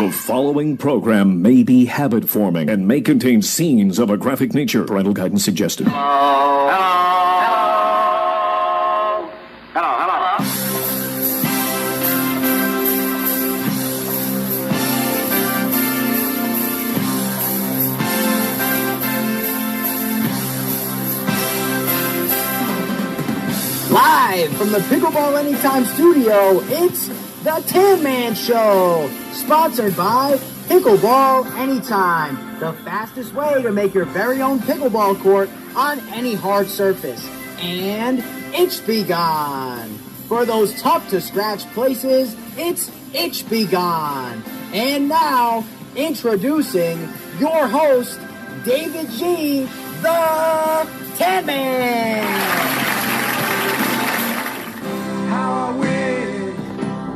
The following program may be habit-forming and may contain scenes of a graphic nature. Parental guidance suggested. Live from the Pickleball Anytime studio, it's the Tin Man Show, sponsored by Pickleball Anytime, the fastest way to make your very own pickleball court on any hard surface. And Itch Be Gone. For those tough-to-scratch places, it's Itch Be Gone. And now, introducing your host, David G., the Tin Man.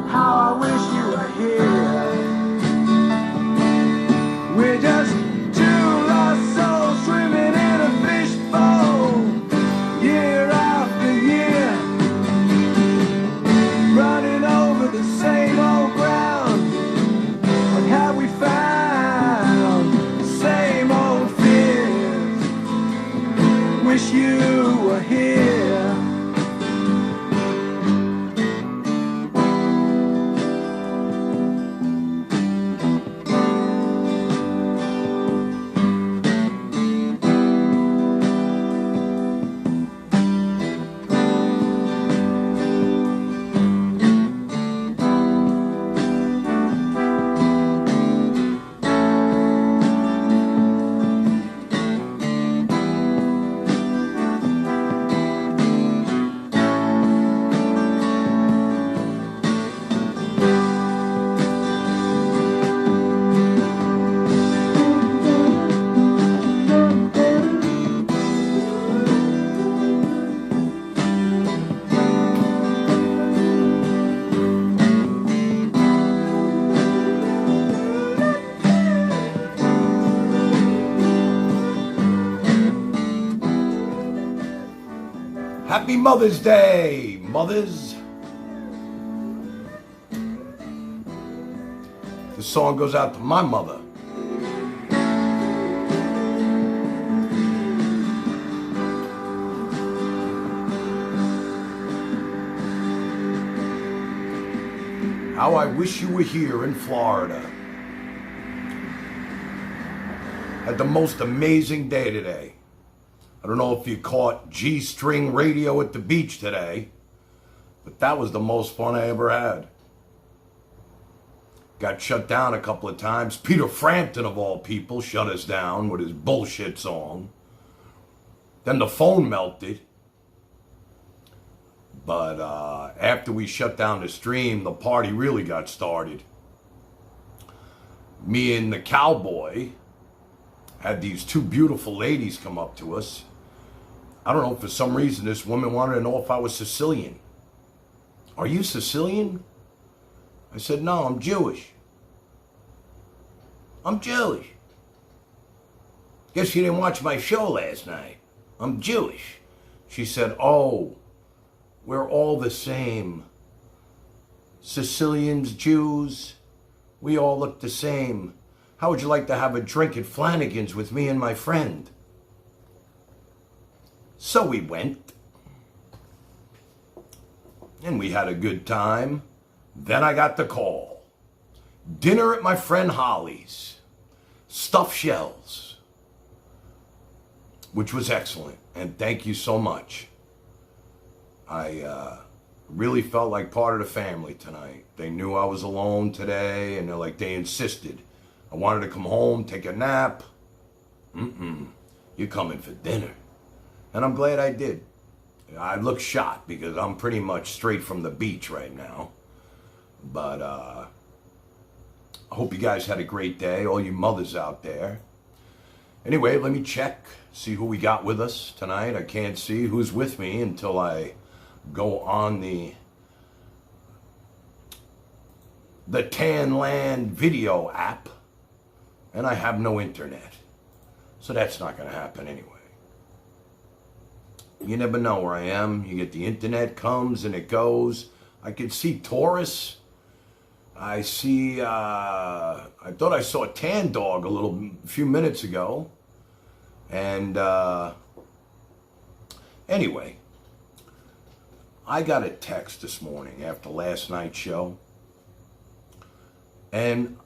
How I wish you were here. We're just two lost souls swimming in a fishbowl, year after year, running over the same old ground. What have we found? Same old fears. Wish you were here. Happy Mother's Day, mothers. This song goes out to my mother. How I wish you were here in Florida. Had the most amazing day today. I don't know if you caught G-string radio at the beach today, but that was the most fun I ever had. Got shut down a couple of times. Peter Frampton, of all people, shut us down with his bullshit song. Then the phone melted. But after we shut down the stream, the party really got started. Me and the cowboy had these two beautiful ladies come up to us. I don't know, for some reason, this woman wanted to know if I was Sicilian. Are you Sicilian? I said, no, I'm Jewish. I'm Jewish. Guess you didn't watch my show last night. I'm Jewish. She said, oh, we're all the same. Sicilians, Jews, we all look the same. How would you like to have a drink at Flanagan's with me and my friend? So we went, and we had a good time. Then I got the call. Dinner at my friend Holly's. Stuffed shells, which was excellent, and thank you so much. I really felt like part of the family tonight. They knew I was alone today, and they insisted. I wanted to come home, take a nap. You're coming for dinner. And I'm glad I did. I look shot because I'm pretty much straight from the beach right now. But I hope you guys had a great day, all you mothers out there. Anyway, let me check, see who we got with us tonight. I can't see who's with me until I go on the Tanland video app. And I have no internet. So that's not going to happen anyway. You never know where I am. You get the internet, comes and it goes. I could see Taurus I see, I thought I saw a tan dog a few minutes ago. And anyway, I got a text this morning after last night's show. And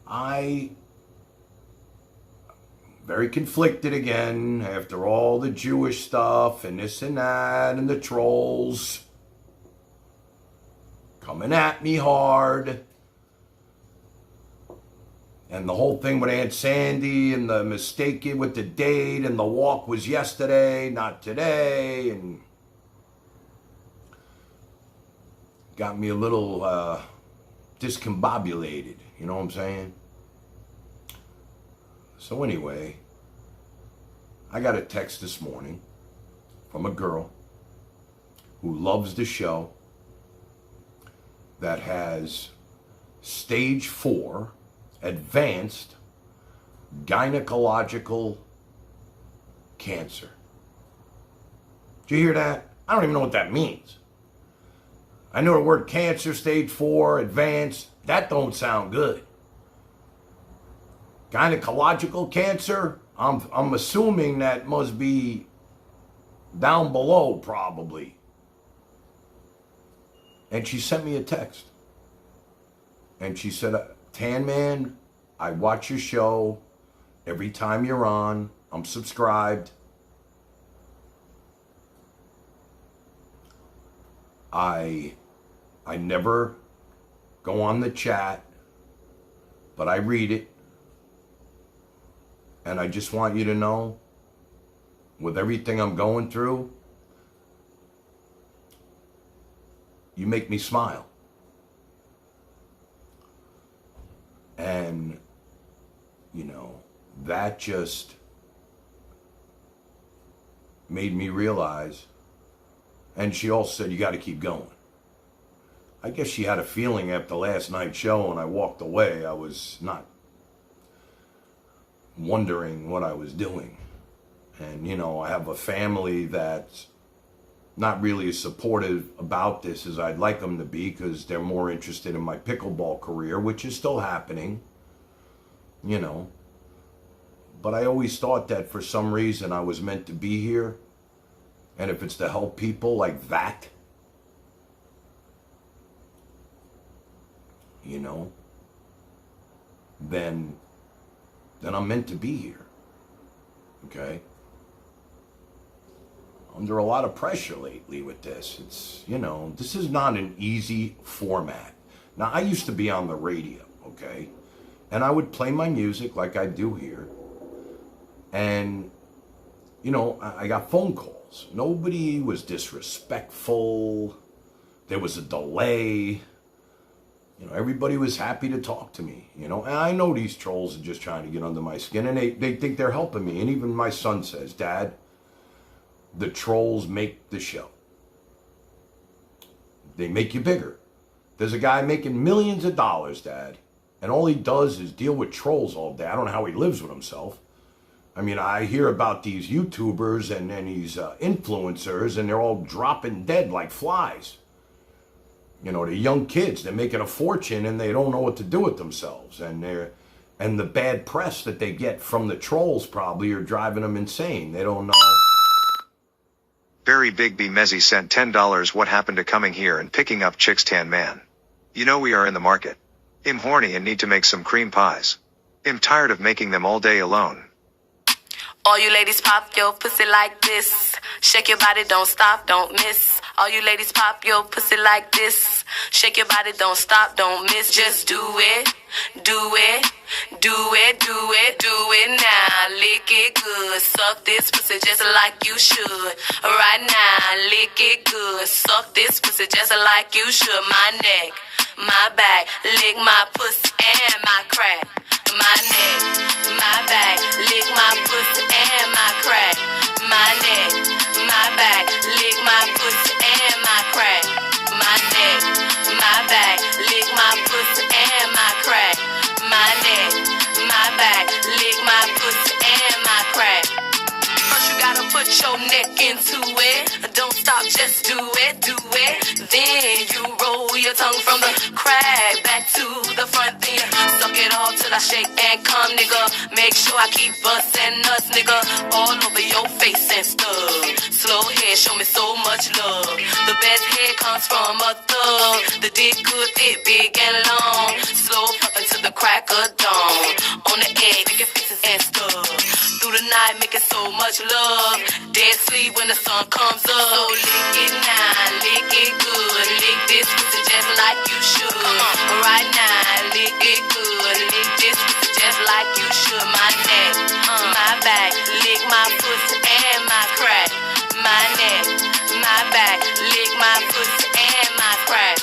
very conflicted again after all the Jewish stuff and this and that and the trolls coming at me hard. And the whole thing with Aunt Sandy and the mistake with the date and the walk was yesterday, not today. And got me a little discombobulated, you know what I'm saying? So anyway, I got a text this morning from a girl who loves the show that has stage 4 advanced gynecological cancer. Did you hear that? I don't even know what that means. I know the word cancer, stage 4, advanced. That don't sound good. Gynecological cancer? I'm assuming that must be down below, probably. And she sent me a text. And she said, Tan Man, I watch your show every time you're on. I'm subscribed. I never go on the chat, but I read it. And I just want you to know, with everything I'm going through, you make me smile. And, you know, that just made me realize, and she also said, you got to keep going. I guess she had a feeling after last night's show and I walked away. I was not wondering what I was doing. And, you know, I have a family that's not really as supportive about this as I'd like them to be, because they're more interested in my pickleball career, which is still happening, you know. But I always thought that for some reason I was meant to be here. And if it's to help people like that, you know, then I'm meant to be here. Okay? Under a lot of pressure lately with this. It's, you know, this is not an easy format. Now, I used to be on the radio, okay? And I would play my music like I do here. And, you know, I got phone calls. Nobody was disrespectful. There was a delay. You know, everybody was happy to talk to me, you know. And I know these trolls are just trying to get under my skin, and they think they're helping me. And even my son says, Dad, the trolls make the show. They make you bigger. There's a guy making millions of dollars, Dad, and all he does is deal with trolls all day. I don't know how he lives with himself. I mean, I hear about these YouTubers and these influencers, and they're all dropping dead like flies. You know, they're young kids. They're making a fortune, and they don't know what to do with themselves. And the bad press that they get from the trolls probably are driving them insane. They don't know. Barry Bigby Mezzi sent $10. What happened to coming here and picking up chicks, Tan Man? You know we are in the market. I'm horny and need to make some cream pies. I'm tired of making them all day alone. All you ladies pop your pussy like this. Shake your body, don't stop, don't miss. All you ladies pop your pussy like this. Shake your body, don't stop, don't miss. Just do it, do it, do it, do it, do it now. Lick it good, suck this pussy just like you should. Right now, lick it good, suck this pussy just like you should. My neck, my back, lick my pussy and my crack. My neck, my back, lick my pussy and my crack. My neck, my back, lick my pussy and my crack. My neck, my back, lick my pussy and my crack. My neck, my back, lick my pussy and my crack. First you gotta put your neck into it. Don't stop, just do it, do it. Then you roll your tongue from the crack back to the front. Then you suck it all till I shake and come, nigga. Make sure I keep bustin' nuts, nigga, all over your face and stuff. Slow head, show me so much love. The best head comes from a thug. The dick good, thick, big and long. Slow up until the crack of dawn. On the edge, making faces and stuff. Through the night, making so much love. Dead sleep when the sun comes up. So lick it now, lick it good. Lick this pussy just like you should. Right now, lick it good. Lick this pussy just like you should. My neck, my back, lick my pussy and my crack. My neck, my back, lick my pussy and my crack.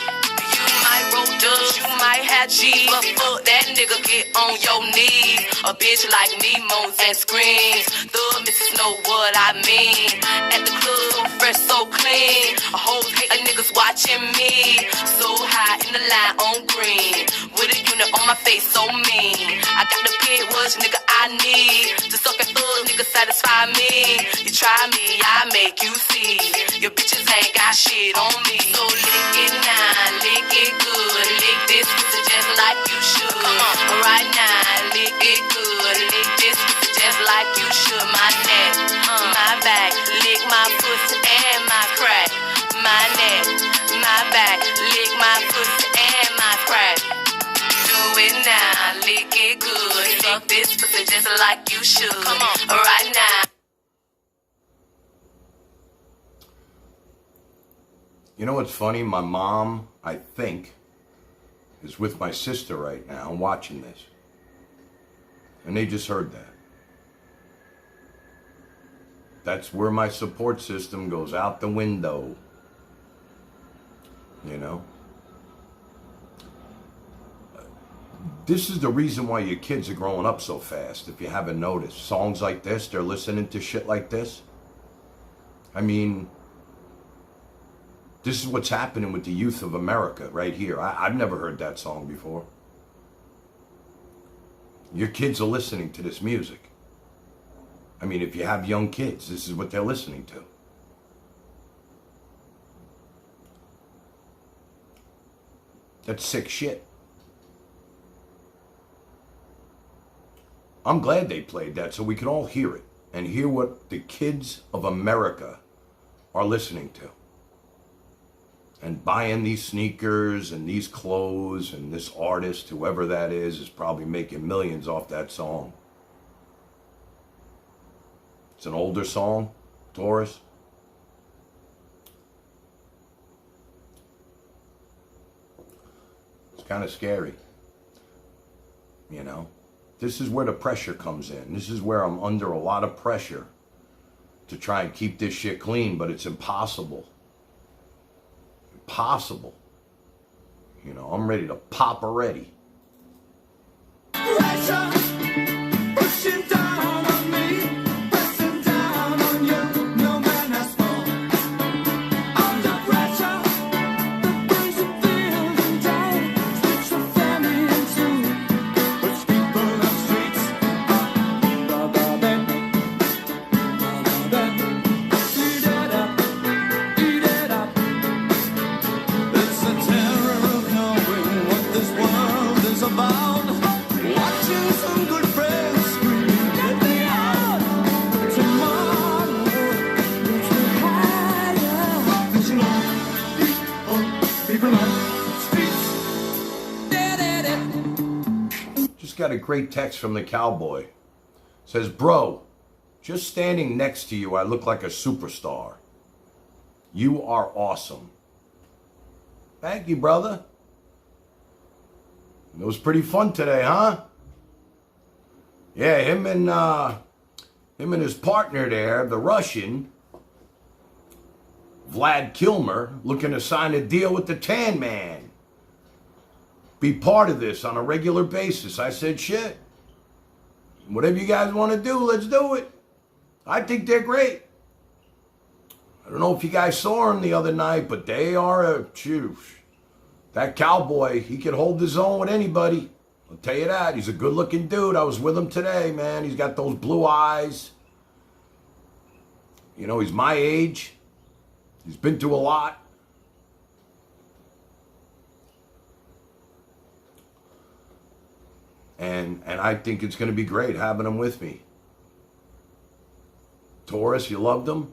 You might roll dubs, you might have G's, but fuck that nigga, get on your knees. A bitch like me moans and screams. The missus know what I mean. At the club, so fresh, so clean. A hoes hate a niggas watching me. So high in the line on green. With a unit on my face, so mean. I got the pig was nigga I need. To suck and full, nigga satisfy me. You try me, I make you see. Your bitches ain't got shit on me. So lick it now, lick it good. Lick this pussy just like you should. Right now, lick it good. Lick this pussy just like you should. My neck, my back, lick my pussy and my crack. My neck, my back, lick my pussy and my crack. Do it now, lick it good. Lick this pussy just like you should. Come on, right now. You know what's funny? My mom, I think, is with my sister right now watching this. And they just heard that. That's where my support system goes out the window. You know? This is the reason why your kids are growing up so fast, if you haven't noticed. Songs like this, they're listening to shit like this. I mean, this is what's happening with the youth of America right here. I've never heard that song before. Your kids are listening to this music. I mean, if you have young kids, this is what they're listening to. That's sick shit. I'm glad they played that so we can all hear it and hear what the kids of America are listening to. And buying these sneakers and these clothes, and this artist, whoever that is probably making millions off that song. It's an older song, Taurus. It's kind of scary. You know, this is where the pressure comes in. This is where I'm under a lot of pressure to try and keep this shit clean, but it's impossible. Impossible. You know, I'm ready to pop already. Pressure, pushing down on me, pressing down on you, no man has fall. Under pressure, the things you feel and doubt, switch your family into, push people on streets. Eat it up, eat it up. It's the terror of knowing what this world is about. Watching some good friends scream, get me out. Tomorrow reach me higher. Vision on people on streets. Just got a great text from the cowboy. Says, bro, just standing next to you, I look like a superstar. You are awesome. Thank you, brother. It was pretty fun today, huh? Yeah, him and his partner there, the Russian, Vlad Kilmer, looking to sign a deal with the Tan Man. Be part of this on a regular basis. I said, shit. Whatever you guys want to do, let's do it. I think they're great. I don't know if you guys saw them the other night, but they are a... That cowboy, he can hold his own with anybody. I'll tell you that. He's a good-looking dude. I was with him today, man. He's got those blue eyes. You know, he's my age. He's been through a lot. And I think it's going to be great having him with me. Taurus, you loved him?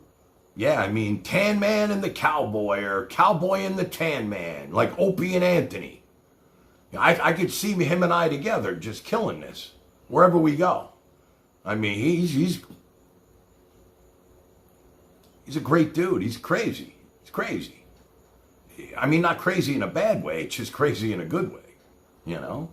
Yeah, I mean, Tan Man and the Cowboy, or Cowboy and the Tan Man, like Opie and Anthony. I could see him and I together just killing this, wherever we go. I mean, he's a great dude. He's crazy. He's crazy. I mean, not crazy in a bad way, it's just crazy in a good way, you know?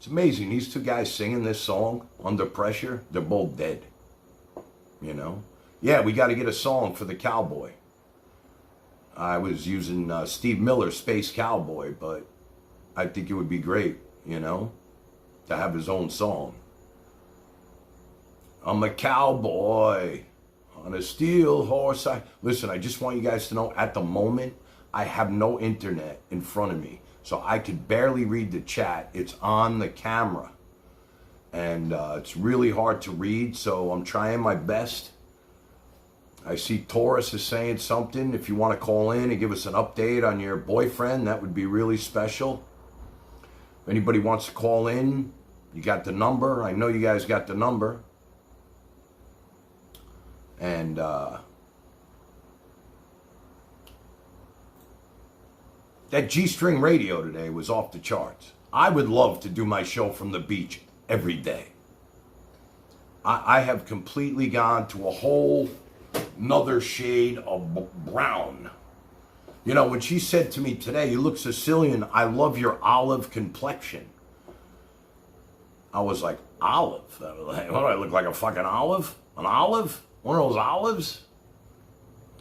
Amazing. These two guys singing this song under pressure, they're both dead. You know? Yeah, we got to get a song for the Cowboy. I was using Steve Miller's Space Cowboy, but I think it would be great, you know, to have his own song. I'm a cowboy on a steel horse. Listen, I just want you guys to know, at the moment, I have no internet in front of me. So I could barely read the chat. It's on the camera. And it's really hard to read, so I'm trying my best. I see Taurus is saying something. If you want to call in and give us an update on your boyfriend, that would be really special. If anybody wants to call in, you got the number. I know you guys got the number. And that G-string radio today was off the charts. I would love to do my show from the beach every day. I have completely gone to a whole another shade of brown. You know, when she said to me today, "You look Sicilian, I love your olive complexion," I was like, olive? What do I look like, a fucking olive? An olive? One of those olives?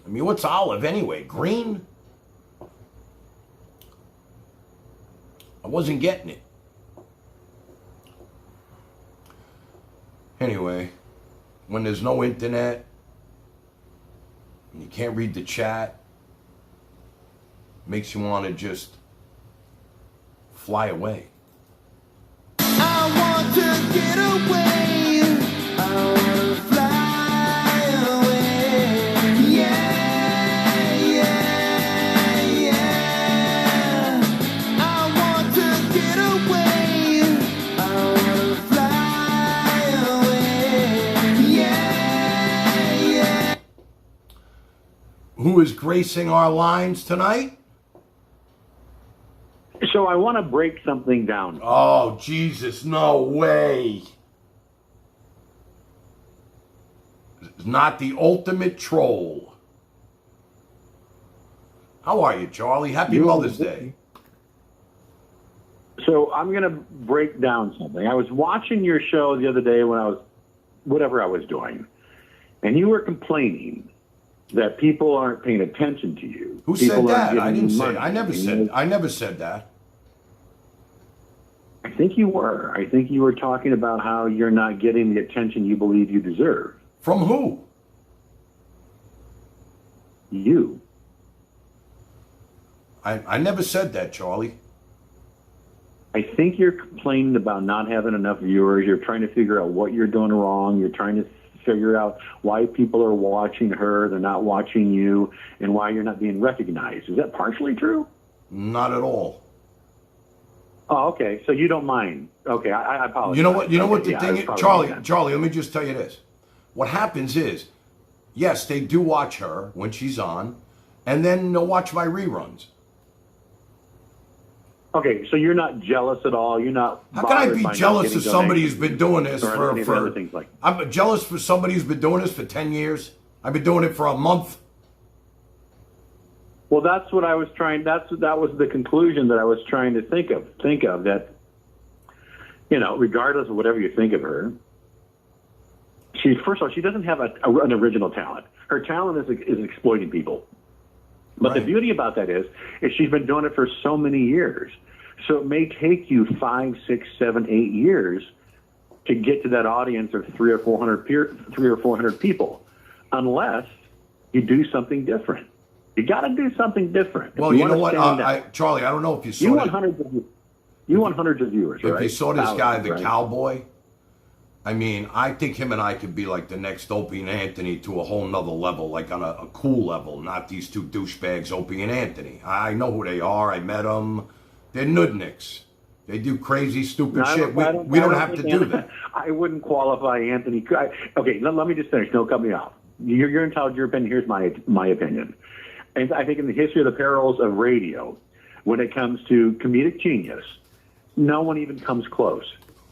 I mean, what's olive anyway? Green? I wasn't getting it. Anyway, when there's no internet, and you can't read the chat, makes you want to just fly away. I want to get away. I want to fly away. Yeah, yeah, yeah. I want to get away. I want to fly away. Yeah, yeah. Who is gracing our lines tonight? So I want to break something down. Oh, Jesus, no way. It's not the ultimate troll. How are you, Charlie? Happy Mother's Day. So I'm going to break down something. I was watching your show the other day when I was, whatever I was doing, and you were complaining that people aren't paying attention to you. Who People said aren't that? I giving didn't you say. money. I never said that. I think you were. I think you were talking about how you're not getting the attention you believe you deserve. From who? You. I never said that, Charlie. I think you're complaining about not having enough viewers. You're trying to figure out what you're doing wrong. You're trying to figure out why people are watching her, they're not watching you, and why you're not being recognized. Is that partially true? Not at all. Oh, okay. So you don't mind. Okay, I apologize. You know what? You know Okay, what the yeah, thing I was is, probably Charlie. Let me just tell you this. What happens is, yes, they do watch her when she's on, and then they'll watch my reruns. Okay, so you're not jealous at all. You're not. How can I bothered be by not jealous getting of somebody who's donations been doing this or any of the other things like? I'm jealous for somebody who's been doing this for 10 years. I've been doing it for a month. Well, that's what I was trying. That was the conclusion that I was trying to think of. That, you know, regardless of whatever you think of her, first of all, she doesn't have an original talent. Her talent is exploiting people. But Right. the beauty about that is she's been doing it for so many years. So it may take you 5, 6, 7, 8 years to get to that audience of 300 or 400 people, unless you do something different. You got to do something different. Well, you know what, Charlie, I don't know if you saw you want hundreds of viewers, if right? you saw this guy, the right? Cowboy, I mean, I think him and I could be like the next Opie and Anthony to a whole nother level, like on a cool level, not these two douchebags, Opie and Anthony. I know who they are. I met them. They're nudniks. They do crazy, stupid shit. We don't have to do that. I wouldn't qualify Anthony. Okay, let me just finish. Don't cut me off. You're entitled to your opinion. Here's my opinion. And I think in the history of the perils of radio, when it comes to comedic genius, no one even comes close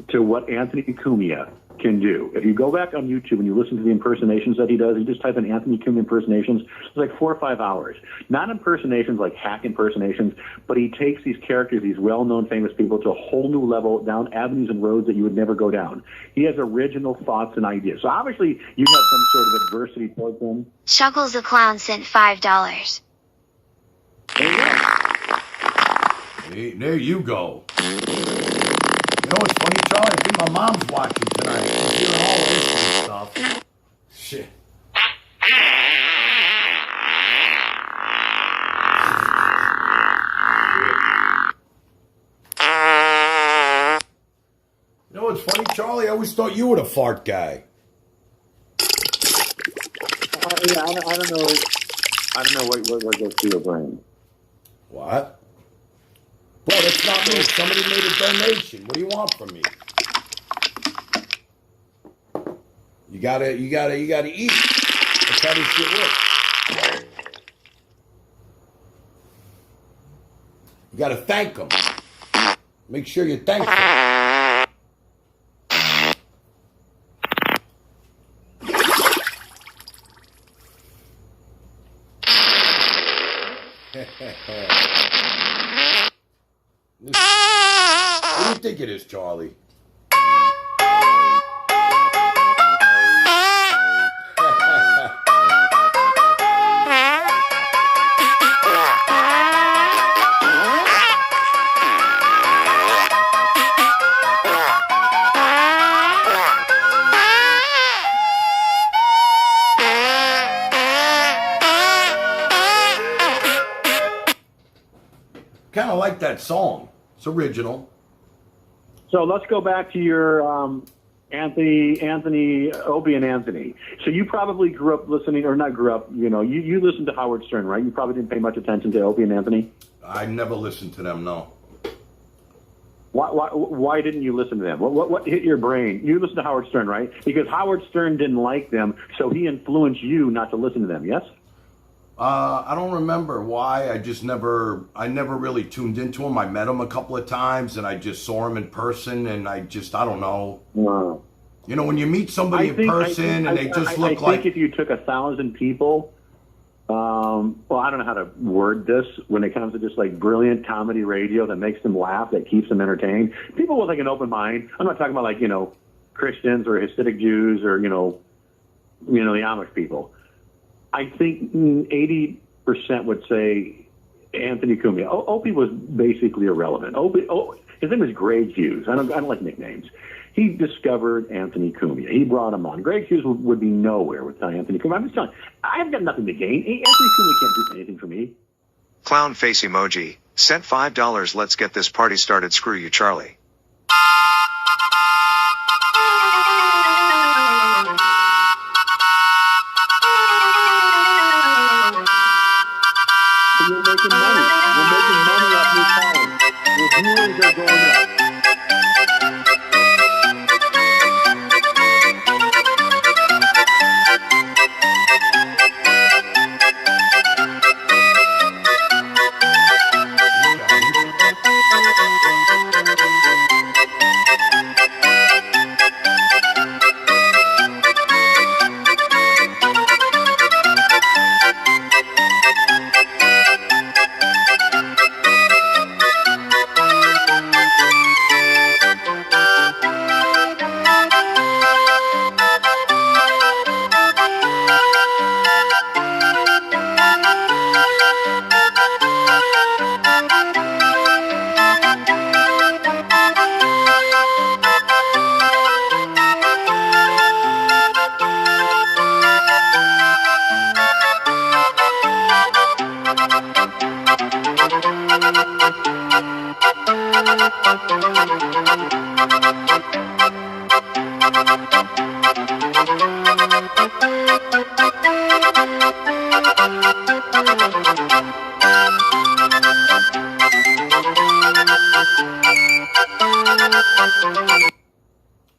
to what Anthony Cumia can do. If you go back on YouTube and you listen to the impersonations that he does, you just type in Anthony Cumia impersonations, it's like 4 or 5 hours. Not impersonations like hack impersonations, but he takes these characters, these well-known famous people, to a whole new level, down avenues and roads that you would never go down. He has original thoughts and ideas. So obviously you have some sort of adversity towards him. Shuckles the Clown sent $5. There you go. You know what's funny, Charlie? I think my mom's watching tonight. She's hearing all this stuff. Shit. You know what's funny, Charlie? I always thought you were the fart guy. I don't know. I don't know what goes through your brain. What? Bro, that's not me. Somebody made a donation. What do you want from me? You gotta eat. That's how this shit works. You gotta thank them. Make sure you thank them. What do you think it is, Charlie? Kind of like that song. It's original. So let's go back to your Anthony, Opie and Anthony. So you probably grew up listening, or not grew up, you listened to Howard Stern, right? You probably didn't pay much attention to Opie and Anthony? I never listened to them, no. Why didn't you listen to them? What hit your brain? You listened to Howard Stern, right? Because Howard Stern didn't like them, so he influenced you not to listen to them, yes? I don't remember why. I never really tuned into him. I met him a couple of times, and I just saw him in person, and I don't know. Wow. You know, when you meet somebody in person and they just look like... I think if you took 1,000 people, well, I don't know how to word this, when it comes to just like brilliant comedy radio that makes them laugh, that keeps them entertained, people with like an open mind. I'm not talking about like, Christians or Hasidic Jews or, the Amish people. I think 80% would say Anthony Cumia. Opie was basically irrelevant. His name is Greg Hughes. I don't like nicknames. He discovered Anthony Cumia. He brought him on. Greg Hughes would be nowhere without Anthony Cumia. I'm just telling you, I've got nothing to gain. Anthony Cumia can't do anything for me. Clown face emoji. Sent $5. Let's get this party started. Screw you, Charlie. You're making money. You're making money off new talent. Your viewers are going up.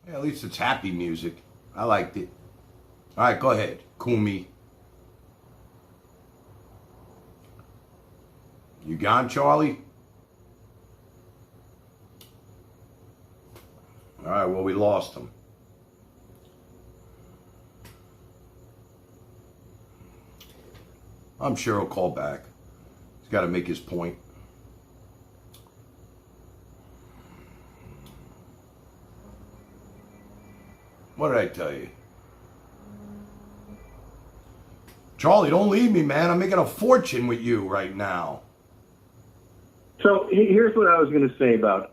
Yeah, at least it's happy music. I liked it. All right, go ahead, Kumi. You gone, Charlie? All right, well, we lost him. I'm sure he'll call back. He's got to make his point. What did I tell you? Charlie, don't leave me, man. I'm making a fortune with you right now. So here's what I was going to say about.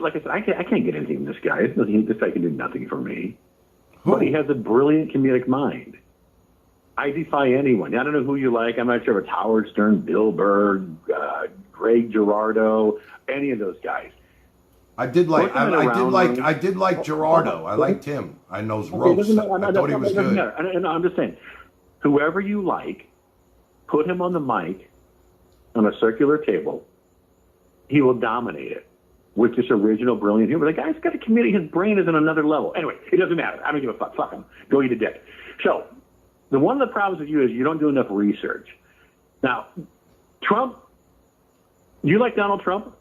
Like I said, I can't get anything from this guy. This guy can do nothing for me. Who? But he has a brilliant comedic mind. I defy anyone. I don't know who you like. I'm not sure if it's Howard Stern, Bill Burr, Greg Girardo, any of those guys. I did like Gerardo. I Okay. liked him. I know his Okay, roast. doesn't matter. I thought he was Doesn't good. matter. And I'm just saying, whoever you like, put him on the mic on a circular table. He will dominate it with this original, brilliant humor. The guy's got a comedic. His brain is on another level. Anyway, it doesn't matter. I don't give a fuck. Fuck him. Go eat a dick. So, one of the problems with you is you don't do enough research. Now, Trump, you like Donald Trump?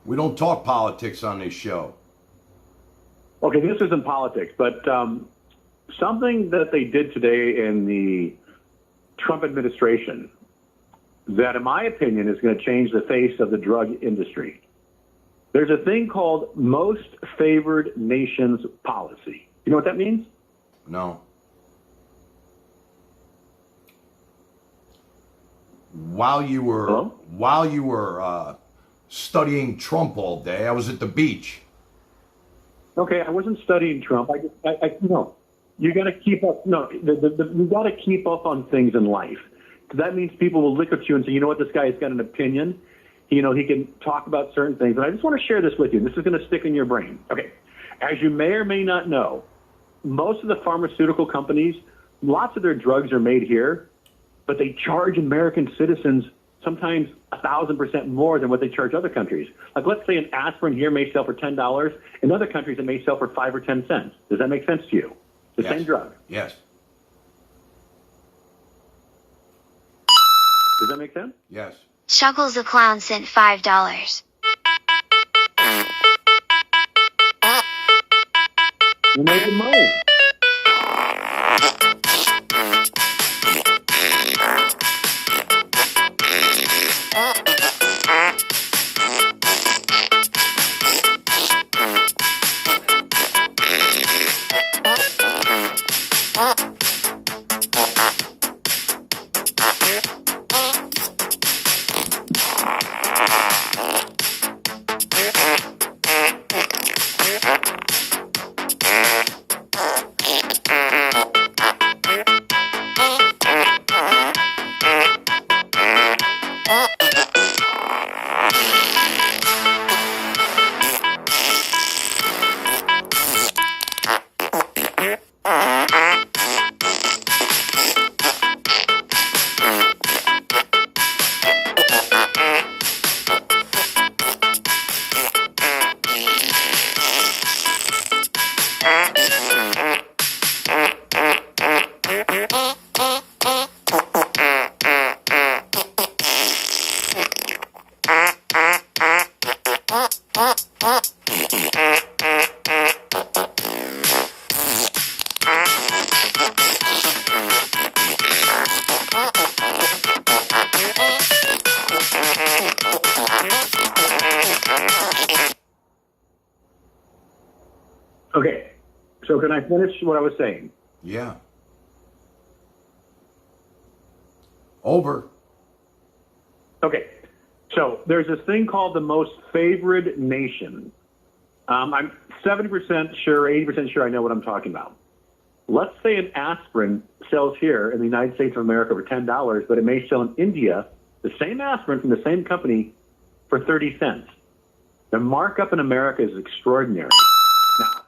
We don't talk politics on this show. Okay, this isn't politics, but something that they did today in the Trump administration that, in my opinion, is going to change the face of the drug industry. There's a thing called most favored nations policy. You know what that means? No. While you were studying Trump all day, I was at the beach. Okay, I wasn't studying Trump. No. You got to keep up. No, you got to keep up on things in life. That means people will look at you and say, you know what, this guy has got an opinion. You know, he can talk about certain things. And I just want to share this with you. This is going to stick in your brain. Okay. As you may or may not know, most of the pharmaceutical companies, lots of their drugs are made here, but they charge American citizens sometimes 1,000% more than what they charge other countries. Like, let's say an aspirin here may sell for $10. In other countries, it may sell for 5 or 10 cents. Does that make sense to you? The Yes. same drug. Yes. Does that make sense? Yes. Chuckles the Clown sent $5. You're making money. Okay, so can I finish what I was saying? Yeah. Over. Okay, so there's this thing called the most favored nation. I'm 70% sure, 80% sure I know what I'm talking about. Let's say an aspirin sells here in the United States of America for $10, but it may sell in India the same aspirin from the same company for 30 cents. The markup in America is extraordinary. Now,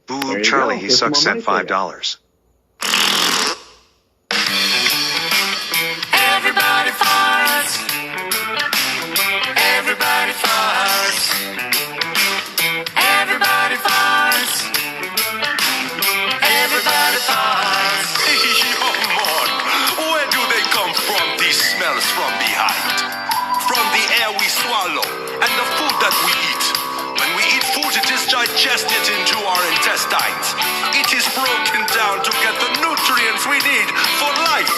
there Boo, you Charlie, go. he There's sucks more sent money for you. $5. Everybody farts. Everybody farts. Everybody farts. Everybody farts. Yo, man, where do they come from, these smells from behind? From the air we swallow and the food that we eat. When we eat food, it is digested into our intestines. It is broken down to get the nutrients we need for life.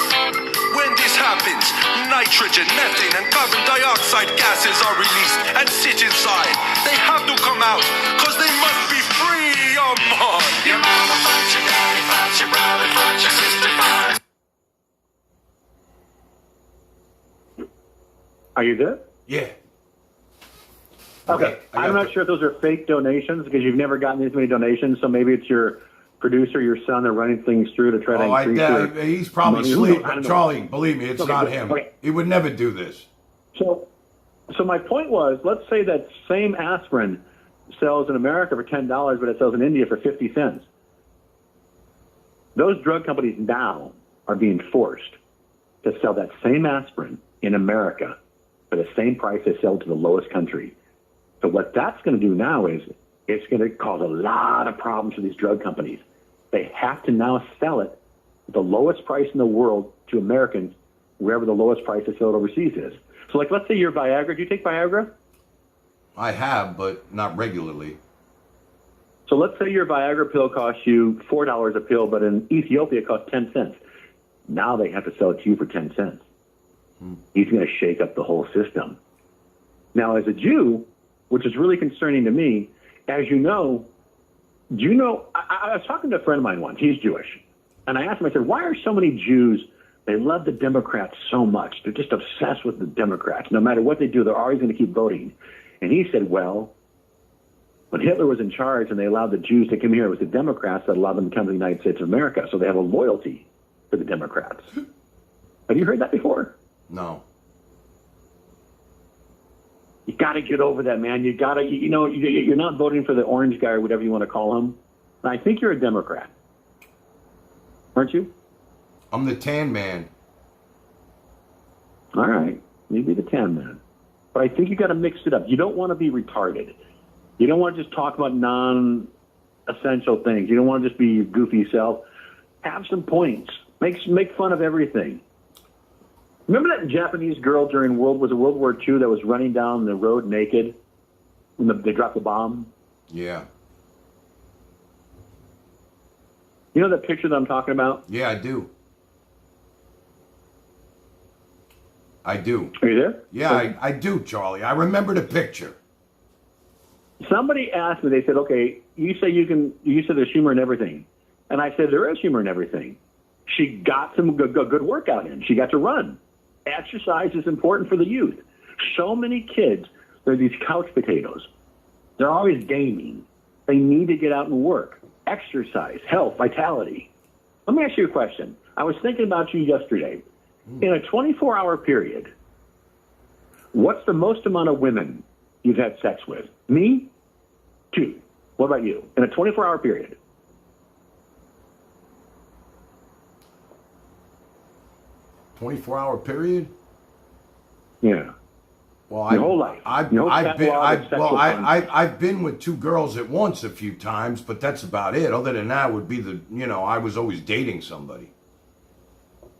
When this happens, nitrogen, methane, and carbon dioxide gases are released and sit inside. They have to come out, cause they must be free, oh man. Your mama farts, your daddy farts, your brother farts, your sister farts. Are you there? Yeah. Okay. I got I'm not the- sure if those are fake donations because you've never gotten this many donations. So maybe it's your producer, your son, they're running things through to try to Oh, increase your he's probably money. asleep. I don't know. Charlie, believe me, it's Okay, not good. him. Okay. He would never do this. So my point was, let's say that same aspirin sells in America for $10, but it sells in India for 50 cents. Those drug companies now are being forced to sell that same aspirin in America for the same price they sell to the lowest country. So what that's going to do now is it's going to cause a lot of problems for these drug companies. They have to now sell it at the lowest price in the world to Americans, wherever the lowest price they sell it overseas is. So, like, let's say you're Viagra. Do you take Viagra? I have, but not regularly. So let's say your Viagra pill costs you $4 a pill, but in Ethiopia it costs 10 cents. Now they have to sell it to you for 10 cents. He's going to shake up the whole system. Now, as a Jew, which is really concerning to me, as you know, do you know, I was talking to a friend of mine once. He's Jewish. And I asked him, I said, why are so many Jews, they love the Democrats so much? They're just obsessed with the Democrats. No matter what they do, they're always going to keep voting. And he said, well, when Hitler was in charge and they allowed the Jews to come here, it was the Democrats that allowed them to come to the United States of America. So they have a loyalty for the Democrats. Have you heard that before? No. You got to get over that, man. You got to, you know, you're not voting for the orange guy or whatever you want to call him. And I think you're a Democrat. Aren't you? I'm the tan man. All right. Maybe the 10 man. But I think you got to mix it up. You don't want to be retarded. You don't want to just talk about non-essential things. You don't want to just be your goofy self. Have some points. Make fun of everything. Remember that Japanese girl during World War II that was running down the road naked when they dropped the bomb? Yeah. You know that picture that I'm talking about? Yeah, I do. I do. Are you there? Yeah, I do, Charlie. I remember the picture. Somebody asked me, they said, okay, you said there's humor in everything. And I said, there is humor in everything. She got some good workout in. She got to run. Exercise is important for the youth. So many kids, they're these couch potatoes. They're always gaming. They need to get out and work. Exercise, health, vitality. Let me ask you a question. I was thinking about you yesterday. In a 24-hour period, what's the most amount of women you've had sex with? Me? 2. What about you? In a 24-hour period. 24-hour period? Yeah. Well, Your whole life. Your whole catalog of sexual content. I've been with 2 girls at once a few times, but that's about it. Other than that would be I was always dating somebody.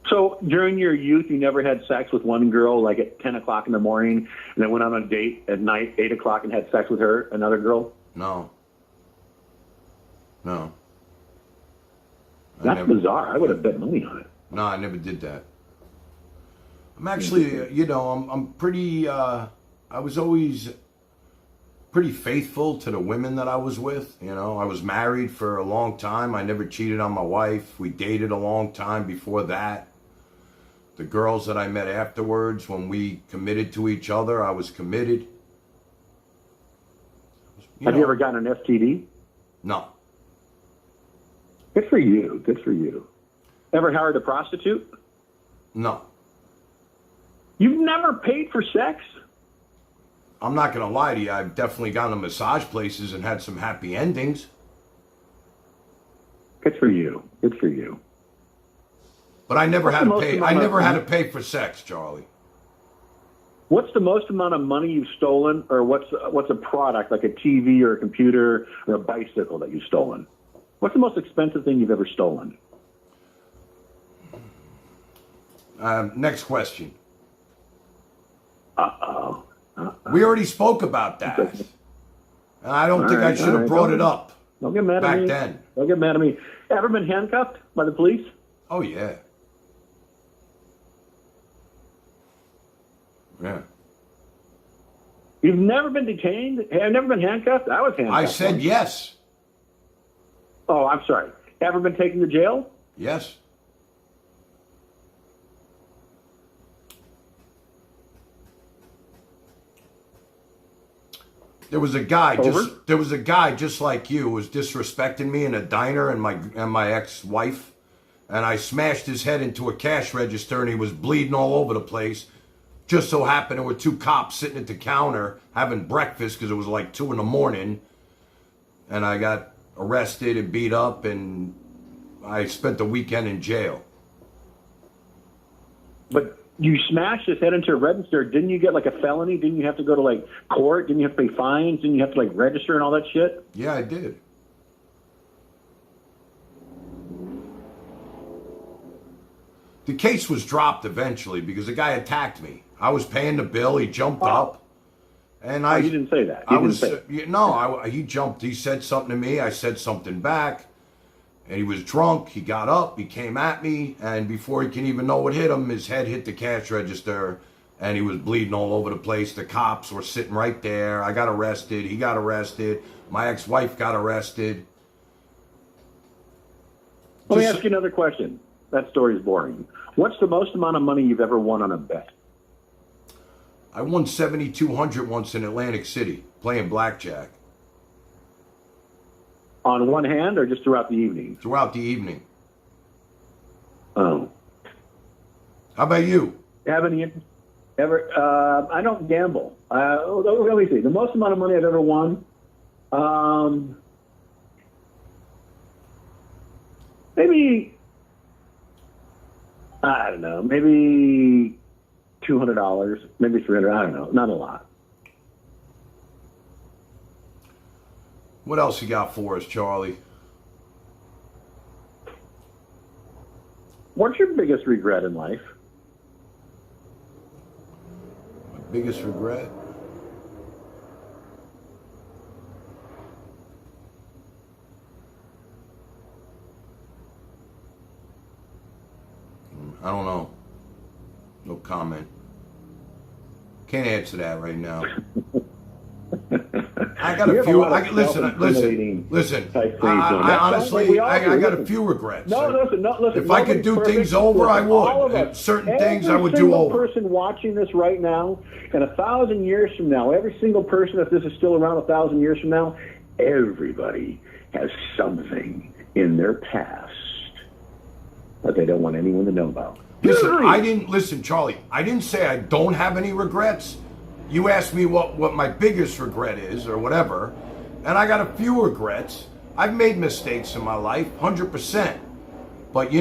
So during your youth, you never had sex with one girl like at 10 o'clock in the morning and then went on a date at night, 8 o'clock, and had sex with her, another girl? No. That's bizarre. I would have bet money on it. No, I never did that. I'm actually, I'm pretty, I was always pretty faithful to the women that I was with. I was married for a long time. I never cheated on my wife. We dated a long time before that. The girls that I met afterwards, when we committed to each other, I was committed. Have you ever gotten an STD? No. Good for you. Good for you. Ever hired a prostitute? No. You've never paid for sex? I'm not going to lie to you. I've definitely gone to massage places and had some happy endings. Good for you. Good for you. But I never What's had the to most pay. amount I of never had to money- pay for sex, Charlie. What's the most amount of money you've stolen, or what's a product like a TV or a computer or a bicycle that you've stolen? What's the most expensive thing you've ever stolen? Next question. Uh-oh. We already spoke about that. And I don't think I should have brought it up Don't get mad back at me. then. Don't get mad at me. Ever been handcuffed by the police? Oh, yeah. Yeah. You've never been detained? Have never been handcuffed? I was handcuffed. I said once. yes. Oh, I'm sorry. Ever been taken to jail? Yes. There was a guy just like you who was disrespecting me in a diner and my ex-wife, and I smashed his head into a cash register and he was bleeding all over the place. Just so happened there were two cops sitting at the counter having breakfast because it was like 2 a.m, and I got arrested and beat up, and I spent the weekend in jail. But you smashed his head into a register. Didn't you get like a felony? Didn't you have to go to like court? Didn't you have to pay fines? Didn't you have to like register and all that shit? Yeah, I did. The case was dropped eventually because the guy attacked me. I was paying the bill. He jumped up, and Oh, you didn't say that. You didn't say it. He jumped. He said something to me. I said something back, and he was drunk. He got up. He came at me, and before he can even know what hit him, his head hit the cash register, and he was bleeding all over the place. The cops were sitting right there. I got arrested. He got arrested. My ex-wife got arrested. Let me ask you another question. That story's boring. What's the most amount of money you've ever won on a bet? I won $7,200 once in Atlantic City playing blackjack. On one hand or just throughout the evening? Throughout the evening. Oh. How about you? Have any ever? I don't gamble. Let me see. The most amount of money I've ever won. Maybe. I don't know. Maybe $200. Maybe $300. I don't know. Not a lot. What else you got for us, Charlie? What's your biggest regret in life? My biggest regret? I don't know. No comment. Can't answer that right now. I got a few. Listen. I honestly, I got a few regrets. No, listen. If I could do things over, I would. And certain things I would do over. Every single person watching this right now, and 1,000 years from now, every single person, if this is still around 1,000 years from now, everybody has something in their past that they don't want anyone to know about. Listen, Charlie. I didn't say I don't have any regrets. You asked me what my biggest regret is or whatever, and I got a few regrets. I've made mistakes in my life, 100%. But,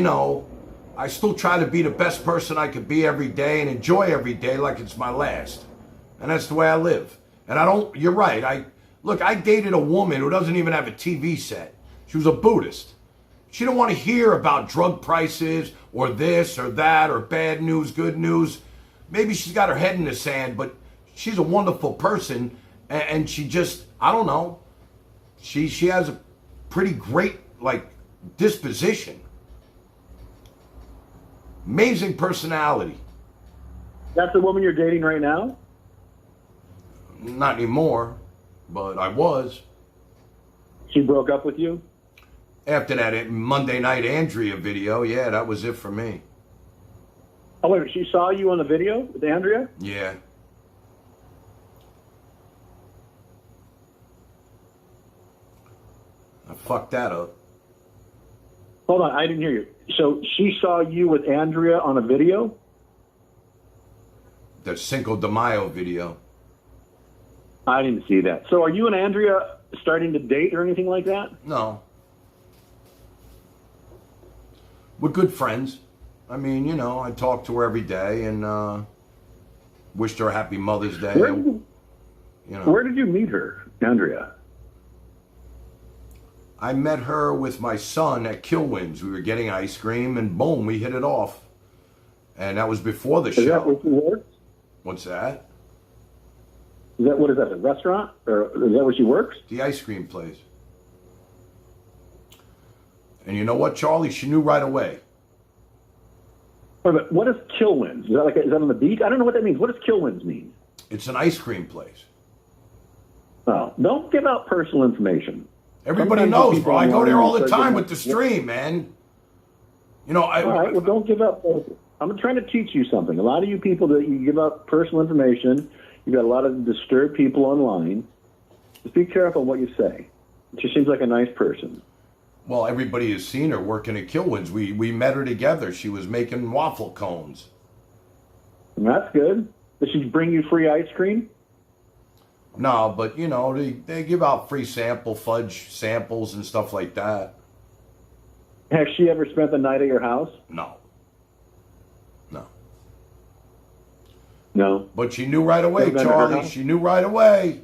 I still try to be the best person I could be every day and enjoy every day like it's my last. And that's the way I live. And you're right. I dated a woman who doesn't even have a TV set. She was a Buddhist. She didn't want to hear about drug prices or this or that or bad news, good news. Maybe she's got her head in the sand, but she's a wonderful person, and she just, I don't know. She has a pretty great, disposition. Amazing personality. That's the woman you're dating right now? Not anymore, but I was. She broke up with you? After that Monday Night Andrea video, yeah, that was it for me. Oh, wait, she saw you on the video with Andrea? Yeah. I fucked that up. Hold on, I didn't hear you. So she saw you with Andrea on a video? the Cinco de Mayo video. I didn't see that. So are you and Andrea starting to date or anything like that? No. We're good friends. I mean, you know, I talk to her every day and wished her a happy Mother's Day. Where did you meet her, Andrea? I met her with my son at Kilwins. We were getting ice cream, and boom, we hit it off. And that was before the show. Is that where she works? What's that? What is that, a restaurant? Or is that where she works? The ice cream place. And you know what, Charlie? She knew right away. Wait a minute, what is Kilwins? Is that on the beach? I don't know what that means. What does Kilwins mean? It's an ice cream place. Oh, don't give out personal information. Everybody Sometimes knows, people bro. I go there all the online time start with the stream, man. You know, all right, well, don't give up. I'm trying to teach you something. A lot of you people that you give up personal information, you've got a lot of disturbed people online. Just be careful what you say. She seems like a nice person. Well, everybody has seen her working at Kilwins. We met her together. She was making waffle cones. And that's good. Does she bring you free ice cream? No, but, you know, they give out free fudge samples and stuff like that. Has she ever spent the night at your house? No. No. But she knew right away, Ever been to her Charlie. house? She knew right away.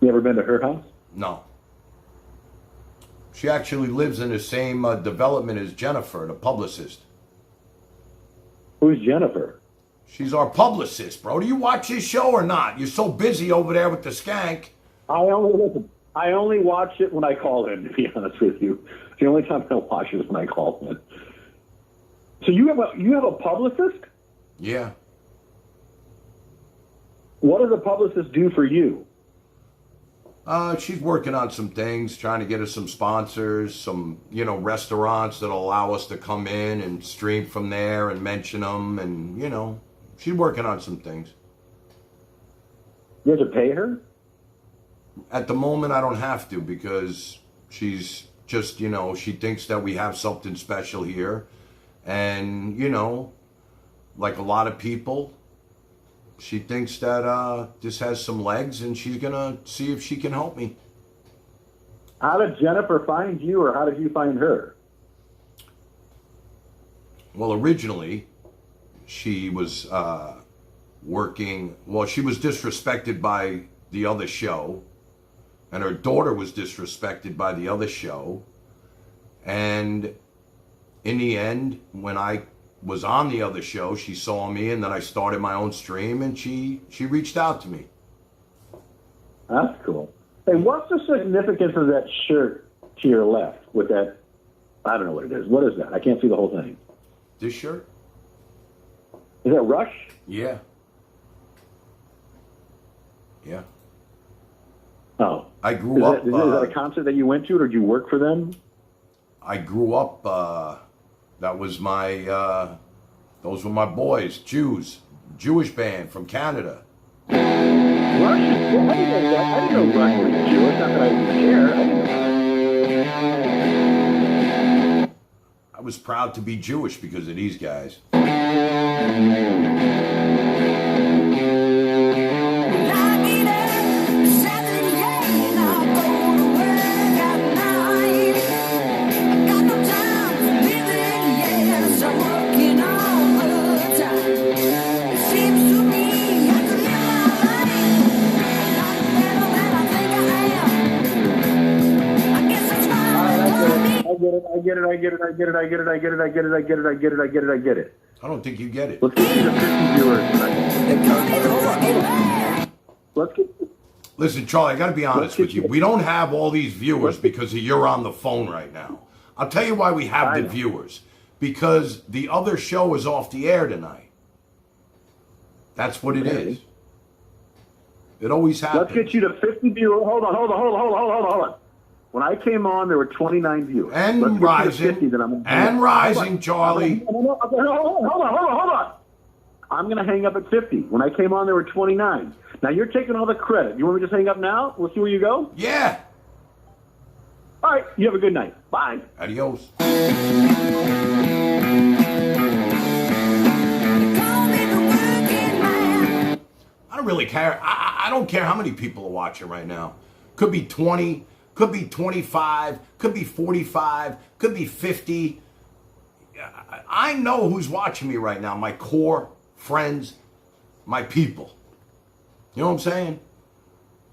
You ever been to her house? No. She actually lives in the same development as Jennifer, the publicist. Who's Jennifer? She's our publicist, bro. Do you watch his show or not? You're so busy over there with the skank. I only watch it when I call in, to be honest with you. The only time I watch it is when I call in. So you have a publicist? Yeah. What does a publicist do for you? She's working on some things, trying to get us some sponsors, some, you know, restaurants that'll allow us to come in and stream from there and mention them. And, you know, she's working on some things. You have to pay her? At the moment, I don't have to because she's just, you know, she thinks that we have something special here. And, you know, like a lot of people, she thinks that this has some legs and she's going to see if she can help me. How did Jennifer find you, or how did you find her? Well, originally, she was working, well, she was disrespected by the other show, and her daughter was disrespected by the other show. And in the end, when I was on the other show, she saw me, and then I started my own stream, and she reached out to me. That's cool. Hey, what's the significance of that shirt to your left with that? I don't know what it is. What is that? I can't see the whole thing. This shirt? Is that Rush? Yeah. Yeah. Oh. I grew up. Is that a concert that you went to, or did you work for them? I grew up. That was my. Those were my boys, Jewish band from Canada. Rush? Well, I didn't know Rush was Jewish. Not that I care. I was proud to be Jewish because of these guys. I get it. I don't think you get it. Let's get you to 50 viewers tonight. Listen, Charlie, I got to be honest with you. We don't have all these viewers because you're on the phone right now. I'll tell you why we have the viewers. Because the other show is off the air tonight. That's what it is. It always happens. Let's get you to 50 viewers. Hold on. When I came on, there were 29 viewers. And rising. Rising, Charlie. Hold on. I'm going to hang up at 50. When I came on, there were 29. Now, you're taking all the credit. You want me to just hang up now? We'll see where you go? Yeah. All right. You have a good night. Bye. Adios. Call me the word don't really care. I don't care how many people are watching right now. Could be 20, could be 25, could be 45, could be 50. I know who's watching me right now. My core friends, my people. You know what I'm saying?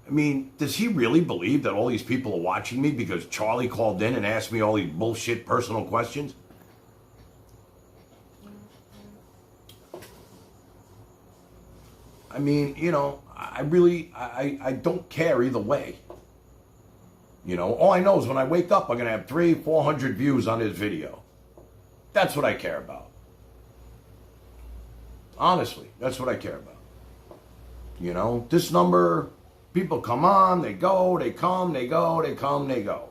I mean, does he really believe that all these people are watching me because Charlie called in and asked me all these bullshit personal questions? I mean, you know, I don't care either way. You know, all I know is when I wake up, I'm going to have 300-400 views on this video. That's what I care about. Honestly, that's what I care about. You know, this number, people come on, they go, they come, they go, they come, they go.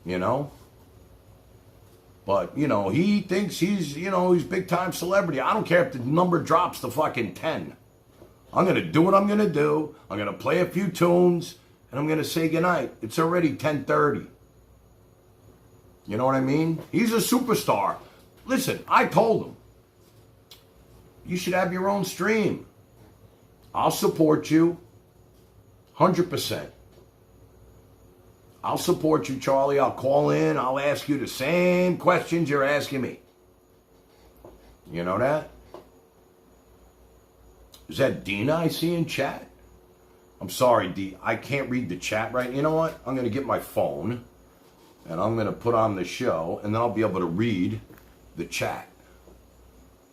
You know? But, you know, he thinks he's big time celebrity. I don't care if the number drops to fucking 10. I'm going to do what I'm going to do. I'm going to play a few tunes, and I'm going to say goodnight. It's already 10:30. You know what I mean? He's a superstar. Listen, I told him, you should have your own stream. I'll support you 100%. I'll support you, Charlie. I'll call in. I'll ask you the same questions you're asking me. You know that? Is that Dina I see in chat? I'm sorry, D. I can't read the chat right. You know what? I'm going to get my phone, and I'm going to put on the show, and then I'll be able to read the chat.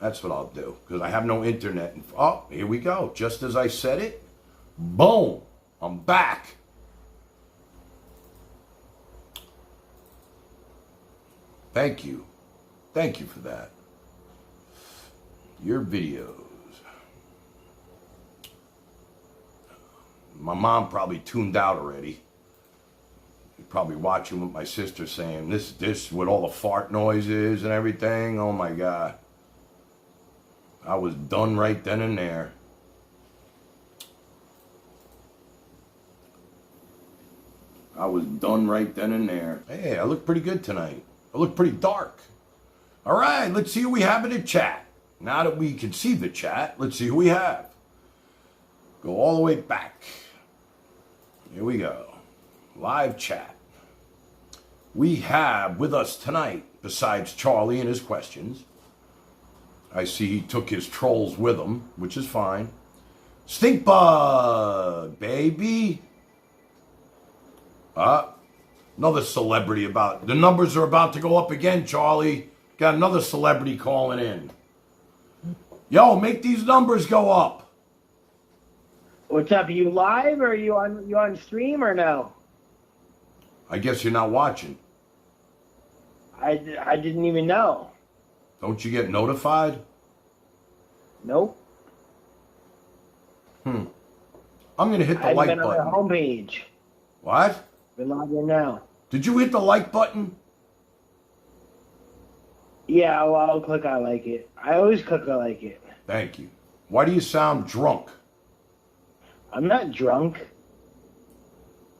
That's what I'll do, because I have no internet. Oh, here we go. Just as I said it, boom, I'm back. Thank you. Thank you for that. Your videos. My mom probably tuned out already. You're probably watching with my sister saying, this with all the fart noises and everything. Oh my God. I was done right then and there. I was done right then and there. Hey, I look pretty good tonight. I look pretty dark. All right, let's see who we have in the chat. Now that we can see the chat, let's see who we have. Go all the way back. Here we go. Live chat. We have with us tonight, besides Charlie and his questions, I see he took his trolls with him, which is fine. Stinkbug, baby. Another celebrity about. The numbers are about to go up again, Charlie. Got another celebrity calling in. Yo, make these numbers go up. What's up? Are you live or are you on stream or no? I guess you're not watching. I didn't even know. Don't you get notified? Nope. I'm going to hit the I've like been on button. the homepage. What? Been logged in now. Did you hit the like button? Yeah, well, I'll click I like it. I always click I like it. Thank you. Why do you sound drunk? I'm not drunk.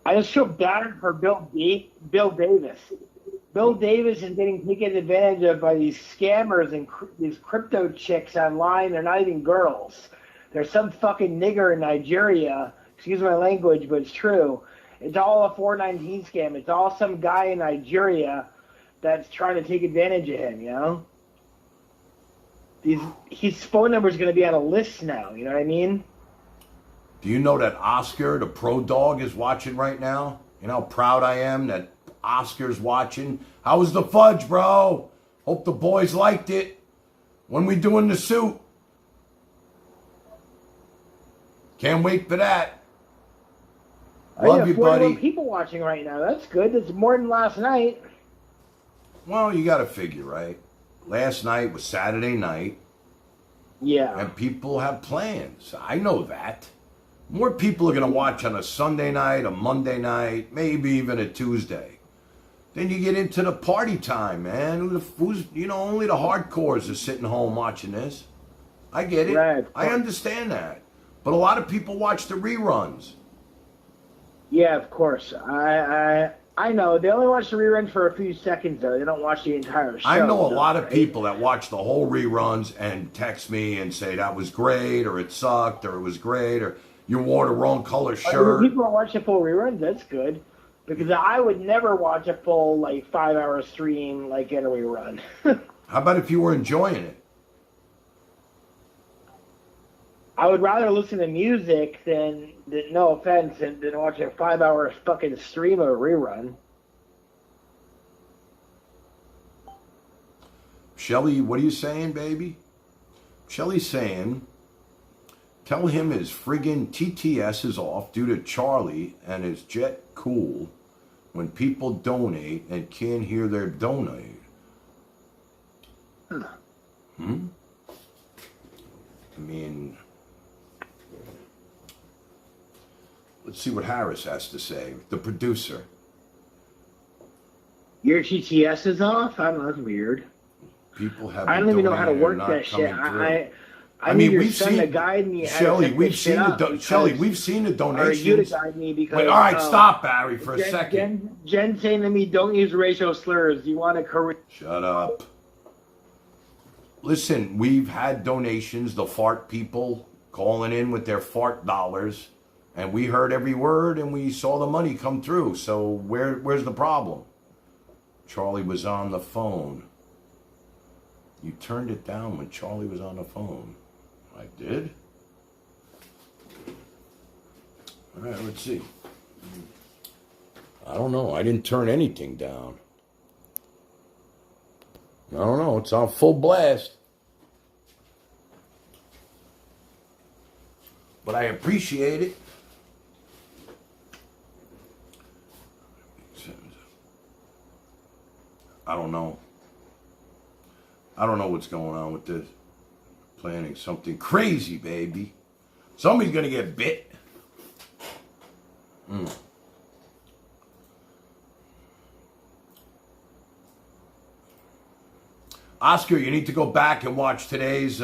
I just feel bad for Bill Davis. Bill Davis is getting taken advantage of by these scammers and these crypto chicks online. They're not even girls. There's some fucking nigger in Nigeria. Excuse my language, but it's true. It's all a 419 scam. It's all some guy in Nigeria that's trying to take advantage of him, you know? His phone number is going to be on a list now, you know what I mean? Do you know that Oscar, the pro dog, is watching right now? You know how proud I am that Oscar's watching. How was the fudge, bro? Hope the boys liked it. When we doing the suit? Can't wait for that. Love you, buddy. People watching right now. That's good. It's more than last night. Well, you got to figure, right? Last night was Saturday night. Yeah. And people have plans. I know that. More people are going to watch on a Sunday night, a Monday night, maybe even a Tuesday. Then you get into the party time, man. Who's only the hardcores are sitting home watching this. I get it. Right. I understand that. But a lot of people watch the reruns. Yeah, of course. I I know. They only watch the rerun for a few seconds, though. They don't watch the entire show. I know a though, lot of right? people that watch the whole reruns and text me and say that was great, or it sucked, or it was great, or you wore the wrong color shirt. People don't watch the full reruns. That's good. Because I would never watch a full, 5-hour stream, in a rerun. How about if you were enjoying it? I would rather listen to music than no offense, than watch a 5-hour fucking stream of a rerun. Shelly, what are you saying, baby? Shelly's saying, tell him his friggin' TTS is off due to Charlie and his jet cool when people donate and can't hear their donate. I mean, let's see what Harris has to say, the producer. Your TTS is off? I don't know. That's weird. People have. I don't even know how to work that shit. I mean, need your we've son seen to guide me. Shelly. We've seen we've seen the donations. Or you to guide me because. Wait, all right, stop, Barry, for a second. Jen saying to me, "Don't use racial slurs. You want to correct?" Shut up. Listen, we've had donations. The fart people calling in with their fart dollars, and we heard every word, and we saw the money come through. So where's the problem? Charlie was on the phone. You turned it down when Charlie was on the phone. I did? All right, let's see. I don't know. I didn't turn anything down. I don't know. It's on full blast. But I appreciate it. I don't know. I don't know what's going on with this. Planning something crazy, baby. Somebody's going to get bit. Oscar, you need to go back and watch today's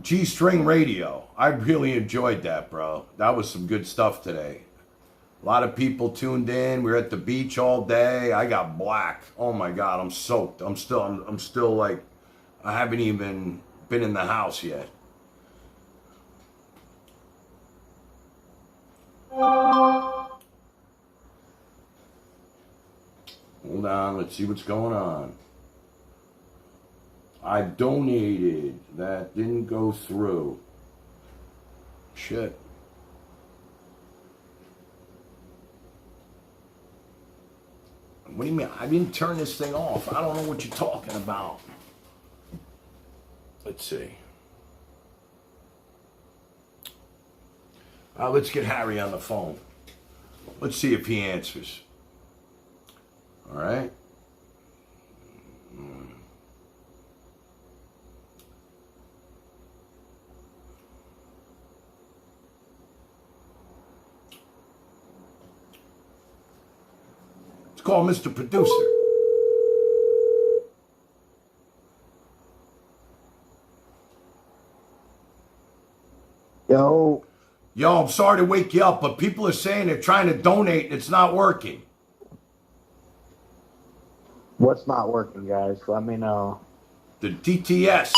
G-String Radio. I really enjoyed that, bro. That was some good stuff today. A lot of people tuned in. We were at the beach all day. I got black. Oh my God, I'm soaked. I'm still like, I haven't even been in the house yet. Hold on, let's see what's going on. I donated. That didn't go through. Shit. What do you mean? I didn't turn this thing off. I don't know what you're talking about. Let's see. Let's get Harry on the phone. Let's see if he answers. All right. Let's call Mr. Producer. Yo, I'm sorry to wake you up, but people are saying they're trying to donate and it's not working. What's not working, guys? Let me know. The DTS.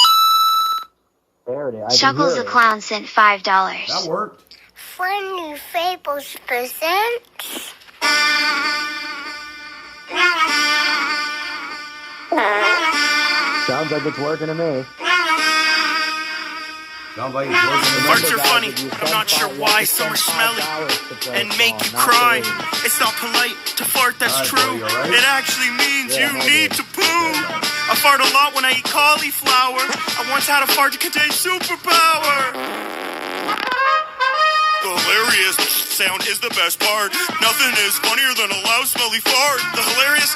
There it is. Chuckles the Clown sent $5. That worked. Funny Fables presents. Sounds like it's working to me. Sounds like it's working. Farts are funny. I'm not sure why some are smelly and make you cry. It's not polite to fart, that's true. It actually means you need to poo. I fart a lot when I eat cauliflower. I once had a fart to contain superpower. The hilarious sound is the best part. Nothing is funnier than a loud, smelly fart. The hilarious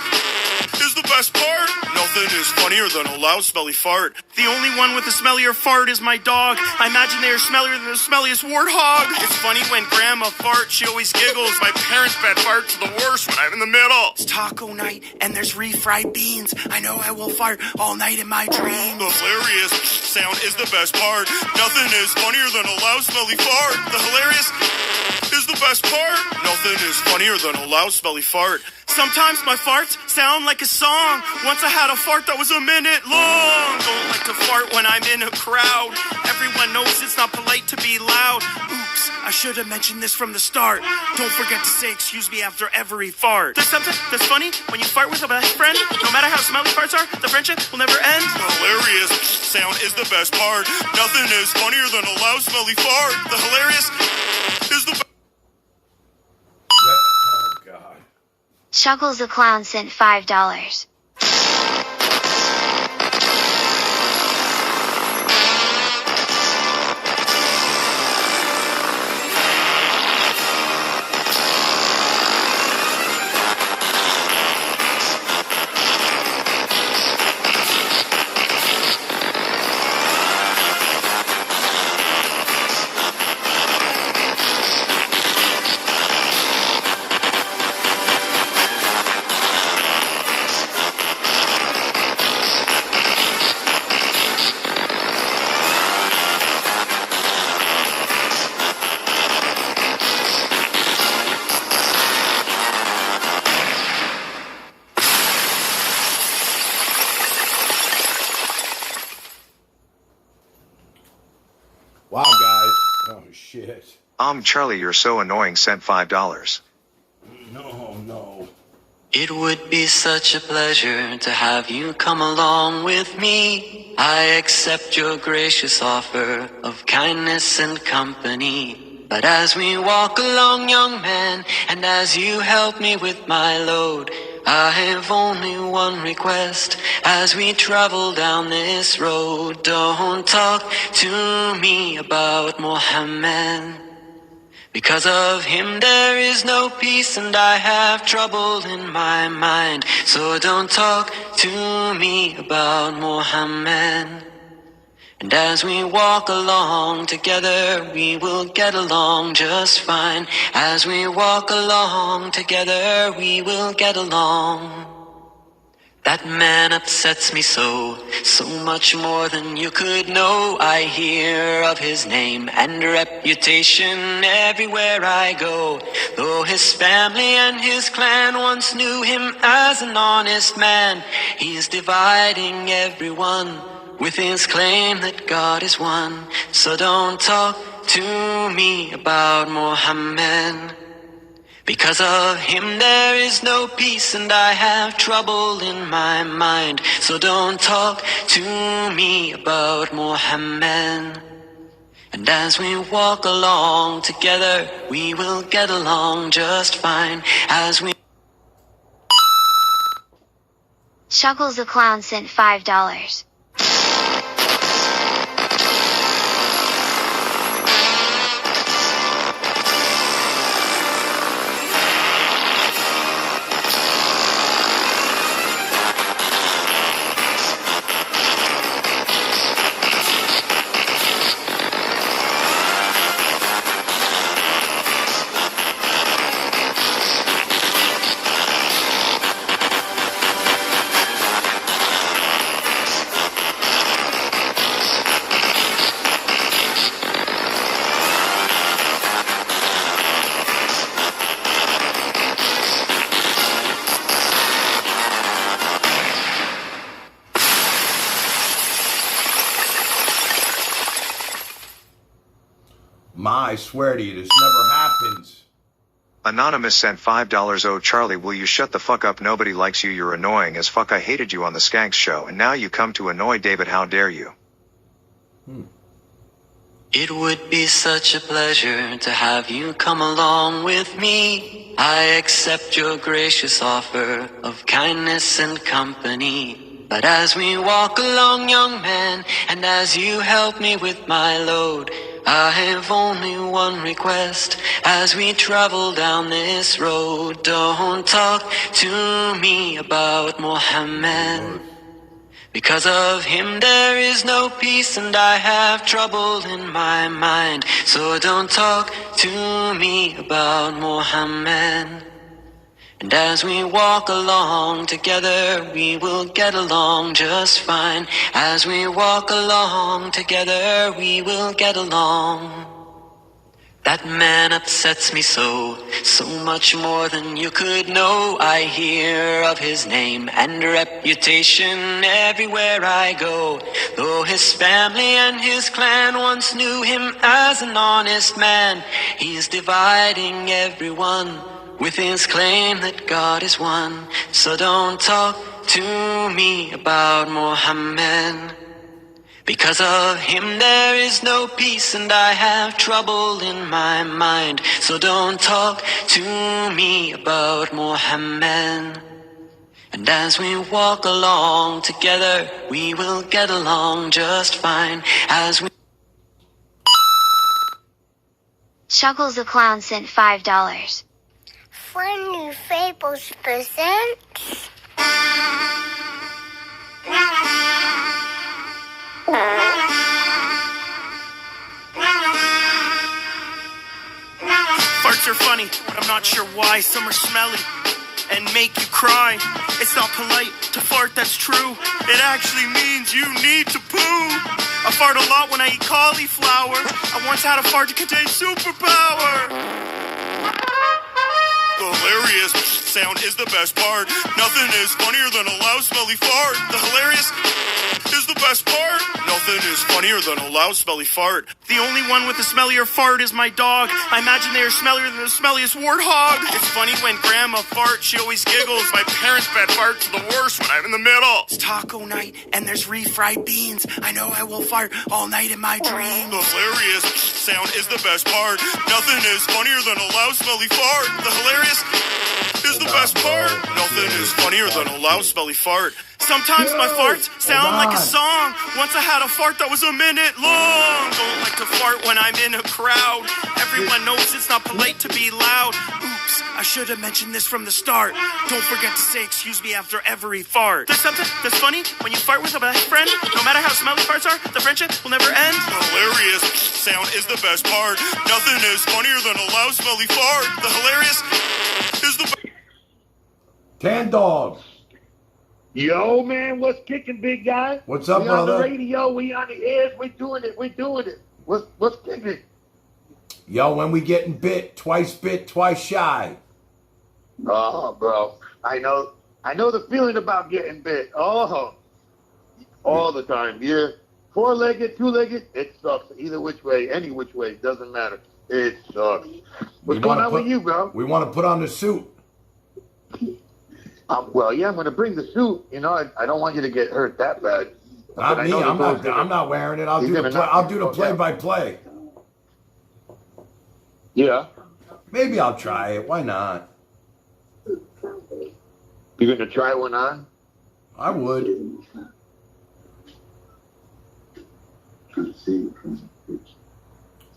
is the best part. Nothing is funnier than a loud, smelly fart. The only one with a smellier fart is my dog. I imagine they are smellier than the smelliest warthog. It's funny when grandma farts, she always giggles. My parents' bed farts are the worst when I'm in the middle. It's taco night and there's refried beans. I know I will fart all night in my dreams. The hilarious sound is the best part. Nothing is funnier than a loud, smelly fart. The hilarious is is the best part. Nothing is funnier than a loud, smelly fart. Sometimes my farts sound like a song. Once I had a fart that was a minute long. Don't like to fart when I'm in a crowd. Everyone knows it's not polite to be loud. Oops, I should have mentioned this from the start. Don't forget to say excuse me after every fart. There's something that's funny when you fart with a best friend. No matter how smelly farts are, the friendship will never end. Hilarious sound is the best part. Nothing is funnier than a loud, smelly fart. The hilarious is the best. Oh, God. Chuckles the Clown sent $5. Wow, guys. Oh, shit. Charlie, you're so annoying, sent $5. No. It would be such a pleasure to have you come along with me. I accept your gracious offer of kindness and company. But as we walk along, young man, and as you help me with my load, I have only one request as we travel down this road. Don't talk to me about Mohammed. Because of him there is no peace and I have trouble in my mind. So don't talk to me about Mohammed. And as we walk along together, we will get along just fine. As we walk along together, we will get along. That man upsets me so much more than you could know. I hear of his name and reputation everywhere I go. Though his family and his clan once knew him as an honest man, he's dividing everyone with his claim that God is one. So don't talk to me about Mohammed. Because of him there is no peace and I have trouble in my mind. So don't talk to me about Mohammed. And as we walk along together, we will get along just fine. As we Chuckles the Clown sent $5. I swear to you, this never happens. Anonymous sent $5. Oh Charlie, will you shut the fuck up? Nobody likes you, you're annoying as fuck. I hated you on the Skanks show and now you come to annoy David, how dare you? It would be such a pleasure to have you come along with me. I accept your gracious offer of kindness and company. But as we walk along, young man, and as you help me with my load, I have only one request as we travel down this road. Don't talk to me about Mohammed. Because of him there is no peace and I have trouble in my mind. So don't talk to me about Mohammed. And as we walk along together, we will get along just fine. As we walk along together, we will get along. That man upsets me so much more than you could know. I hear of his name and reputation everywhere I go. Though his family and his clan once knew him as an honest man, he's dividing everyone with his claim that God is one. So don't talk to me about Muhammad. Because of him there is no peace and I have trouble in my mind. So don't talk to me about Muhammad. And as we walk along together, we will get along just fine. As we Shuggles the Clown sent $5. For new Fables presents. Farts are funny, but I'm not sure why. Some are smelly and make you cry. It's not polite to fart, that's true. It actually means you need to poo. I fart a lot when I eat cauliflower. I once had a fart to contain superpower. The hilarious sound is the best part. Nothing is funnier than a loud, smelly fart. The hilarious is the best part. Nothing is funnier than a loud, smelly fart. The only one with a smellier fart is my dog. I imagine they are smellier than the smelliest warthog. It's funny when grandma farts, she always giggles. My parents' bed farts are the worst when I'm in the middle. It's taco night and there's refried beans. I know I will fart all night in my dreams. The hilarious sound is the best part. Nothing is funnier than a loud, smelly fart. The hilarious is the best part. Nothing is funnier than a loud, smelly fart. Sometimes my farts sound like a song. Once I had a fart that was a minute long. Don't like to fart when I'm in a crowd. Everyone knows it's not polite to be loud. Oops, I should have mentioned this from the start. Don't forget to say excuse me after every fart. There's something that's funny when you fart with a best friend. No matter how smelly farts are, the friendship will never end. The hilarious sound is the best part. Nothing is funnier than a loud, smelly fart. The hilarious is the best. Tan Dog. Yo, man, what's kicking, big guy? What's up, we brother? We on the radio, we on the air, we doing it. What's kicking? Yo, when we getting bit, twice shy. Oh, bro, I know the feeling about getting bit. Oh, all the time. Yeah, 4-legged, 2-legged, it sucks. Either which way, any which way, doesn't matter. It sucks. What's going on with you, bro? We want to put on the suit. Well, yeah, I'm going to bring the suit. You know, I don't want you to get hurt that bad. Not me. I'm not wearing it. I'll do the play-by-play. Yeah. Maybe I'll try it. Why not? You're going to try one on? I would.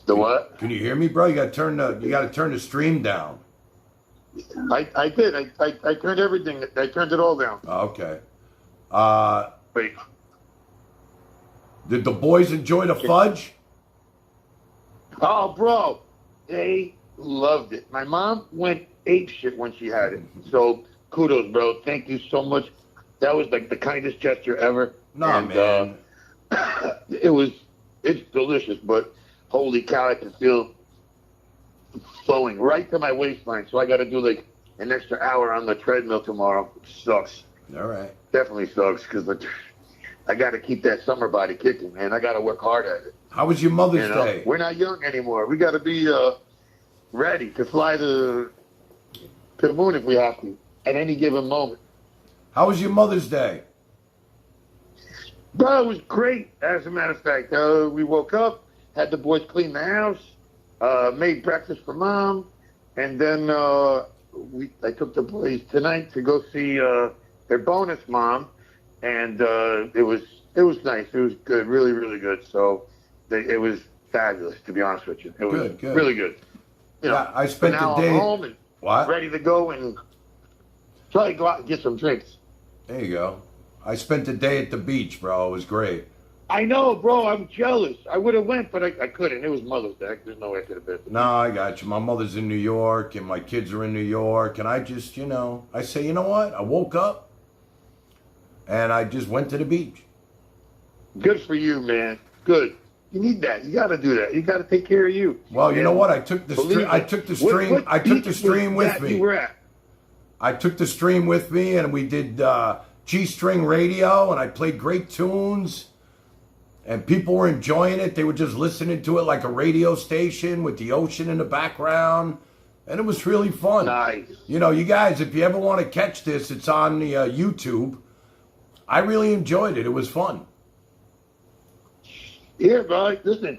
The what? Can you hear me, bro? You got to turn the stream down. I did. I turned everything. I turned it all down. Okay. Wait. Did the boys enjoy the fudge? Oh, bro, they loved it. My mom went apeshit when she had it. So kudos, bro. Thank you so much. That was like the kindest gesture ever. Man. It's delicious, but holy cow, I can feel flowing right to my waistline. So I got to do like an extra hour on the treadmill tomorrow. Sucks. All right. Definitely sucks because I got to keep that summer body kicking, man. I got to work hard at it. How was your Mother's Day? We're not young anymore. We got to be ready to fly to the moon if we have to at any given moment. How was your Mother's Day? Bro, it was great. As a matter of fact, we woke up, had the boys clean the house, made breakfast for Mom, and then I took the boys tonight to go see their bonus mom, and it was nice. It was good, really, really good. So it was fabulous, to be honest with you. It was good. Really good. You know, I spent now the day. I'm home and What? ready to go and try to go out and get some drinks. There you go. I spent the day at the beach, bro. It was great. I know, bro. I'm jealous. I would have went, but I couldn't. It was Mother's Day. There's no way I could have been. No, I got you. My mother's in New York, and my kids are in New York, and I just, I say, you know what? I woke up, and I just went to the beach. Good for you, man. Good. You need that. You got to do that. You got to take care of you. Well, you know what? I took the Believe I me. took the What- stream. what I took the beach stream was with that me. You were at? I took the stream with me, and we did G-string radio, and I played great tunes, and people were enjoying it. They were just listening to it like a radio station with the ocean in the background, and it was really fun. Nice. You know, you guys, if you ever want to catch this, it's on the YouTube. I really enjoyed it. It was fun. Yeah, bro. Listen,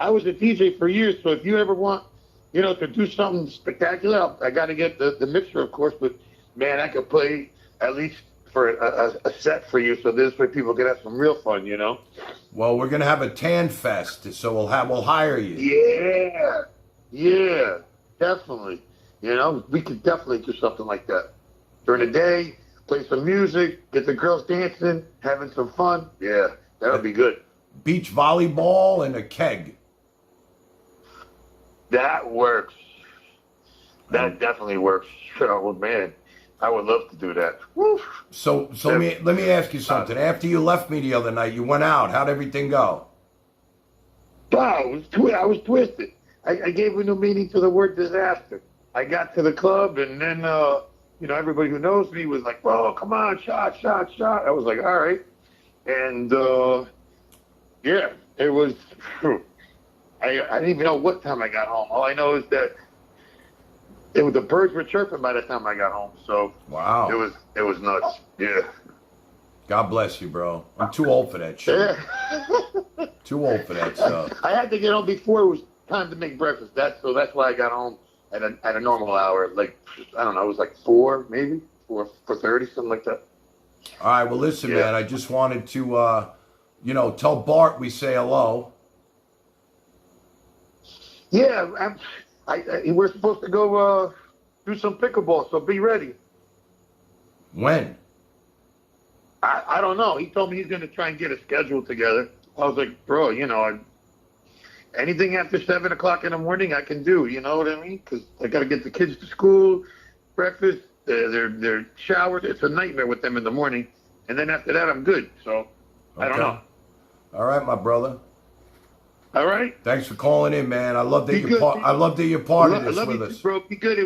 I was a DJ for years, so if you ever want, you know, to do something spectacular, I got to get the mixer, of course. But man, I could play at least for a set for you, so this way people can have some real fun, you know. Well, we're gonna have a tan fest, so we'll hire you. Yeah, definitely. You know, we could definitely do something like that during the day. Play some music, get the girls dancing, having some fun. Yeah, that would be good. Beach volleyball and a keg. That works. That definitely works. Oh man, I would love to do that. Woo. So let me ask you something. After you left me the other night, you went out. How'd everything go? Wow, I was twisted. I gave a new meaning to the word disaster. I got to the club, and then you know, everybody who knows me was like, "Bro, come on, shot." I was like, "All right," and yeah, it was. I didn't even know what time I got home. All I know is that the birds were chirping by the time I got home. So wow, it was nuts. Yeah. God bless you, bro. I'm too old for that shit. Yeah. Too old for that stuff. I had to get home before it was time to make breakfast. That's why I got home at a normal hour. Like, I don't know, it was like 4, maybe 4:30, something like that. All right. Well, listen, man. I just wanted to, you know, tell Bart we say hello. Yeah, we're supposed to go do some pickleball, so be ready. When? I don't know. He told me he's going to try and get a schedule together. I was like, bro, you know, anything after 7 o'clock in the morning I can do, you know what I mean? Because I got to get the kids to school, breakfast, their showers. It's a nightmare with them in the morning. And then after that, I'm good. So, I don't know. All right, my brother. All right. Thanks for calling in, man. I love that you're part of this with us. Bro, be good.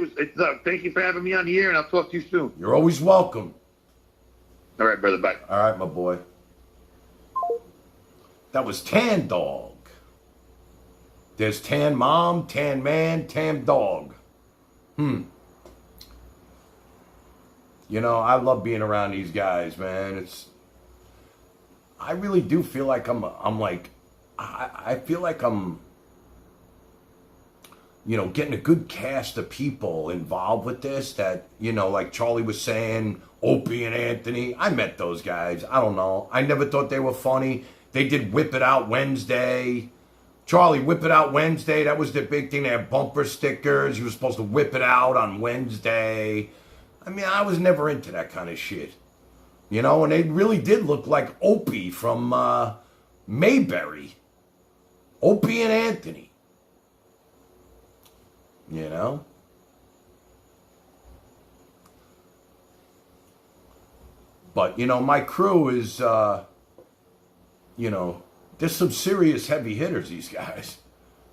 Thank you for having me on the air, and I'll talk to you soon. You're always welcome. All right, brother. Bye. All right, my boy. That was Tan Dog. There's Tan Mom, Tan Man, Tan Dog. You know, I love being around these guys, man. I really do feel like I feel like I'm, you know, getting a good cast of people involved with this that, you know, like Charlie was saying, Opie and Anthony. I met those guys. I don't know. I never thought they were funny. They did Whip It Out Wednesday. Charlie, Whip It Out Wednesday, that was the big thing. They had bumper stickers. You were supposed to whip it out on Wednesday. I mean, I was never into that kind of shit. You know, and they really did look like Opie from Mayberry. Opie and Anthony. You know? But, you know, my crew is, you know, there's some serious heavy hitters, these guys.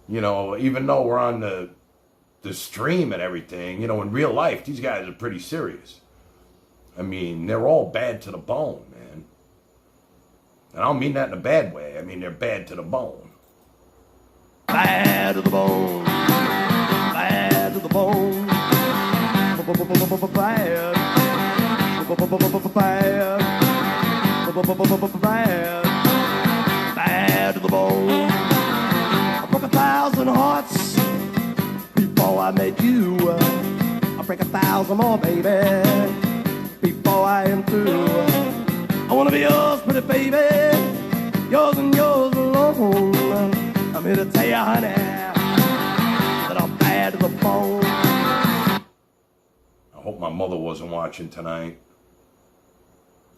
You know, even though we're on the stream and everything, you know, in real life, these guys are pretty serious. I mean, they're all bad to the bone, man. And I don't mean that in a bad way. I mean, they're bad to the bone. Bad to the bone. Bad to the bone. Bad. Bad. Bad to the bone. I broke 1,000 hearts before I met you. I break 1,000 more, baby, before I am through. I wanna be yours, pretty baby, yours and yours alone. I'm here to tell you, honey, that I'm bad to the bone. I hope my mother wasn't watching tonight.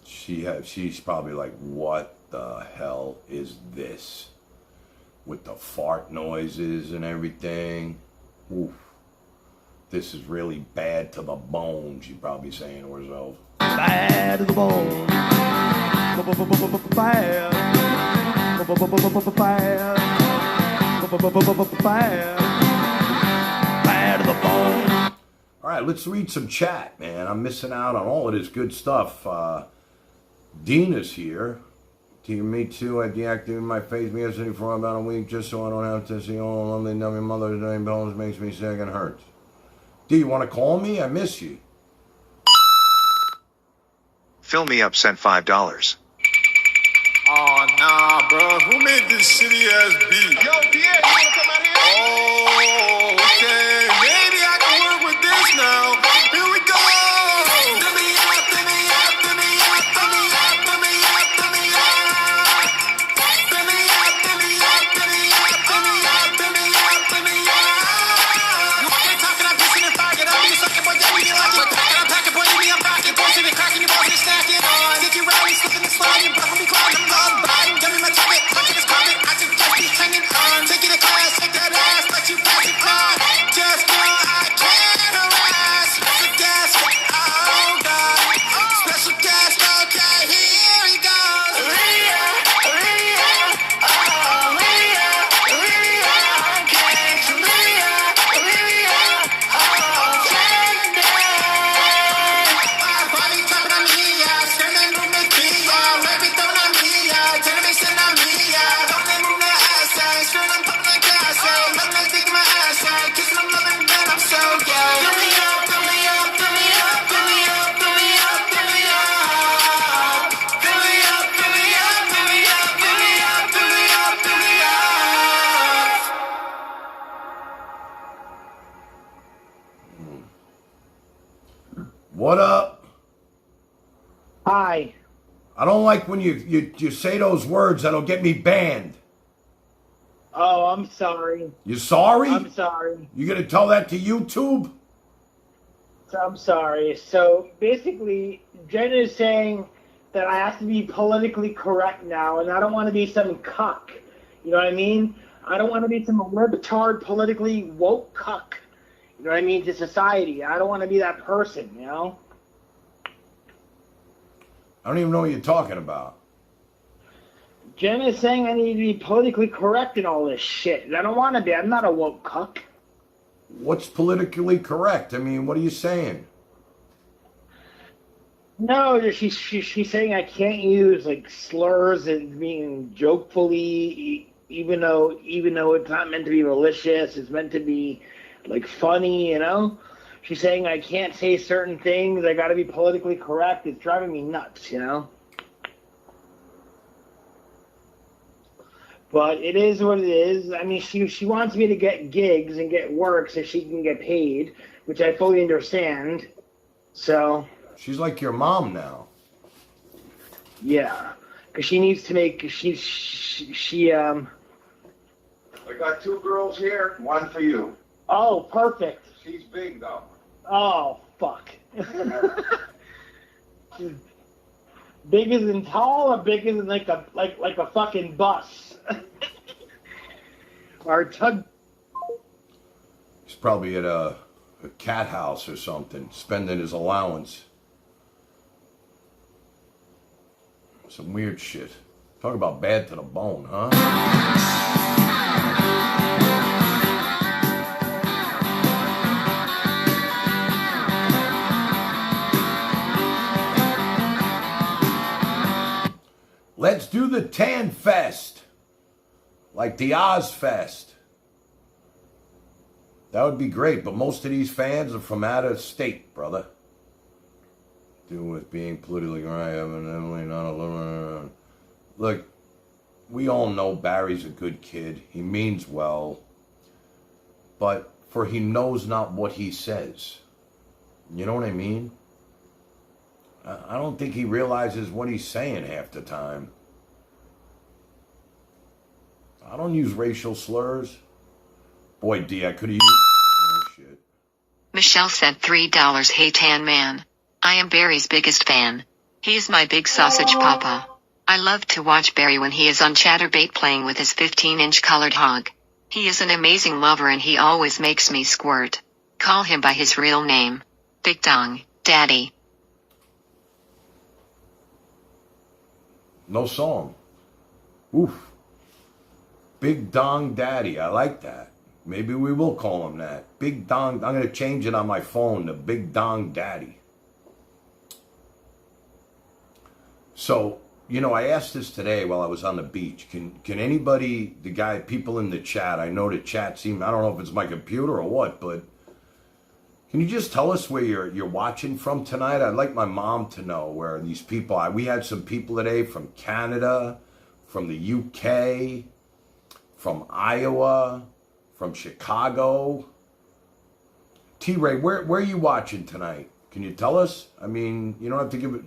She's probably like, what the hell is this? With the fart noises and everything. Oof. This is really bad to the bone, she's probably saying to herself. Bad to the bone. Bad. Bad to the bone. All right, let's read some chat, man. I'm missing out on all of this good stuff. Dean is here. Me too. I deactivated my Facebook yesterday for about a week just so I don't have to see all the lovely dummy Mother's Day bones. Makes me sick and hurts. D, you want to call me? I miss you. Fill me up sent $5. Oh, nah, bro. Who made this shitty ass beat? Yo, Pierre, you wanna come out here? Oh, okay. Maybe I can work with this now. Here we go. Fill me up, fill me up, fill me up, fill me up, fill me up, fill me up. Fill me up, fill me up, fill me up, fill me up, fill me up, fill me up. You ain't talking, I'm pissing and fucking. I'm you sucking, boy, get me like it. I'm packing, boy, leave me, I'm packing. Boy, see me cracking, your balls, and snacking on. Think you rally, slipping and sliding, but I'm be climbing. Give me my ticket, punch this carpet. I suggest you training on. Taking a class, take that ass, let you pass it on. Just know I can't harass. Special guest, oh God. Special guest, okay, here he goes. Leah, Leah, oh Leah, Leah, can't you Leah, Leah, oh Candy. Body talking on me, yeah, screaming on me, yeah, everything on me, yeah. What up? Hi. I don't like when you say those words that'll get me banned. Oh, I'm sorry. You sorry? I'm sorry. You gonna tell that to YouTube? I'm sorry. So basically, Jen is saying that I have to be politically correct now, and I don't want to be some cuck. You know what I mean? I don't want to be some libtard, politically woke cuck. You know what I mean? To society. I don't want to be that person, you know? I don't even know what you're talking about. Jen is saying I need to be politically correct in all this shit. And I don't want to be. I'm not a woke cuck. What's politically correct? I mean, what are you saying? No, she's saying I can't use like slurs and being jokefully, even though it's not meant to be malicious. It's meant to be like funny, you know. She's saying I can't say certain things. I got to be politically correct. It's driving me nuts, you know. But it is what it is. I mean, she wants me to get gigs and get work so she can get paid, which I fully understand. So. She's like your mom now. Yeah, because she needs to make. I got two girls here, one for you. Oh, perfect. She's big though. Oh, fuck. Big as in tall, or big as in like a fucking bus, or tug. He's probably at a cat house or something, spending his allowance. Some weird shit. Talk about bad to the bone, huh? Let's do the Tan Fest, like the Oz Fest. That would be great, but most of these fans are from out of state, brother. Do with being politically right, evidently not a little. Look, we all know Barry's a good kid. He means well, but for he knows not what he says. You know what I mean? I don't think he realizes what he's saying half the time. I don't use racial slurs. Boy, D, I could have used... Oh, shit. Michelle sent $3. Hey, Tan Man. I am Barry's biggest fan. He is my big sausage papa. I love to watch Barry when he is on Chatterbait playing with his 15-inch colored hog. He is an amazing lover and he always makes me squirt. Call him by his real name. Big Dong, Daddy. No song. Oof. Big Dong Daddy. I like that. Maybe we will call him that. Big Dong. I'm going to change it on my phone to Big Dong Daddy. So, you know, I asked this today while I was on the beach. Can anybody, people in the chat, I know the chat seem, I don't know if it's my computer or what, but can you just tell us where you're watching from tonight? I'd like my mom to know where these people are. We had some people today from Canada, from the UK, from Iowa, from Chicago. T-Ray, where are you watching tonight? Can you tell us? I mean, you don't have to give it...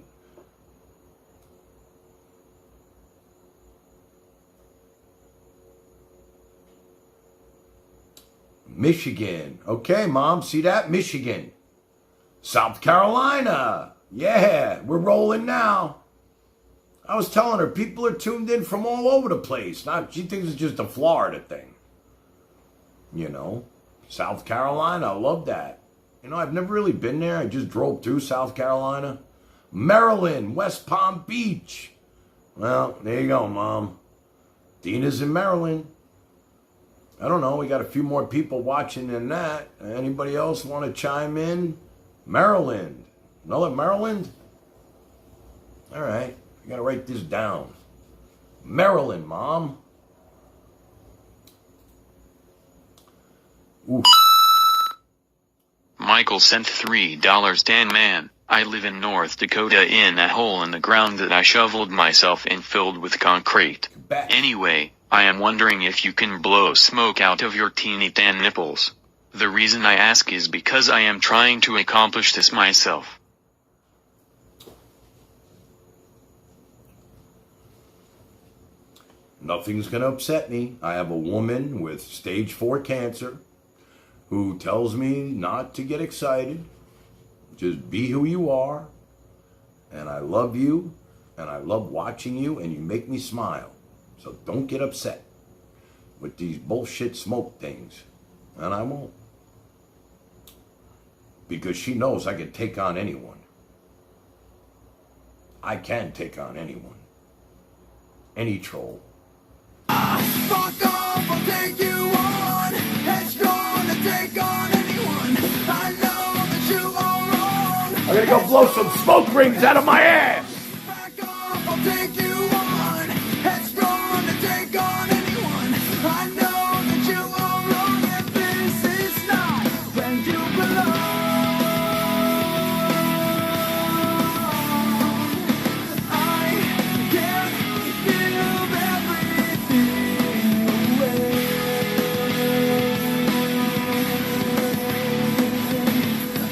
Michigan. Okay, Mom, see that? Michigan. South Carolina. Yeah, we're rolling now. I was telling her, people are tuned in from all over the place. She thinks it's just a Florida thing. You know, South Carolina, I love that. You know, I've never really been there. I just drove through South Carolina. Maryland, West Palm Beach. Well, there you go, Mom. Dina's in Maryland. I don't know, we got a few more people watching than that. Anybody else want to chime in? Maryland. Another Maryland? All right, I got to write this down. Maryland, Mom. Oof. Michael sent $3. Dan man, I live in North Dakota in a hole in the ground that I shoveled myself and filled with concrete. Anyway, I am wondering if you can blow smoke out of your teeny tan nipples. The reason I ask is because I am trying to accomplish this myself. Nothing's going to upset me. I have a woman with stage 4 cancer who tells me not to get excited. Just be who you are. And I love you. And I love watching you. And you make me smile. So don't get upset with these bullshit smoke things. And I won't. Because she knows I can take on anyone. I can take on anyone. Any troll. Fuck off, I'll take you on. Headstrong to take on anyone. I know that you are wrong. I'm gonna go blow some smoke rings out of my ass. Back off, I'll take you on. Headstrong to take on anyone. I know that you are wrong, and this is not where you belong. I can't give everything away.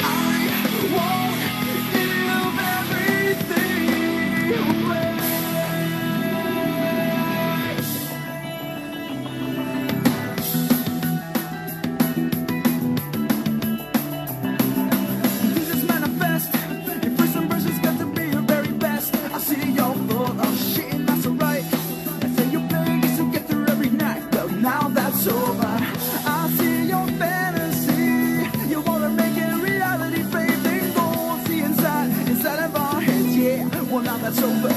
I won't give everything away. Jesus manifest. Your first impression's got to be your very best. I see you're full of shit and that's alright. I say you beg is to get through every night. Well, now that's over. I see your fantasy. You wanna make it reality, baby. Go on, see inside of our heads, yeah. Well, now that's over.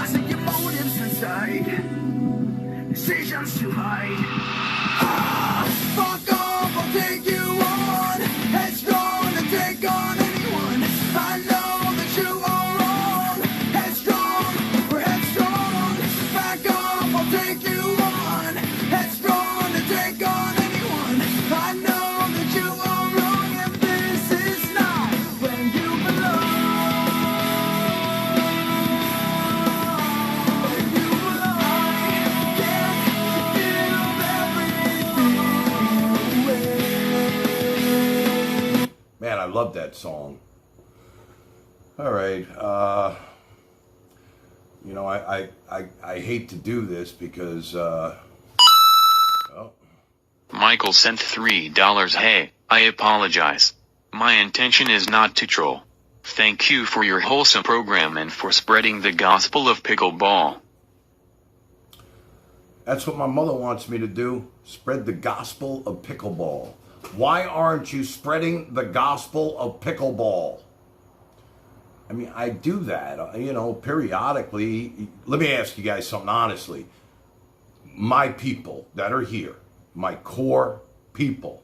I see your motives inside. Decisions to hide. Fuck off, I'll take you on. Headstrong to take on anyone. I know that you are wrong. Headstrong, we're headstrong. Back off, I'll take you on. Headstrong to take on anyone. I know that you are wrong, and this is not where you belong. Where you belong. I can't give everything away. Man, I love that song. All right. You know, I hate to do this because, Michael sent $3. Hey, I apologize. My intention is not to troll. Thank you for your wholesome program and for spreading the gospel of pickleball. that's what my mother wants me to do. Spread the gospel of pickleball. Why aren't you spreading the gospel of pickleball? I mean, I do that, you know, periodically. Let me ask you guys something honestly. my people that are here, my core people.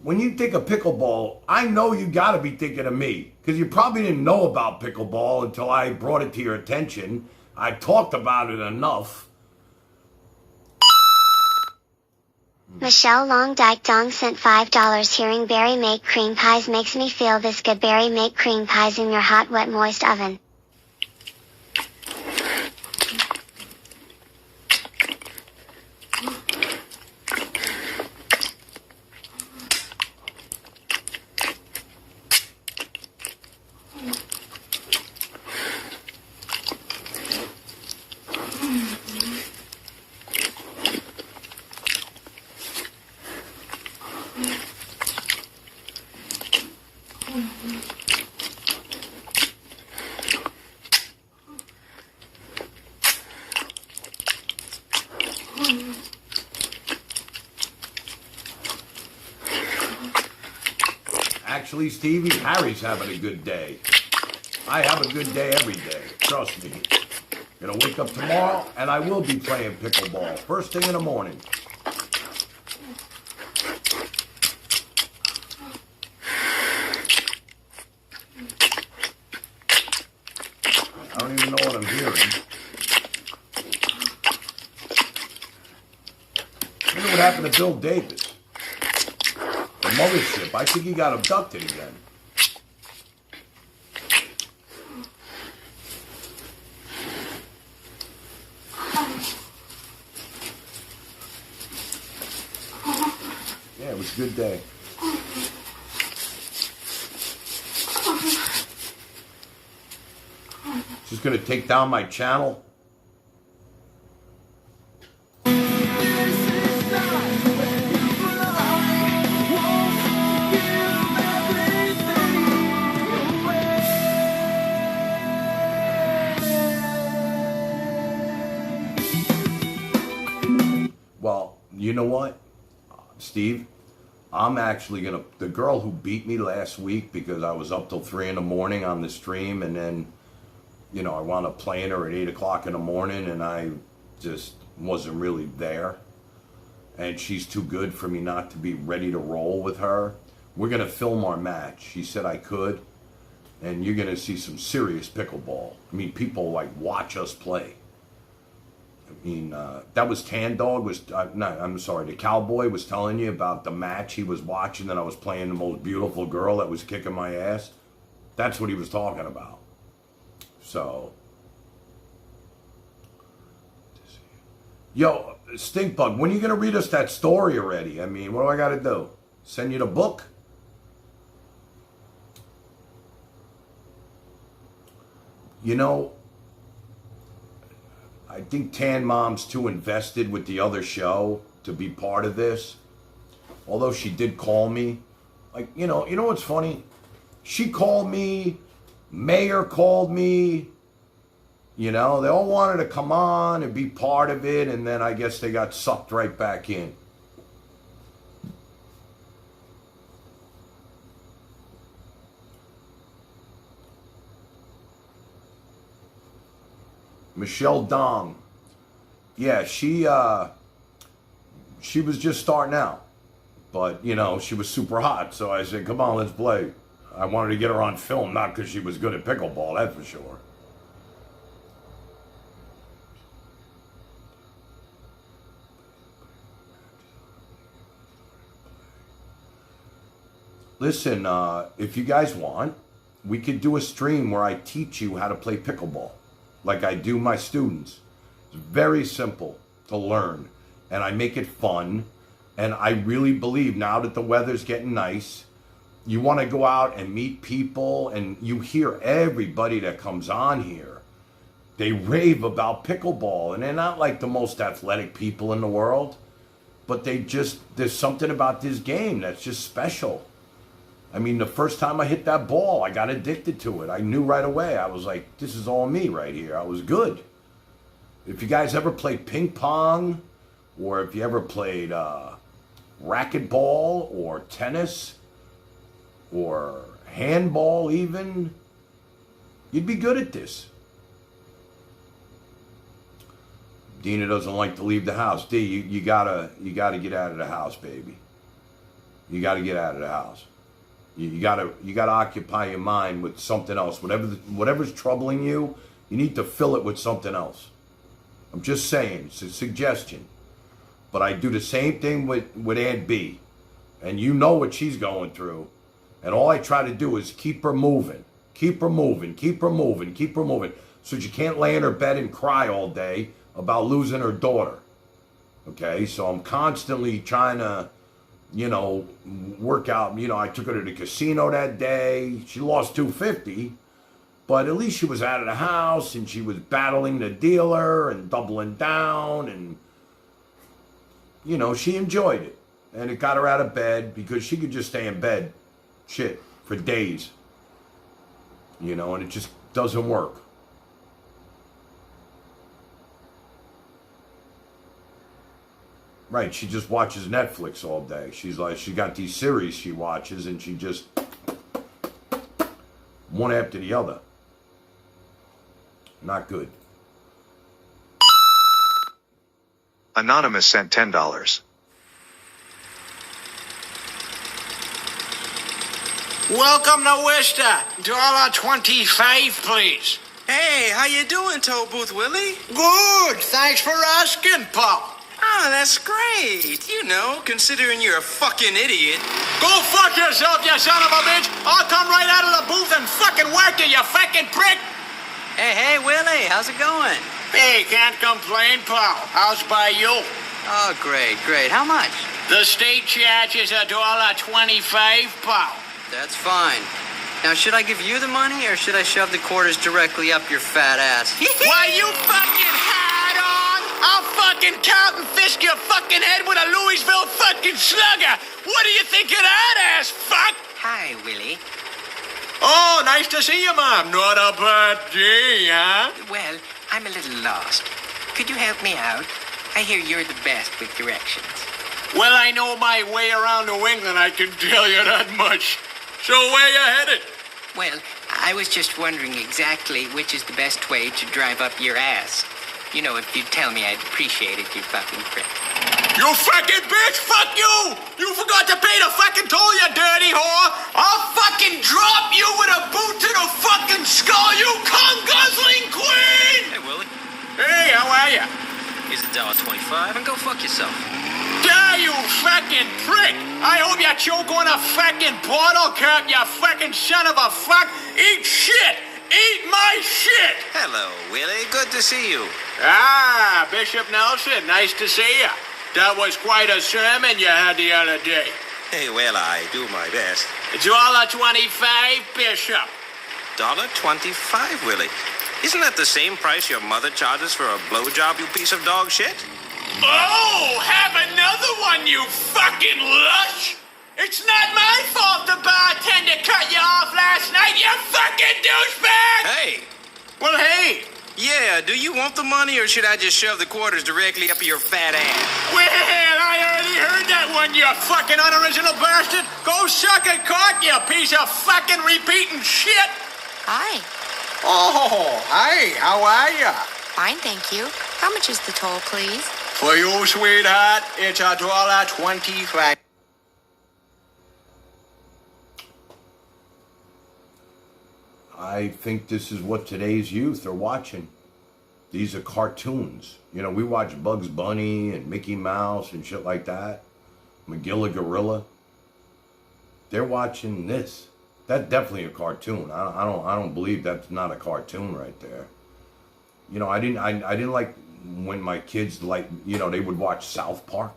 When you think of pickleball, I know you got to be thinking of me, because you probably didn't know about pickleball until I brought it to your attention. I talked about it enough. Michelle Long Dyke Dong sent $5. Hearing Barry make cream pies makes me feel this good. Barry, make cream pies in your hot, wet, moist oven. Actually, Stevie, Harry's having a good day. I have a good day every day. Trust me. Gonna wake up tomorrow, and I will be playing pickleball first thing in the morning. I don't even know what I'm hearing. I wonder what happened to Bill Davis. The mothership. I think he got abducted again. Yeah, it was a good day. Just gonna take down my channel. Well, you know what, Steve? I'm actually gonna, the girl who beat me last week because I was up till 3 in the morning on the stream, and then, you know, I wound up playing her at 8 o'clock in the morning, and I just wasn't really there. And she's too good for me not to be ready to roll with her. We're gonna film our match. She said I could, and you're gonna see some serious pickleball. I mean, people like watch us play. I mean, that was Tan Dog, the Cowboy was telling you about the match he was watching, that I was playing the most beautiful girl that was kicking my ass. That's what he was talking about. So, yo, Stinkbug, when are you going to read us that story already? I mean, what do I got to do? Send you the book? You know, I think Tan Mom's too invested with the other show to be part of this. Although she did call me. Like, you know what's funny? She called me, Mayor called me. You know, they all wanted to come on and be part of it, and then I guess they got sucked right back in. Michelle Dong. Yeah, she was just starting out. But, you know, she was super hot, so I said, come on, let's play. I wanted to get her on film, not because she was good at pickleball, that's for sure. Listen, if you guys want, we could do a stream where I teach you how to play pickleball, like I do my students. It's very simple to learn, and I make it fun. And I really believe now that the weather's getting nice, you want to go out and meet people, and you hear everybody that comes on here. They rave about pickleball, and they're not like the most athletic people in the world, but there's something about this game that's just special. I mean, the first time I hit that ball, I got addicted to it. I knew right away. I was like, this is all me right here. I was good. If you guys ever played ping pong, or if you ever played racquetball or tennis or handball even, you'd be good at this. Dina doesn't like to leave the house. D, you gotta get out of the house, baby. You gotta get out of the house. You gotta occupy your mind with something else. Whatever's troubling you, you need to fill it with something else. I'm just saying, it's a suggestion. But I do the same thing with Aunt B. And you know what she's going through. And all I try to do is keep her moving. Keep her moving, keep her moving, keep her moving. So she can't lay in her bed and cry all day about losing her daughter. Okay, so I'm constantly trying to, work out. I took her to the casino that day. She lost $250, but at least she was out of the house and she was battling the dealer and doubling down, and she enjoyed it. And it got her out of bed because she could just stay in bed, for days. And it just doesn't work. Right, she just watches Netflix all day. She got these series she watches, and she just one after the other. Not good. Anonymous sent $10. Welcome to Worcester. $1.25, please. Hey, how you doing, Toll Booth Willie? Good. Thanks for asking, Pop. Oh, that's great. Considering you're a fucking idiot. Go fuck yourself, you son of a bitch. I'll come right out of the booth and fucking whack you, you fucking prick. Hey, Willie, how's it going? Hey, can't complain, pal. How's by you? Oh, great. How much? The state charge is $1.25, pal. That's fine. Now, should I give you the money, or should I shove the quarters directly up your fat ass? Why, you fucking hat on? I'll fucking count and fist your fucking head with a Louisville fucking slugger. What do you think of that, ass fuck? Hi, Willie. Oh, nice to see you, Mom. Not a bad day, huh? Well, I'm a little lost. Could you help me out? I hear you're the best with directions. Well, I know my way around New England, I can tell you that much. So where you headed? Well, I was just wondering exactly which is the best way to drive up your ass. If you'd tell me, I'd appreciate it, you fucking prick. You fucking bitch! Fuck you! You forgot to pay the fucking toll, you dirty whore! I'll fucking drop you with a boot to the fucking skull, you cum-guzzling queen! Hey, Willie. Hey, how are ya? Here's $1.25 and go fuck yourself. Die, you fucking prick! I hope you choke on a fucking bottle cap, you fucking son of a fuck! Eat shit! Eat my shit! Hello, Willie. Good to see you. Ah, Bishop Nelson, nice to see you. That was quite a sermon you had the other day. Hey, well, I do my best. $1.25, Bishop. $1.25, Willie. Isn't that the same price your mother charges for a blowjob, you piece of dog shit? Oh, have another one, you fucking lush! It's not my fault the bartender cut you off last night, you fucking douchebag! Hey! Well, hey! Yeah, do you want the money, or should I just shove the quarters directly up your fat ass? Well, I already heard that one, you fucking unoriginal bastard! Go suck a cock, you piece of fucking repeating shit! Hi. Oh, hi, how are ya? Fine, thank you. How much is the toll, please? For you, sweetheart, it's $1.25. I think this is what today's youth are watching. These are cartoons. We watch Bugs Bunny and Mickey Mouse and shit like that. Magilla Gorilla. They're watching this. That's definitely a cartoon. I don't believe that's not a cartoon right there. I didn't like when my kids they would watch South Park.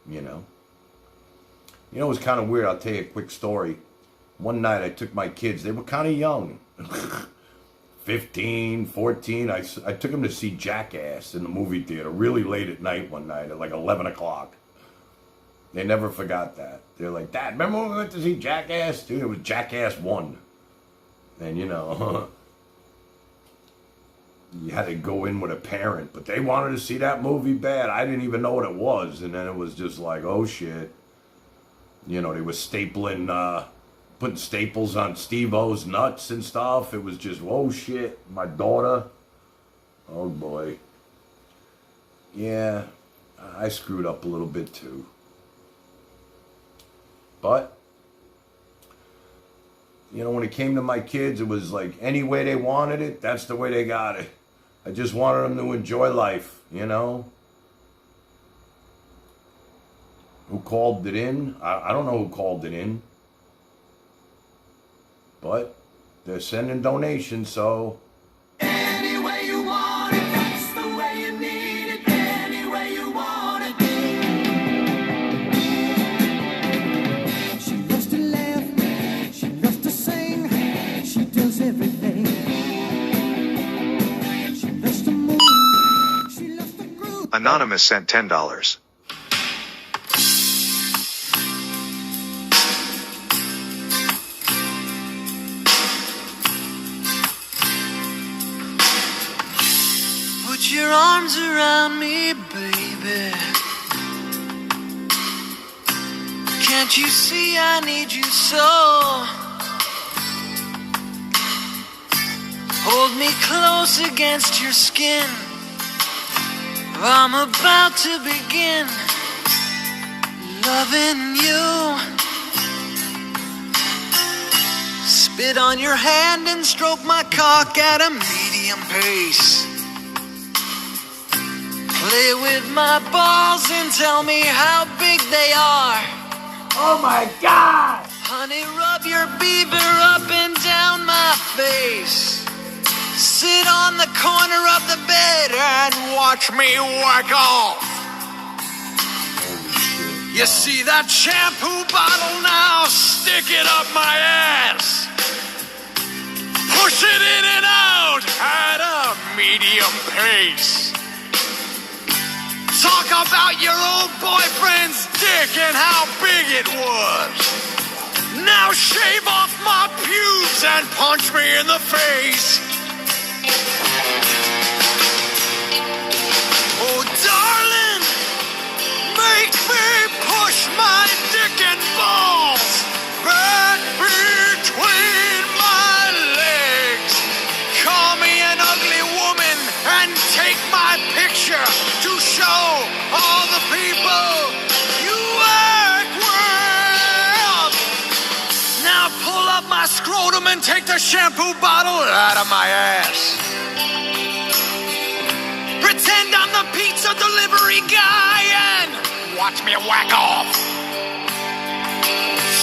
It was kind of weird. I'll tell you a quick story. One night I took my kids, they were kind of young, 15, 14. I took them to see Jackass in the movie theater really late at night one night at like 11 o'clock. They never forgot that. They're like, Dad, remember when we went to see Jackass? Dude, it was Jackass 1. And you had to go in with a parent, but they wanted to see that movie bad. I didn't even know what it was. And then it was just like, oh shit. They were stapling, putting staples on Steve-O's nuts and stuff. It was just, oh shit, my daughter. Oh boy. Yeah, I screwed up a little bit too. But, you know, when it came to my kids, it was like any way they wanted it, that's the way they got it. I just wanted them to enjoy life, you know? Who called it in? I don't know who called it in. But they're sending donations, so... Any way you want it, that's the way you need it. Any way you want it. She loves to laugh, she loves to sing, she does everything. She loves to move, she loves to groove. Anonymous sent $10. Put your arms around me, baby. Can't you see I need you so? Hold me close against your skin. I'm about to begin loving you. Spit on your hand and stroke my cock at a medium pace. Play with my balls and tell me how big they are. Oh my God! Honey, rub your beaver up and down my face. Sit on the corner of the bed and watch me whack off. You see that shampoo bottle now? Stick it up my ass. Push it in and out at a medium pace. Talk about your old boyfriend's dick and how big it was. Now shave off my pubes and punch me in the face. Oh, darling, make me push my dick and balls back between my legs. Call me an ugly woman and take my picture to show all the people you work with. Now pull up my scrotum and take the shampoo bottle out of my ass. Pretend I'm the pizza delivery guy and watch me whack off.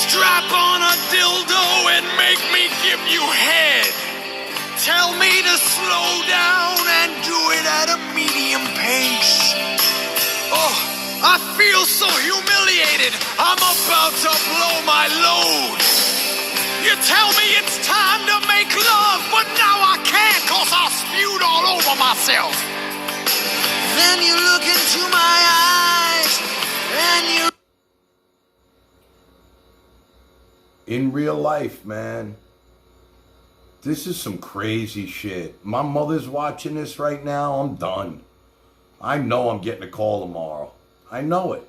Strap on a dildo and make me give you head. Tell me to slow down and do it at a medium pace. Oh, I feel so humiliated. I'm about to blow my load. You tell me it's time to make love, but now I can't cause I spewed all over myself. Then you look into my eyes and you... In real life, man, this is some crazy shit. My mother's watching this right now. I'm done. I know I'm getting a call tomorrow. I know it.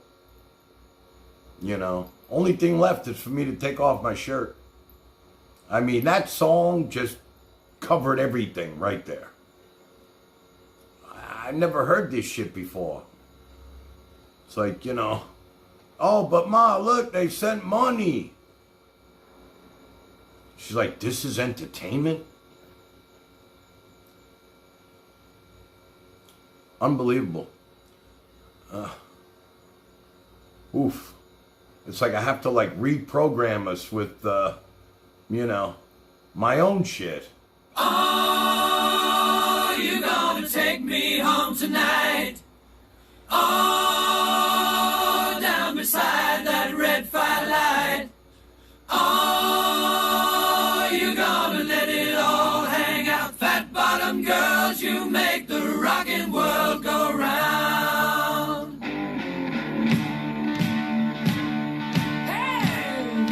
You know, only thing left is for me to take off my shirt. I mean, that song just covered everything right there. I never heard this shit before. It's like, you know, oh, but Ma, look, they sent money. She's like, this is entertainment? Unbelievable. Oof. It's like I have to like reprogram us with, you know, my own shit. Oh, you gonna take me home tonight? Oh, down beside that red firelight. Oh, you gonna let it all hang out? Fat bottom girls, you make the rockin' world go round. Hey,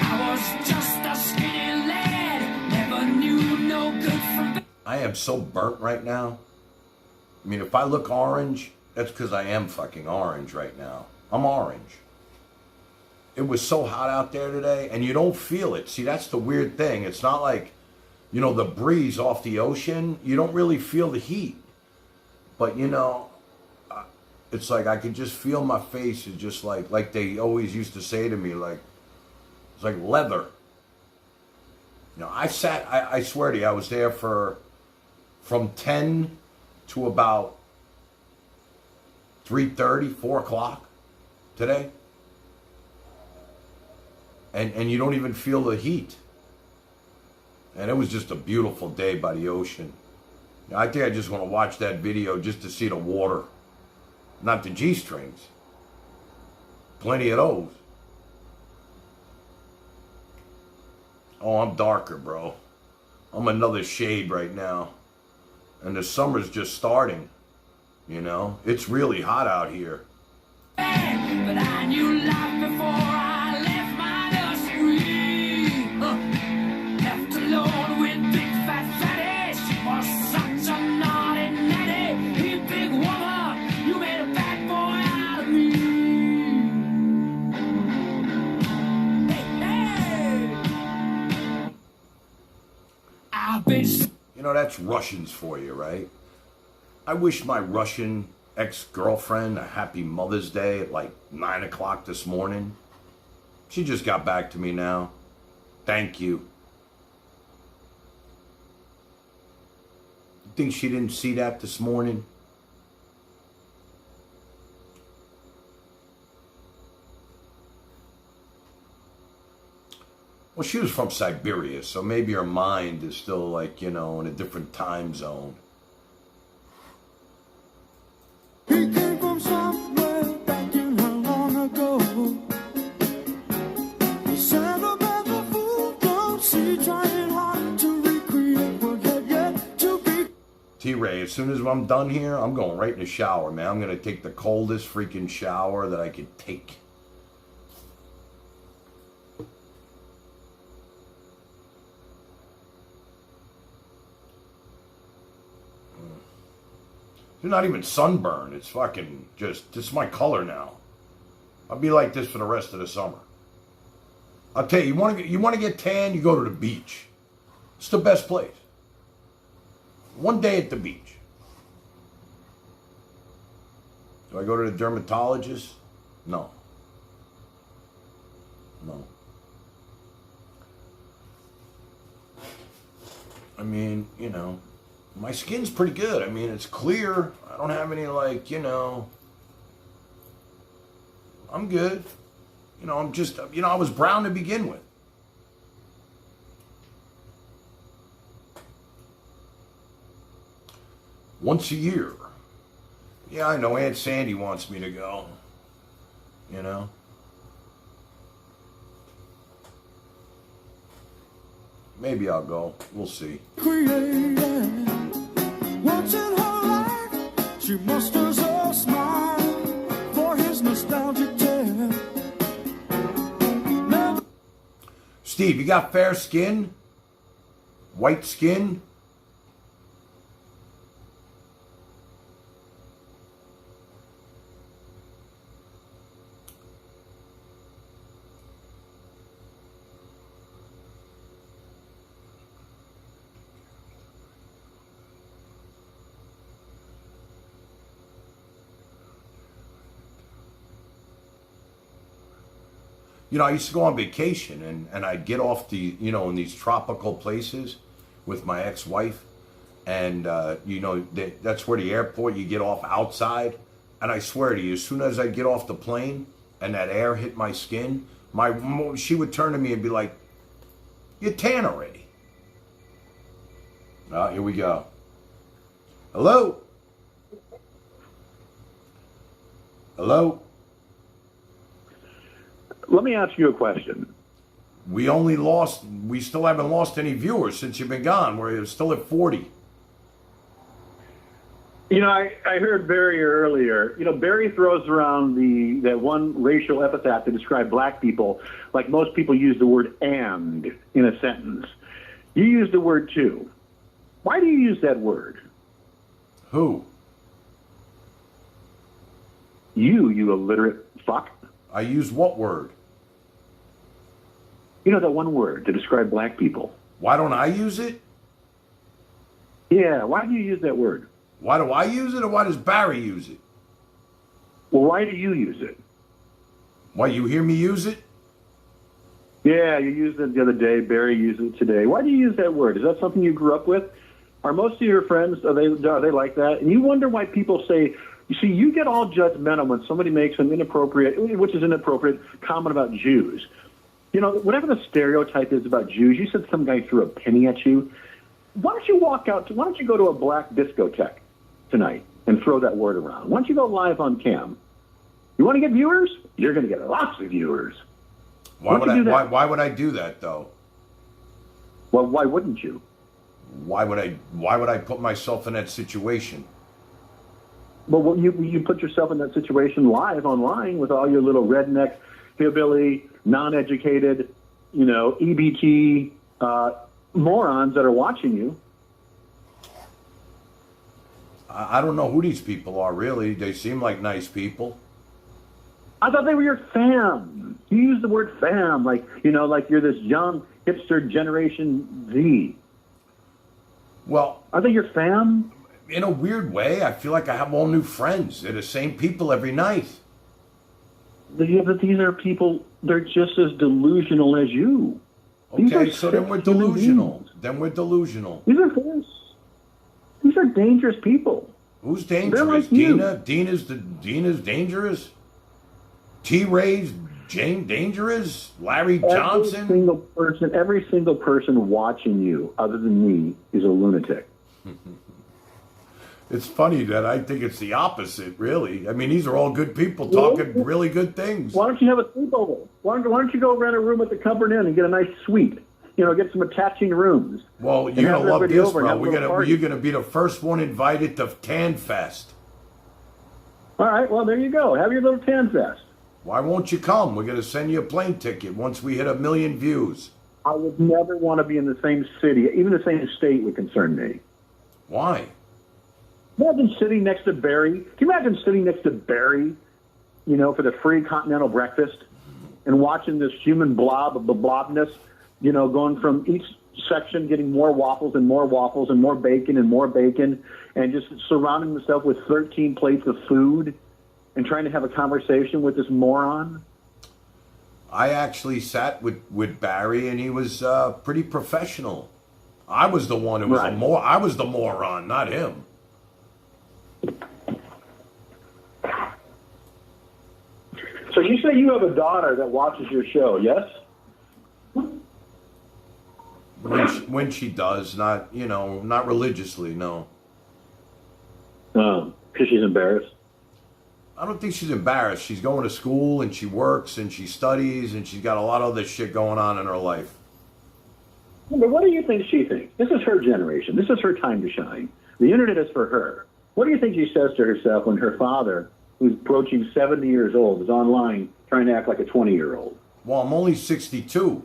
I was just a skinny lad, never knew no good from bad. I am so burnt right now. I mean, if I look orange, that's because I am fucking orange right now. I'm orange. It was so hot out there today, and you don't feel it. See, that's the weird thing. It's not like, you know, the breeze off the ocean. You don't really feel the heat. But, you know, it's like I could just feel my face is just like they always used to say to me, like, it's like leather. You know, I swear to you, I was there from 10 to about 3:30, 4 o'clock today. And you don't even feel the heat. And it was just a beautiful day by the ocean. You know, I think I just want to watch that video just to see the water. Not the G-strings. Plenty of those. Oh, I'm darker, bro. I'm another shade right now. And the summer's just starting. You know? It's really hot out here. But I knew life before I left my nursery. Left alone with big fat fatty. She was such a naughty natty. You big woman, you made a bad boy out of me. Hey, hey. I've been. You know, that's Russians for you, right? I wish my Russian ex-girlfriend a happy Mother's Day at like 9 o'clock this morning. She just got back to me now. Thank you. You think she didn't see that this morning? Well, she was from Siberia, so maybe her mind is still like, you know, in a different time zone. He came from somewhere back in her long ago. The sentimental fool don't see, trying hard to recreate what had yet to be. T-Ray, as soon as I'm done here, I'm going right in the shower, man. I'm going to take the coldest freaking shower that I could take. It's not even sunburn. It's fucking just, this is my color now. I'll be like this for the rest of the summer. I'll tell you, you want to get tan, you go to the beach. It's the best place. One day at the beach. Do I go to the dermatologist? No. No. I mean, you know, my skin's pretty good. I mean, it's clear. I don't have any, like, you know, I'm good. You know, I'm just, you know, I was brown to begin with. Once a year. Yeah, I know Aunt Sandy wants me to go. You know? Maybe I'll go. We'll see. Created. Once in her life, she musters a smile for his nostalgic tale. Steve, you got fair skin? White skin? You know, I used to go on vacation and I'd get off the, you know, in these tropical places with my ex-wife. And, you know, that's where the airport, you get off outside. And I swear to you, as soon as I get off the plane and that air hit my skin, she would turn to me and be like, "You're tan already." Oh, here we go. Hello? Hello? Let me ask you a question. We still haven't lost any viewers since you've been gone. We're still at 40. You know, I heard Barry earlier. You know, Barry throws around that one racial epithet to describe black people, like most people use the word "and" in a sentence. You use the word "too." Why do you use that word? Who? You illiterate fuck. I use what word? You know, that one word to describe black people. Why don't I use it? Yeah, why do you use that word? Why do I use it, or why does Barry use it? Well, why do you use it? Why, you hear me use it? Yeah, you used it the other day. Barry used it today. Why do you use that word? Is that something you grew up with? Are most of your friends, are they like that? And you wonder why people say, you see, you get all judgmental when somebody makes an inappropriate, which is inappropriate, comment about Jews. You know, whatever the stereotype is about Jews, you said some guy threw a penny at you. Why don't you why don't you go to a black discotheque tonight and throw that word around? Why don't you go live on cam? You want to get viewers? You're going to get lots of viewers. Why would I do that, though? Well, why wouldn't you? Why would I put myself in that situation? Well, you put yourself in that situation live online with all your little redneck, hillbilly, non-educated, EBT morons that are watching you. I don't know who these people are, really. They seem like nice people. I thought they were your fam. You use the word fam, like you're this young hipster Generation Z. Well, are they your fam? In a weird way, I feel like I have all new friends. They're the same people every night. Yeah, but these are people, they're just as delusional as you. Okay, so then we're delusional. These are dangerous people. Who's dangerous? They're like Dina's dangerous? T-Ray's dangerous? Larry Johnson? Every single person watching you, other than me, is a lunatic. It's funny that I think it's the opposite, really. I mean, these are all good people talking really good things. Why don't you have a sleepover? Why don't you go rent a room at the Comfort Inn and get a nice suite? Get some attaching rooms. Well, you're going to love this, bro. You're going to be the first one invited to Tan Fest. All right, well, there you go. Have your little Tan Fest. Why won't you come? We're going to send you a plane ticket once we hit 1 million views. I would never want to be in the same city. Even the same state would concern me. Why? Imagine sitting next to Barry. Can you imagine sitting next to Barry, for the free continental breakfast and watching this human blob of the blobness, going from each section, getting more waffles and more waffles and more bacon and just surrounding himself with 13 plates of food and trying to have a conversation with this moron? I actually sat with Barry, and he was pretty professional. I was the one who was I was the moron, not him. So you say you have a daughter that watches your show, yes? When she does, not religiously, no. Because she's embarrassed? I don't think she's embarrassed. She's going to school, and she works, and she studies, and she's got a lot of other shit going on in her life. But what do you think she thinks? This is her generation. This is her time to shine. The internet is for her. What do you think she says to herself when her father, who's approaching 70 years old, is online trying to act like a 20-year-old? Well, I'm only 62.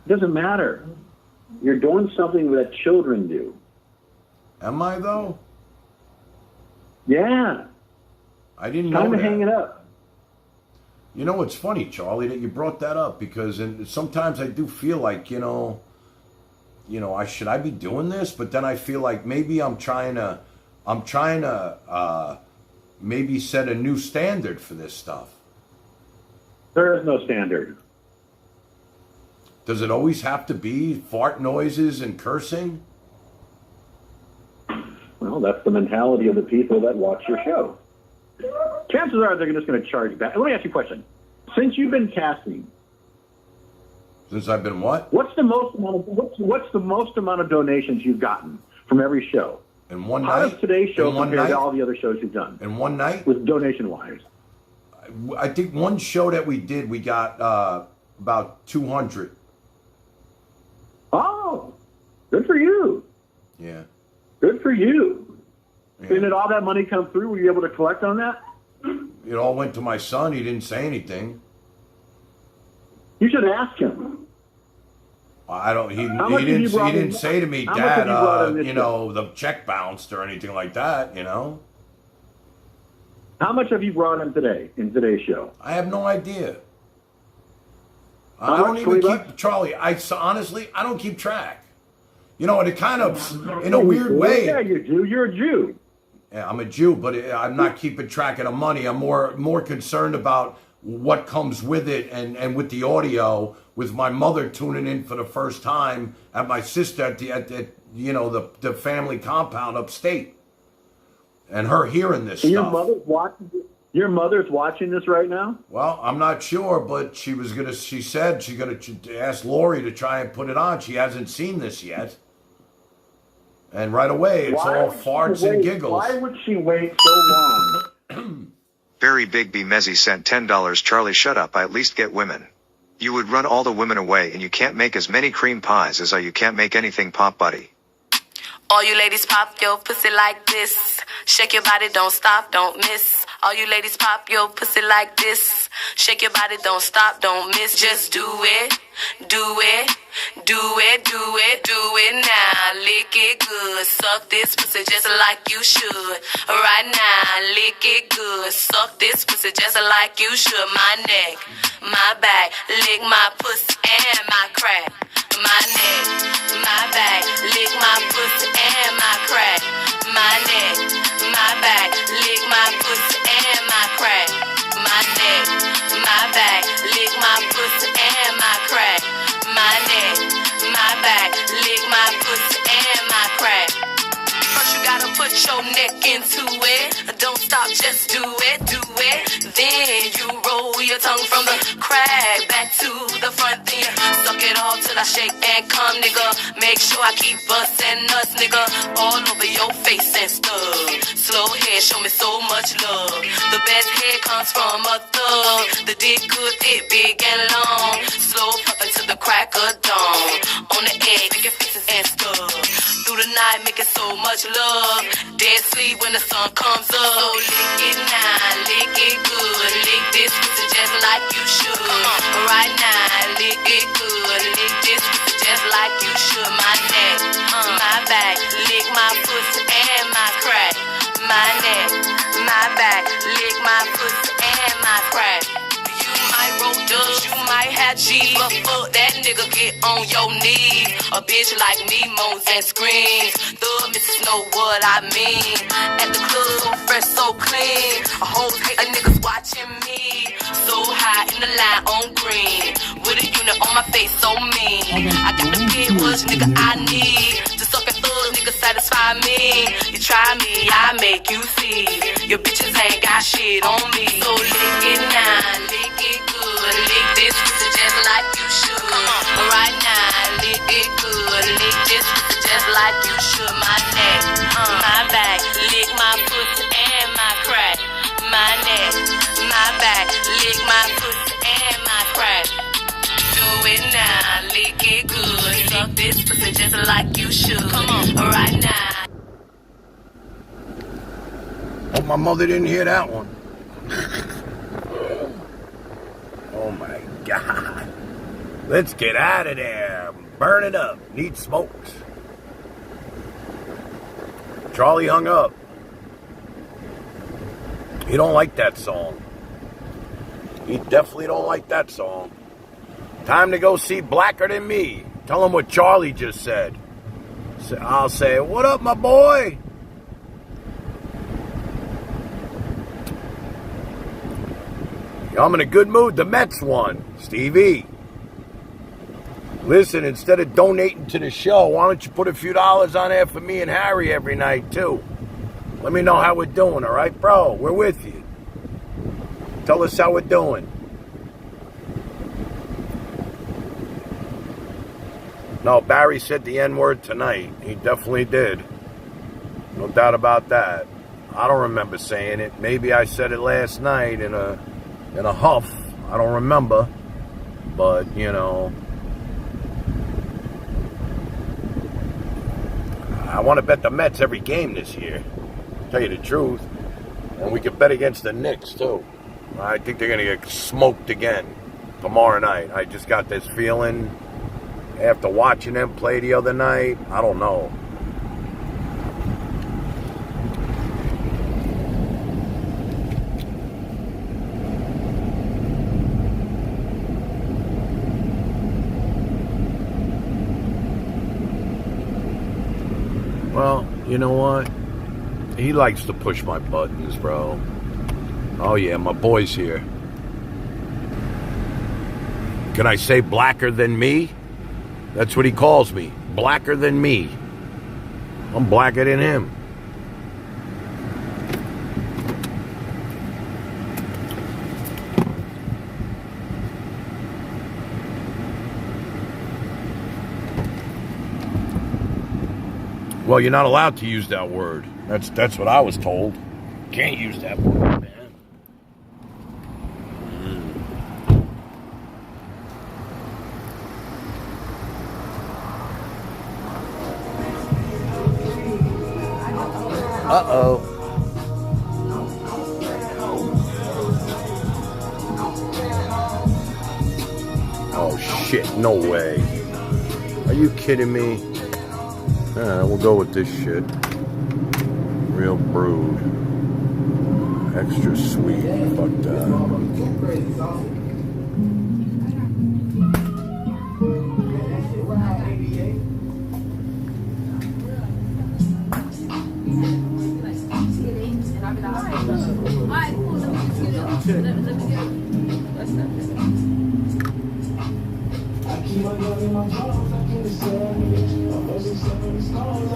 It doesn't matter. You're doing something that children do. Am I, though? Yeah. I didn't know Time to that. hang it up. You know, it's funny, Charlie, that you brought that up, because sometimes I do feel like, should I be doing this? But then I feel like maybe I'm trying to maybe set a new standard for this stuff. There is no standard. Does it always have to be fart noises and cursing? Well, that's the mentality of the people that watch your show. Chances are they're just going to charge back. Let me ask you a question. Since you've been casting, since I've been what? What's the most amount of donations you've gotten from every show? In one How night? does today's show In one compare night? to all the other shows you've done? In one night? With donation-wise. I think one show that we did, we got about 200. Oh, good for you. Yeah. Good for you. Yeah. Didn't all that money come through? Were you able to collect on that? It all went to my son. He didn't say anything. You should ask him. I don't. He didn't say to me, Dad, the check bounced or anything like that. How much have you brought in today in today's show? I have no idea. I don't even keep Charlie. Honestly, I don't keep track. And it kind of, in a weird way. Yeah, you do. You're a Jew. Yeah, I'm a Jew, but I'm not keeping track of the money. I'm more concerned about what comes with it and with the audio, with my mother tuning in for the first time at my sister at the family compound upstate, and her hearing this And stuff. Your mother's watching this right now? Well, I'm not sure, but she said she's gonna ask Lori to try and put it on. She hasn't seen this yet. And right away, it's all farts and giggles. Why would she wait so long? Barry Big B Mezzi sent $10. Charlie, shut up. I at least get women. You would run all the women away, and you can't make as many cream pies as you can't make anything pop, buddy. All you ladies pop your pussy like this. Shake your body, don't stop, don't miss. All you ladies pop your pussy like this. Shake your body, don't stop, don't miss. Just do it, do it, do it, do it, do it now. Lick it good, suck this pussy just like you should. Right now, lick it good, suck this pussy just like you should. My neck, my back, lick my pussy and my crack. My neck, my back, lick my pussy and my crack. My neck, my back, lick my pussy and my crack. My neck, my back, lick my pussy and my crack. My neck, my back, lick my pussy and my crack. First you gotta put your neck into it. Don't stop, just do it, do it. Then you roll your tongue from the crack back to the front. Then you suck it all till I shake and come, nigga. Make sure I keep bustin' nuts, nigga, all over your face and stuff. Slow head, show me so much love. The best head comes from a thug. The dick good, thick, big and long. Slow up until the crack of dawn. On the edge, making faces and stuff. Through the night, making so much love. Dead sleep when the sun comes up. So lick it now, lick it good. Lick this pussy just like you should. Right now, lick it good. Lick this pussy just like you should. My neck, my back, lick my pussy and my crack. My neck, my back, lick my pussy and my crack. You might roll dubs, you might have G's, but fuck that nigga, get on your knees. A bitch like me moans and screams. The missus know what I mean. At the club, so fresh, so clean. A whole hate of niggas watching me. So high in the line on green. With a unit on my face, so mean. I got the big push, nigga, I need. To suck and thug, nigga, satisfy me. You try me, I make you see. Your bitches ain't got shit on me. So lick it now, lick it good. Lick this pussy just like you should. Right now, lick it good. Lick this pussy just like you should. My neck, my back, lick my pussy and my crack. My neck, my back, lick my pussy and my crack. Do it now, lick it good. Suck this pussy just like you should. Come on, right now. Hope my mother didn't hear that one. Oh my God. Let's get out of there. Burn it up. Need smokes. Charlie hung up. He don't like that song. He definitely don't like that song. Time to go see Blacker Than Me. Tell him what Charlie just said. I'll say, what up, my boy? I'm in a good mood. The Mets won. Stevie. Listen, instead of donating to the show, why don't you put a few dollars on there for me and Harry every night, too? Let me know how we're doing, all right, bro? We're with you. Tell us how we're doing. No, Barry said the N-word tonight. He definitely did. No doubt about that. I don't remember saying it. Maybe I said it last night in a huff. I don't remember. But, you know, I want to bet the Mets every game this year. Tell you the truth. And we could bet against the Knicks, too. I think they're going to get smoked again tomorrow night. I just got this feeling after watching them play the other night. I don't know. Well, you know what? He likes to push my buttons, bro. Oh yeah, my boy's here. Can I say blacker than me? That's what he calls me. Blacker than me. I'm blacker than him. Well, you're not allowed to use that word. That's what I was told. Can't use that word, man. Uh-oh. Oh, shit. No way. Are you kidding me? We'll go with this shit. Real brewed. Extra sweet. Fuck that.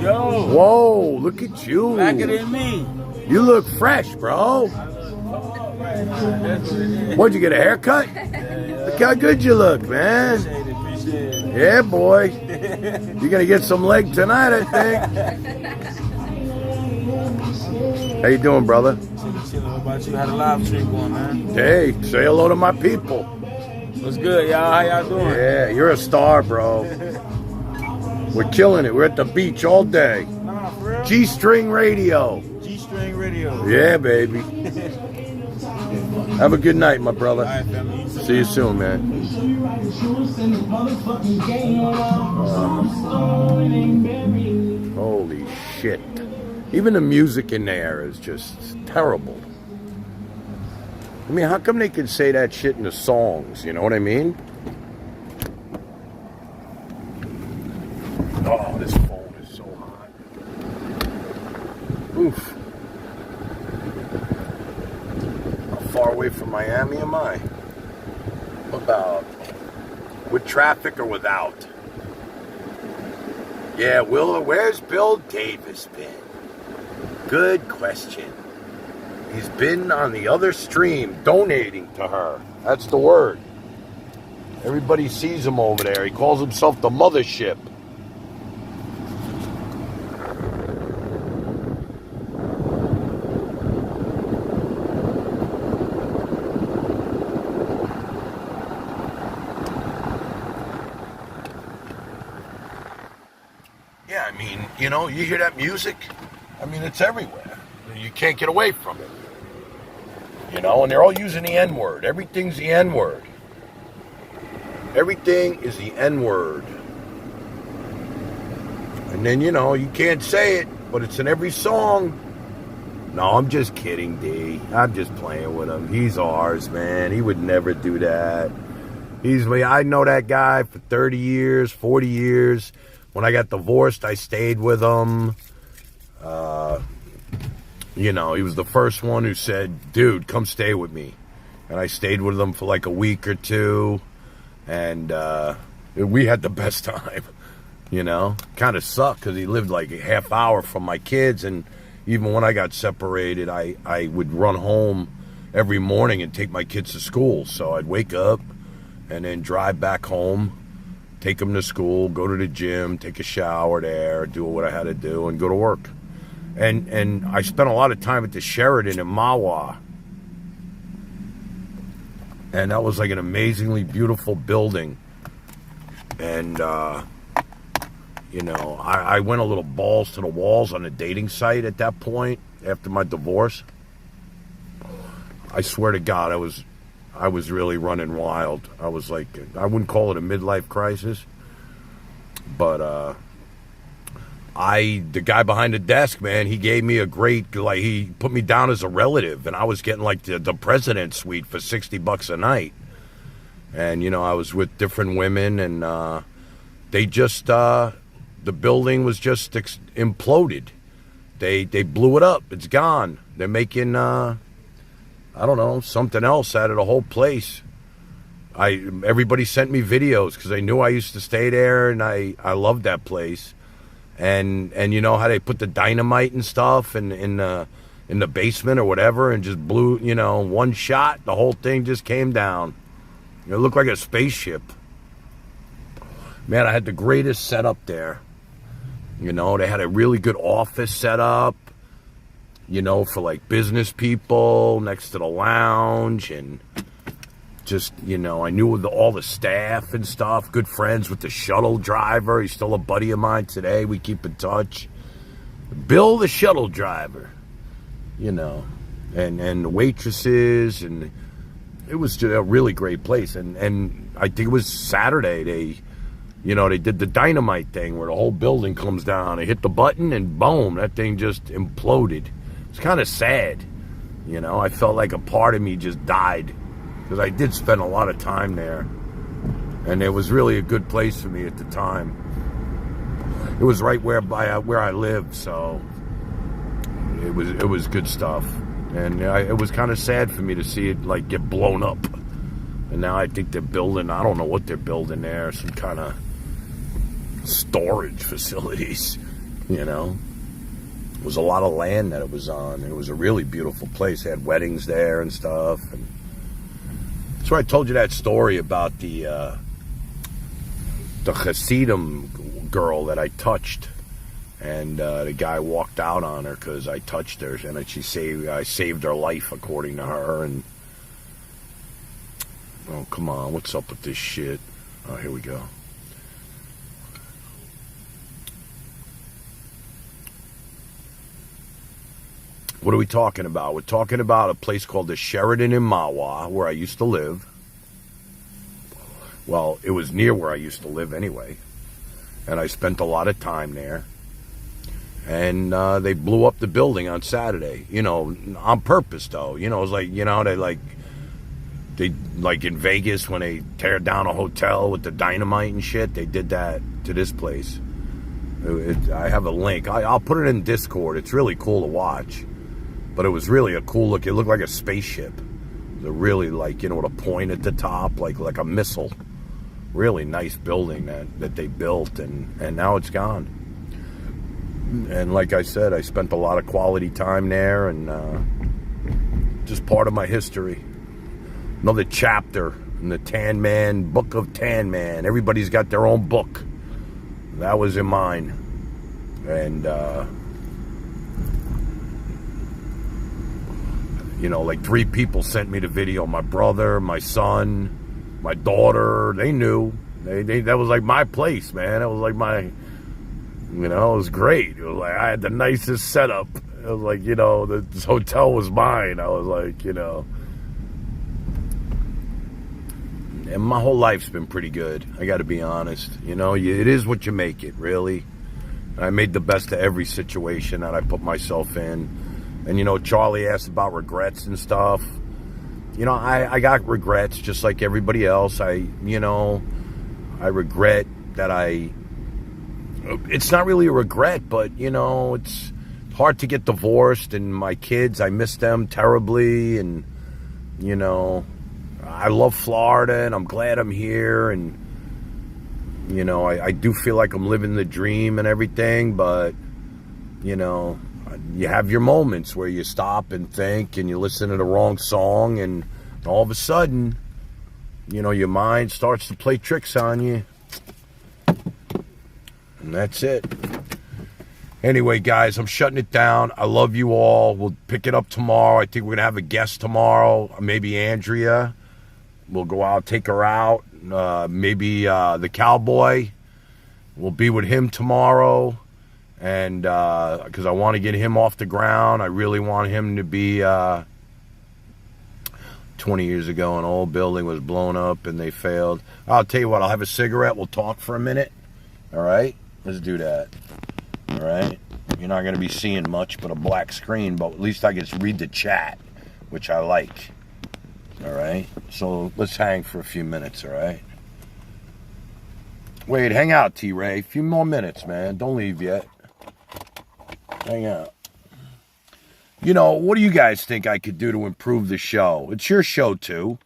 Yo! Whoa, look at you. Blacker than me. You look fresh, bro. What'd you get, a haircut? Look how good you look, man. Yeah, boy. You're gonna get some leg tonight, I think. How you doing, brother? Chilling. What about you? Had a live stream going, man. Hey, say hello to my people. What's good, y'all? How y'all doing? Yeah, you're a star, bro. We're killing it. We're at the beach all day. Nah, for real? G-String Radio. G-String Radio. Yeah, baby. Have a good night, my brother. All right, family. See you soon, man. Holy shit. Even the music in there is just terrible. I mean, how come they can say that shit in the songs? You know what I mean? Oh, this phone is so hot. Oof. How far away from Miami am I? About with traffic or without? Yeah, where's Bill Davis been? Good question. He's been on the other stream donating to her. That's the word. Everybody sees him over there. He calls himself the mothership. Yeah, I mean, you know, you hear that music? I mean, it's everywhere. You can't get away from it. You know, and they're all using the N-word. Everything's the N-word. Everything is the N-word. And then, you know, you can't say it, but it's in every song. No, I'm just kidding, D. I'm just playing with him. He's ours, man. He would never do that. I know that guy for 30 years, 40 years. When I got divorced, I stayed with him. You know, he was the first one who said, dude, come stay with me. And I stayed with him for like a week or two. And we had the best time, you know. Kind of sucked because he lived like a half hour from my kids. And even when I got separated, I would run home every morning and take my kids to school. So I'd wake up and then drive back home, take them to school, go to the gym, take a shower there, do what I had to do, and go to work. And I spent a lot of time at the Sheraton in Mahwah. And that was like an amazingly beautiful building. And, you know, I went a little balls to the walls on a dating site at that point after my divorce. I swear to God, I was really running wild. I was like, I wouldn't call it a midlife crisis. But, the guy behind the desk, man, he gave me a great, like, he put me down as a relative, and I was getting, like, the president's suite for $60 a night. And, you know, I was with different women, and they just, the building was just imploded. They blew it up. It's gone. They're making, I don't know, something else out of the whole place. Everybody sent me videos because they knew I used to stay there, and I loved that place. And you know how they put the dynamite and stuff in the basement or whatever, and just blew, you know, one shot, the whole thing just came down. It looked like a spaceship. Man, I had the greatest setup there. You know, they had a really good office set up, you know, for like business people next to the lounge, and just, you know, I knew all the staff and stuff, good friends with the shuttle driver. He's still a buddy of mine today. We keep in touch. Bill, the shuttle driver, you know, and the waitresses, and it was just a really great place. And I think it was Saturday, they did the dynamite thing where the whole building comes down. They hit the button and boom, that thing just imploded. It's kind of sad, you know. I felt like a part of me just died because I did spend a lot of time there, and it was really a good place for me at the time. It was right where I lived, so it was good stuff. And it was kind of sad for me to see it like get blown up. And now I think they're building, I don't know what they're building there, some kind of storage facilities, you know. It was a lot of land that it was on. It was a really beautiful place. They had weddings there and stuff. And that's why I told you that story about the Hasidim girl that I touched, and the guy walked out on her because I touched her, and I saved her life according to her. And oh, come on, what's up with this shit? Oh, here we go. What are we talking about? We're talking about a place called the Sheridan in Mahwah, where I used to live. Well, it was near where I used to live anyway. And I spent a lot of time there. And they blew up the building on Saturday. You know, on purpose, though. You know, it was like, you know, they like in Vegas when they tear down a hotel with the dynamite and shit. They did that to this place. I have a link. I'll put it in Discord. It's really cool to watch. But it was really a cool look. It looked like a spaceship. It was really like, you know, with a point at the top, like a missile. Really nice building that they built, and now it's gone. And like I said, I spent a lot of quality time there, and just part of my history. Another chapter in the Tan Man, Book of Tan Man. Everybody's got their own book. That was in mine. And, you know, like 3 people sent me the video. My brother, my son, my daughter. They knew. That was like my place, man. It was like my, you know, it was great. It was like I had the nicest setup. It was like, you know, this hotel was mine. I was like, you know. And my whole life's been pretty good. I got to be honest. You know, it is what you make it, really. I made the best of every situation that I put myself in. And, you know, Charlie asked about regrets and stuff. You know, I got regrets just like everybody else. I regret that it's not really a regret, but, you know, it's hard to get divorced, and my kids, I miss them terribly. And, you know, I love Florida, and I'm glad I'm here. And, you know, I do feel like I'm living the dream and everything, but, you know, you have your moments where you stop and think, and you listen to the wrong song, and all of a sudden, you know, your mind starts to play tricks on you. And that's it. Anyway, guys, I'm shutting it down. I love you all. We'll pick it up tomorrow. I think we're going to have a guest tomorrow. Maybe Andrea. We'll go out, take her out. Maybe the cowboy. We'll be with him tomorrow. And because I want to get him off the ground. I really want him to be 20 years ago, an old building was blown up and they failed. I'll tell you what, I'll have a cigarette. We'll talk for a minute. All right? Let's do that. All right? You're not going to be seeing much but a black screen, but at least I can read the chat, which I like. All right? So let's hang for a few minutes, all right? Wait, hang out, T-Ray. A few more minutes, man. Don't leave yet. Hang out. what do you guys think I could do to improve the show? It's your show too.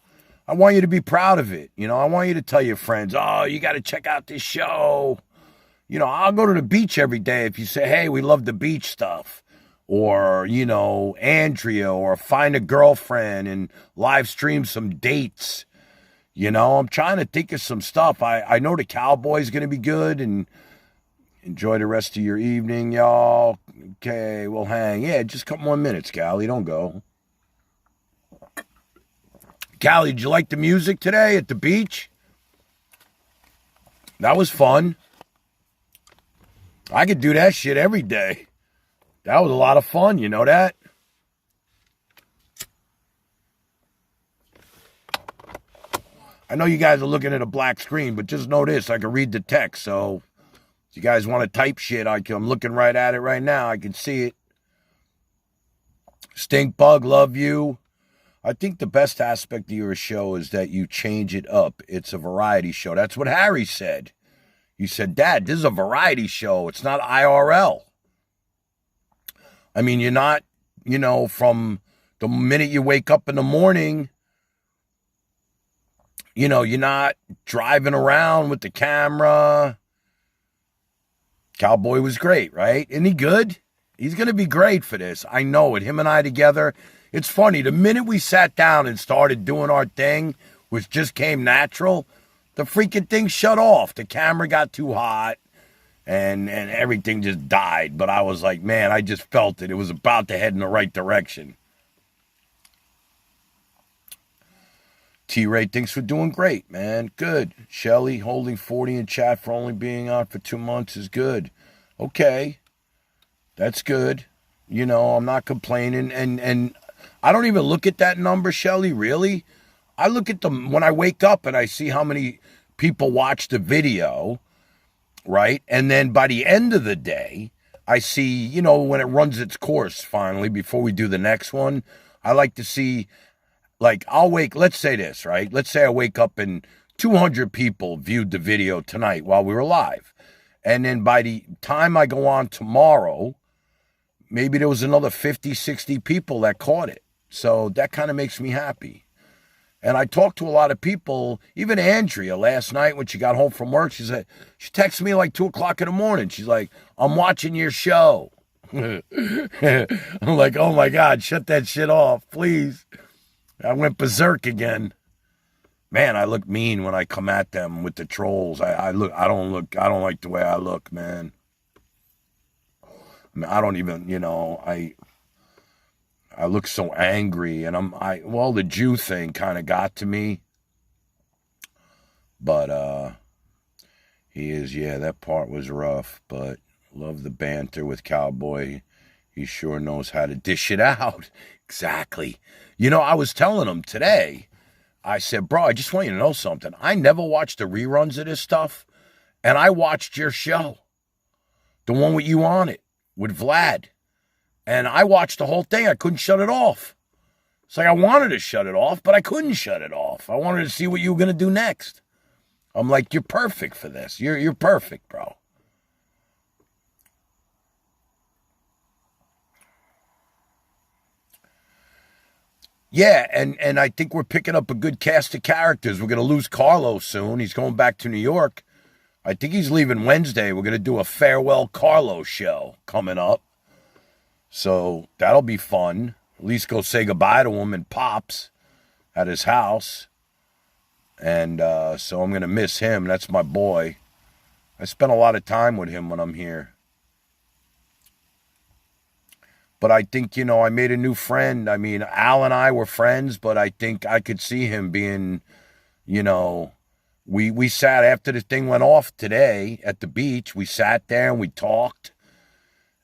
I want you to be proud of it. I want you to tell your friends, oh, you got to check out this show. I'll go to the beach every day if you say, hey, we love the beach stuff. Or, Andrea, or find a girlfriend and live stream some dates. I'm trying to think of some stuff. I know the Cowboy's going to be good, and enjoy the rest of your evening, y'all. Okay, we'll hang. Yeah, just a couple more minutes, Callie. Don't go. Callie, did you like the music today at the beach? That was fun. I could do that shit every day. That was a lot of fun, you know that? I know you guys are looking at a black screen, but just know this, I can read the text, so if you guys want to type shit, I'm looking right at it right now. I can see it. Stink Bug, love you. I think the best aspect of your show is that you change it up. It's a variety show. That's what Harry said. He said, Dad, this is a variety show. It's not IRL. I mean, you're not, from the minute you wake up in the morning, you're not driving around with the camera. Cowboy was great, right? Isn't he good? He's going to be great for this. I know it. Him and I together. It's funny. The minute we sat down and started doing our thing, which just came natural, the freaking thing shut off. The camera got too hot and everything just died. But I was like, man, I just felt it. It was about to head in the right direction. T-Ray thinks we're doing great, man. Good. Shelly holding 40 in chat for only being on for 2 months is good. Okay. That's good. I'm not complaining. And I don't even look at that number, Shelly, really. I look at them when I wake up and I see how many people watch the video, right? And then by the end of the day, I see, when it runs its course finally, before we do the next one, I like to see, let's say this, right? Let's say I wake up and 200 people viewed the video tonight while we were live. And then by the time I go on tomorrow, maybe there was another 50, 60 people that caught it. So that kind of makes me happy. And I talked to a lot of people, even Andrea last night when she got home from work. She texted me like 2 o'clock in the morning. She's like, I'm watching your show. I'm like, oh my God, shut that shit off, please. I went berserk again. Man, I look mean when I come at them with the trolls. I don't like the way I look, man. I mean, I don't even, I look so angry, and the Jew thing kind of got to me. But, that part was rough, but love the banter with Cowboy. He sure knows how to dish it out. Exactly. I was telling him today, I said, bro, I just want you to know something. I never watched the reruns of this stuff, and I watched your show. The one with you on it, with Vlad. And I watched the whole thing. I couldn't shut it off. It's like I wanted to shut it off, but I couldn't shut it off. I wanted to see what you were going to do next. I'm like, you're perfect for this. You're perfect, bro. Yeah, and I think we're picking up a good cast of characters. We're going to lose Carlo soon. He's going back to New York. I think he's leaving Wednesday. We're going to do a farewell Carlo show coming up. So that'll be fun. At least go say goodbye to him and Pops at his house. And so I'm going to miss him. That's my boy. I spend a lot of time with him when I'm here. But I think, I made a new friend. I mean, Al and I were friends, but I think I could see him being, we sat after the thing went off today at the beach. We sat there and we talked.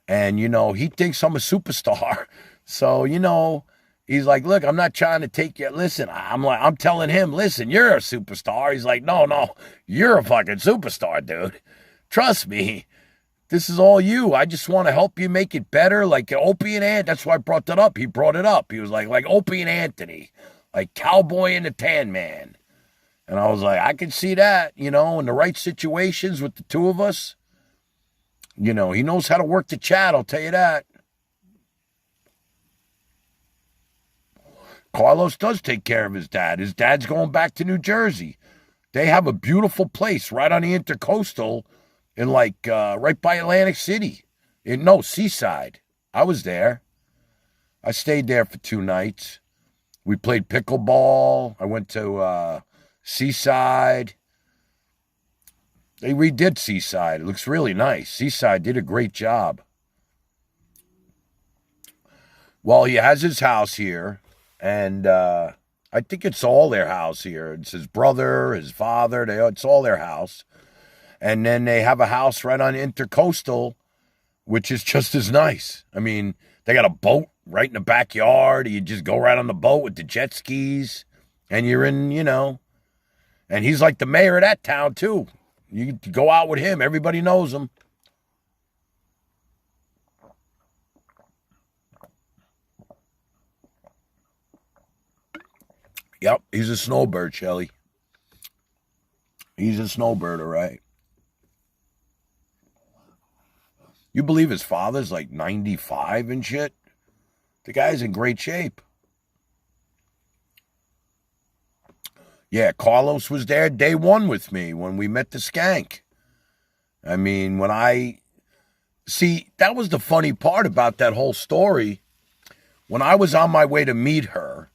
And, he thinks I'm a superstar. So, he's like, look, I'm not trying to take you. Listen, I'm telling him, listen, you're a superstar. He's like, no, you're a fucking superstar, dude. Trust me. This is all you. I just want to help you make it better. Like Opie and Ant. That's why I brought that up. He brought it up. He was like Opie and Anthony, like Cowboy and the Tan Man. And I was like, I can see that, in the right situations with the two of us. He knows how to work the chat. I'll tell you that. Carlos does take care of his dad. His dad's going back to New Jersey. They have a beautiful place right on the Intercoastal in right by Atlantic City. Seaside. I was there. I stayed there for 2 nights. We played pickleball. I went to Seaside. They redid Seaside. It looks really nice. Seaside did a great job. Well, he has his house here, and I think it's all their house here. It's his brother, his father. It's all their house. And then they have a house right on Intercoastal, which is just as nice. I mean, they got a boat right in the backyard. You just go right on the boat with the jet skis, and you're in, and he's like the mayor of that town, too. You go out with him. Everybody knows him. Yep, he's a snowbird, Shelly. He's a snowbird, all right. You believe his father's like 95 and shit? The guy's in great shape. Yeah, Carlos was there day one with me when we met the skank. I mean, that was the funny part about that whole story. When I was on my way to meet her,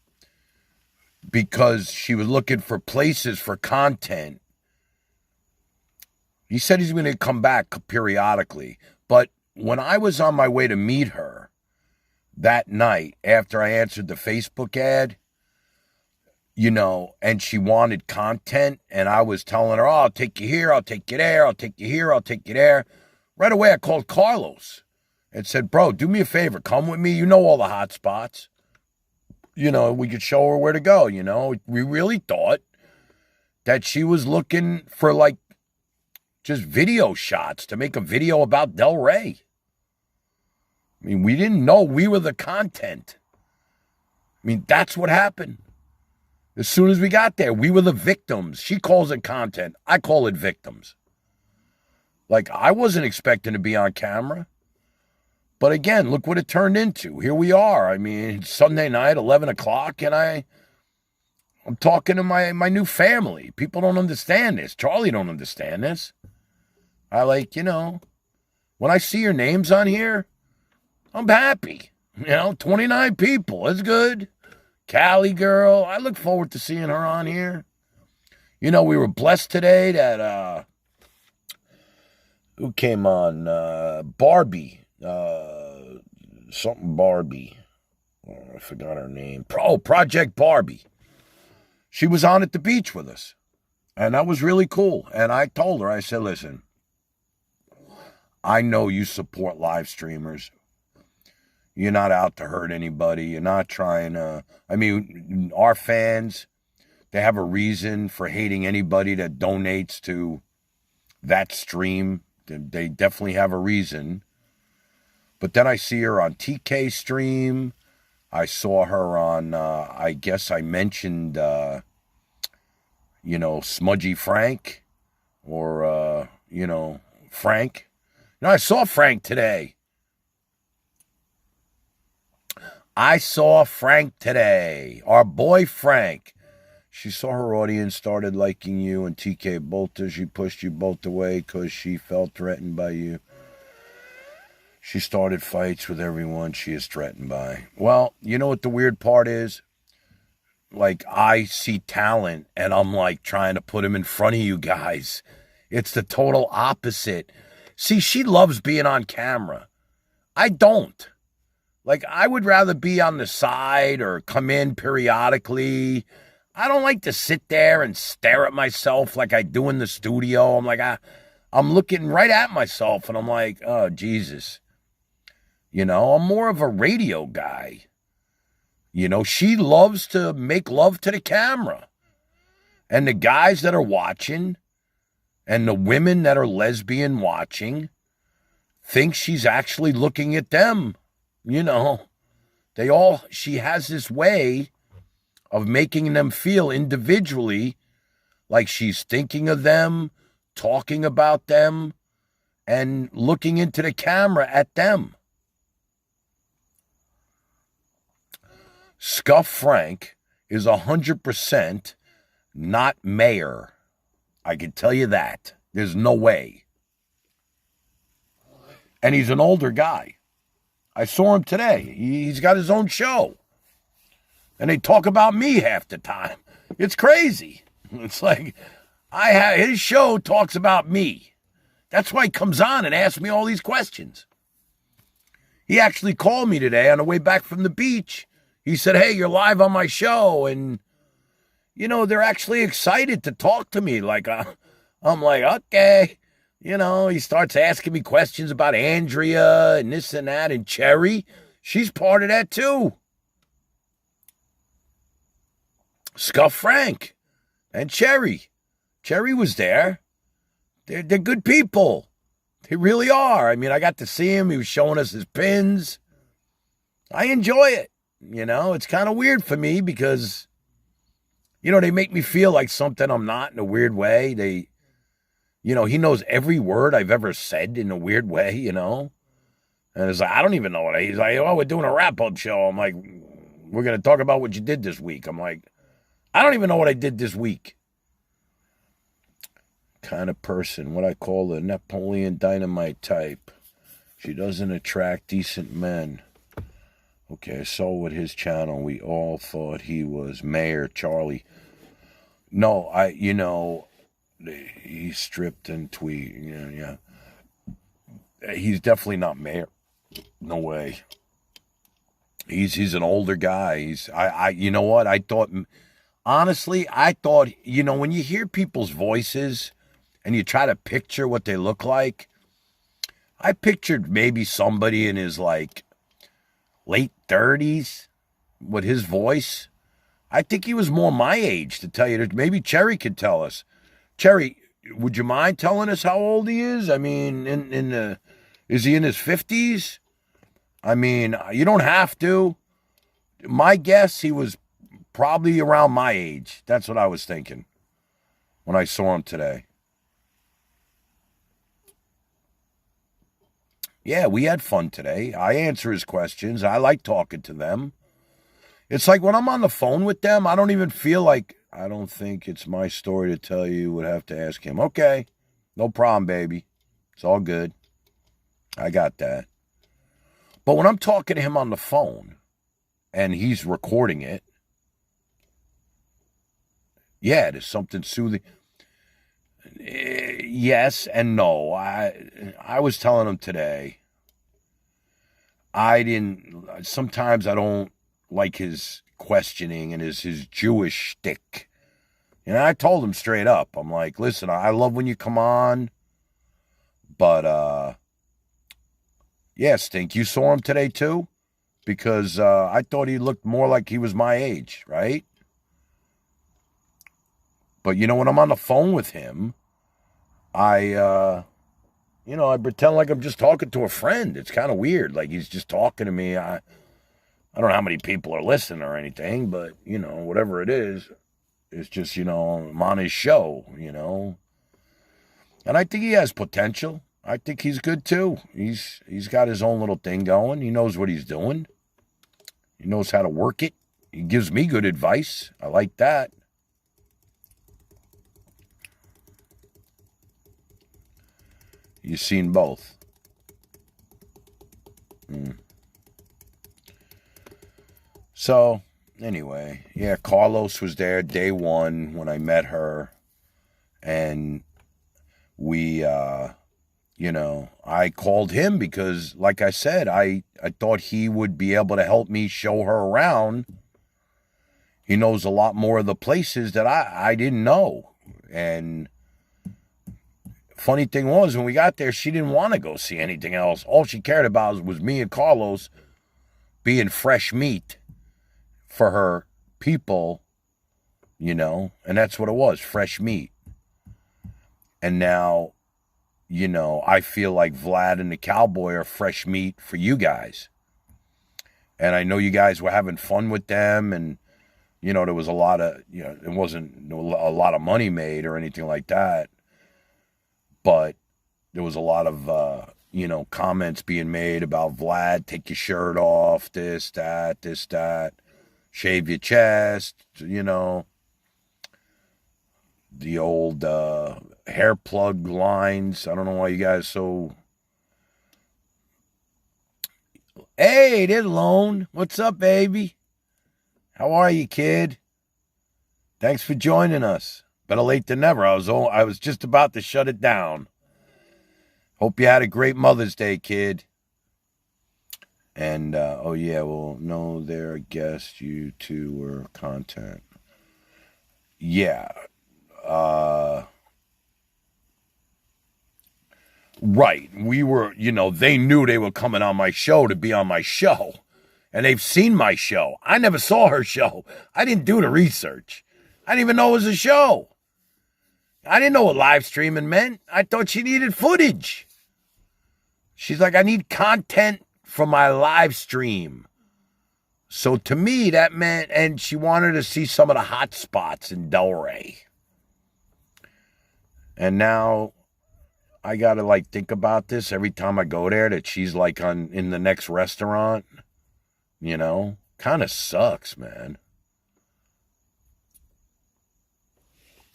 because she was looking for places for content, he said he's going to come back periodically. But when I was on my way to meet her that night, after I answered the Facebook ad, and she wanted content, and I was telling her, I'll take you here, I'll take you there, I'll take you here, I'll take you there. Right away, I called Carlos and said, bro, do me a favor, come with me. You know all the hot spots. We could show her where to go, We really thought that she was looking for, just video shots to make a video about Del Rey. I mean, we didn't know we were the content. I mean, that's what happened. As soon as we got there, we were the victims. She calls it content. I call it victims. I wasn't expecting to be on camera. But again, look what it turned into. Here we are. I mean, it's Sunday night, 11 o'clock, and I'm talking to my new family. People don't understand this. Charlie don't understand this. I when I see your names on here, I'm happy. 29 people. That's good. Cali girl. I look forward to seeing her on here. We were blessed today that, who came on? Barbie. Something Barbie. Oh, I forgot her name. Project Barbie. She was on at the beach with us. And that was really cool. And I told her, I said, listen, I know you support live streamers. You're not out to hurt anybody. You're not trying to... our fans, they have a reason for hating anybody that donates to that stream. They definitely have a reason. But then I see her on TK stream. I saw her on, I guess I mentioned, Smudgy Frank or, Frank. I saw Frank today. Our boy Frank. She saw her audience started liking you and TK Bolter. She pushed you both away because she felt threatened by you. She started fights with everyone she is threatened by. Well, you know what the weird part is? I see talent, and I'm, trying to put him in front of you guys. It's the total opposite. See, she loves being on camera. I don't. I would rather be on the side or come in periodically. I don't like to sit there and stare at myself like I do in the studio. I'm looking right at myself, and I'm like, oh, Jesus. I'm more of a radio guy. She loves to make love to the camera. And the guys that are watching and the women that are lesbian watching think she's actually looking at them. She has this way of making them feel individually like she's thinking of them, talking about them, and looking into the camera at them. Scuff Frank is 100% not mayor. I can tell you that. There's no way. And he's an older guy. I saw him today. He's got his own show. And they talk about me half the time. It's crazy. It's like, his show talks about me. That's why he comes on and asks me all these questions. He actually called me today on the way back from the beach. He said, hey, you're live on my show. And, you know, they're actually excited to talk to me. Like, I'm like, okay. You know, he starts asking me questions about Andrea and this and that. And Cherry, she's part of that too. Scuff Frank and Cherry. Cherry was there. They're good people. They really are. I mean, I got to see him. He was showing us his pins. I enjoy it. You know, it's kind of weird for me because, you know, they make me feel like something I'm not in a weird way. You know, he knows every word I've ever said in a weird way, you know. And it's like, I don't even know what he's like, oh, we're doing a wrap-up show. I'm like, we're going to talk about what you did this week. I'm like, I don't even know what I did this week. Kind of person, what I call the Napoleon Dynamite type. She doesn't attract decent men. Okay, so with his channel, we all thought he was Mayor Charlie. No, he stripped and tweet. Yeah. He's definitely not mayor. No way. He's an older guy. You know what? Honestly, I thought, you know, when you hear people's voices and you try to picture what they look like, I pictured maybe somebody in his, like, late 30s with his voice. I think he was more my age, to tell you. Maybe Cherry could tell us. Cherry, would you mind telling us how old he is? I mean, is he in his 50s? I mean, you don't have to. My guess, he was probably around my age. That's what I was thinking when I saw him today. Yeah, we had fun today. I answer his questions. I like talking to them. It's like when I'm on the phone with them, I don't even feel like, I don't think it's my story to tell you, would have to ask him. Okay, no problem, baby. It's all good. I got that. But when I'm talking to him on the phone and he's recording it, yeah, there's something soothing. Yes and no. I was telling him today, sometimes I don't like his questioning and his Jewish shtick. And I told him straight up, I'm like, listen, I love when you come on, but, yeah, Stink, you saw him today too? Because I thought he looked more like he was my age, right? But, you know, when I'm on the phone with him, I pretend like I'm just talking to a friend. It's kind of weird. Like he's just talking to me. I don't know how many people are listening or anything, but, you know, whatever it is, it's just, you know, I'm on his show, you know. And I think he has potential. I think he's good too. He's got his own little thing going. He knows what he's doing. He knows how to work it. He gives me good advice. I like that. You've seen both. So, anyway, yeah, Carlos was there day one when I met her. And we, I called him because, like I said, I thought he would be able to help me show her around. He knows a lot more of the places that I didn't know. And funny thing was, when we got there, she didn't want to go see anything else. All she cared about was me and Carlos being fresh meat for her people, you know, and that's what it was, fresh meat. And now, you know, I feel like Vlad and the Cowboy are fresh meat for you guys. And I know you guys were having fun with them, and, you know, there was a lot of, you know, it wasn't a lot of money made or anything like that. But there was a lot of, comments being made about Vlad, take your shirt off, this, that. shave your chest, you know, the old hair plug lines. I don't know why you guys so... Hey, there's Lone. What's up, baby? How are you, kid? Thanks for joining us. Better late than never. I was just about to shut it down. Hope you had a great Mother's Day, kid. And, oh yeah, well, no, they're a guest. You two were content. Yeah. Right. We were, you know, they knew they were coming on my show to be on my show. And they've seen my show. I never saw her show. I didn't do the research. I didn't even know it was a show. I didn't know what live streaming meant. I thought she needed footage. She's like, I need content for my live stream. So to me, that meant, and she wanted to see some of the hot spots in Delray. And now I got to like think about this every time I go there, that she's like in the next restaurant, you know, kind of sucks, man.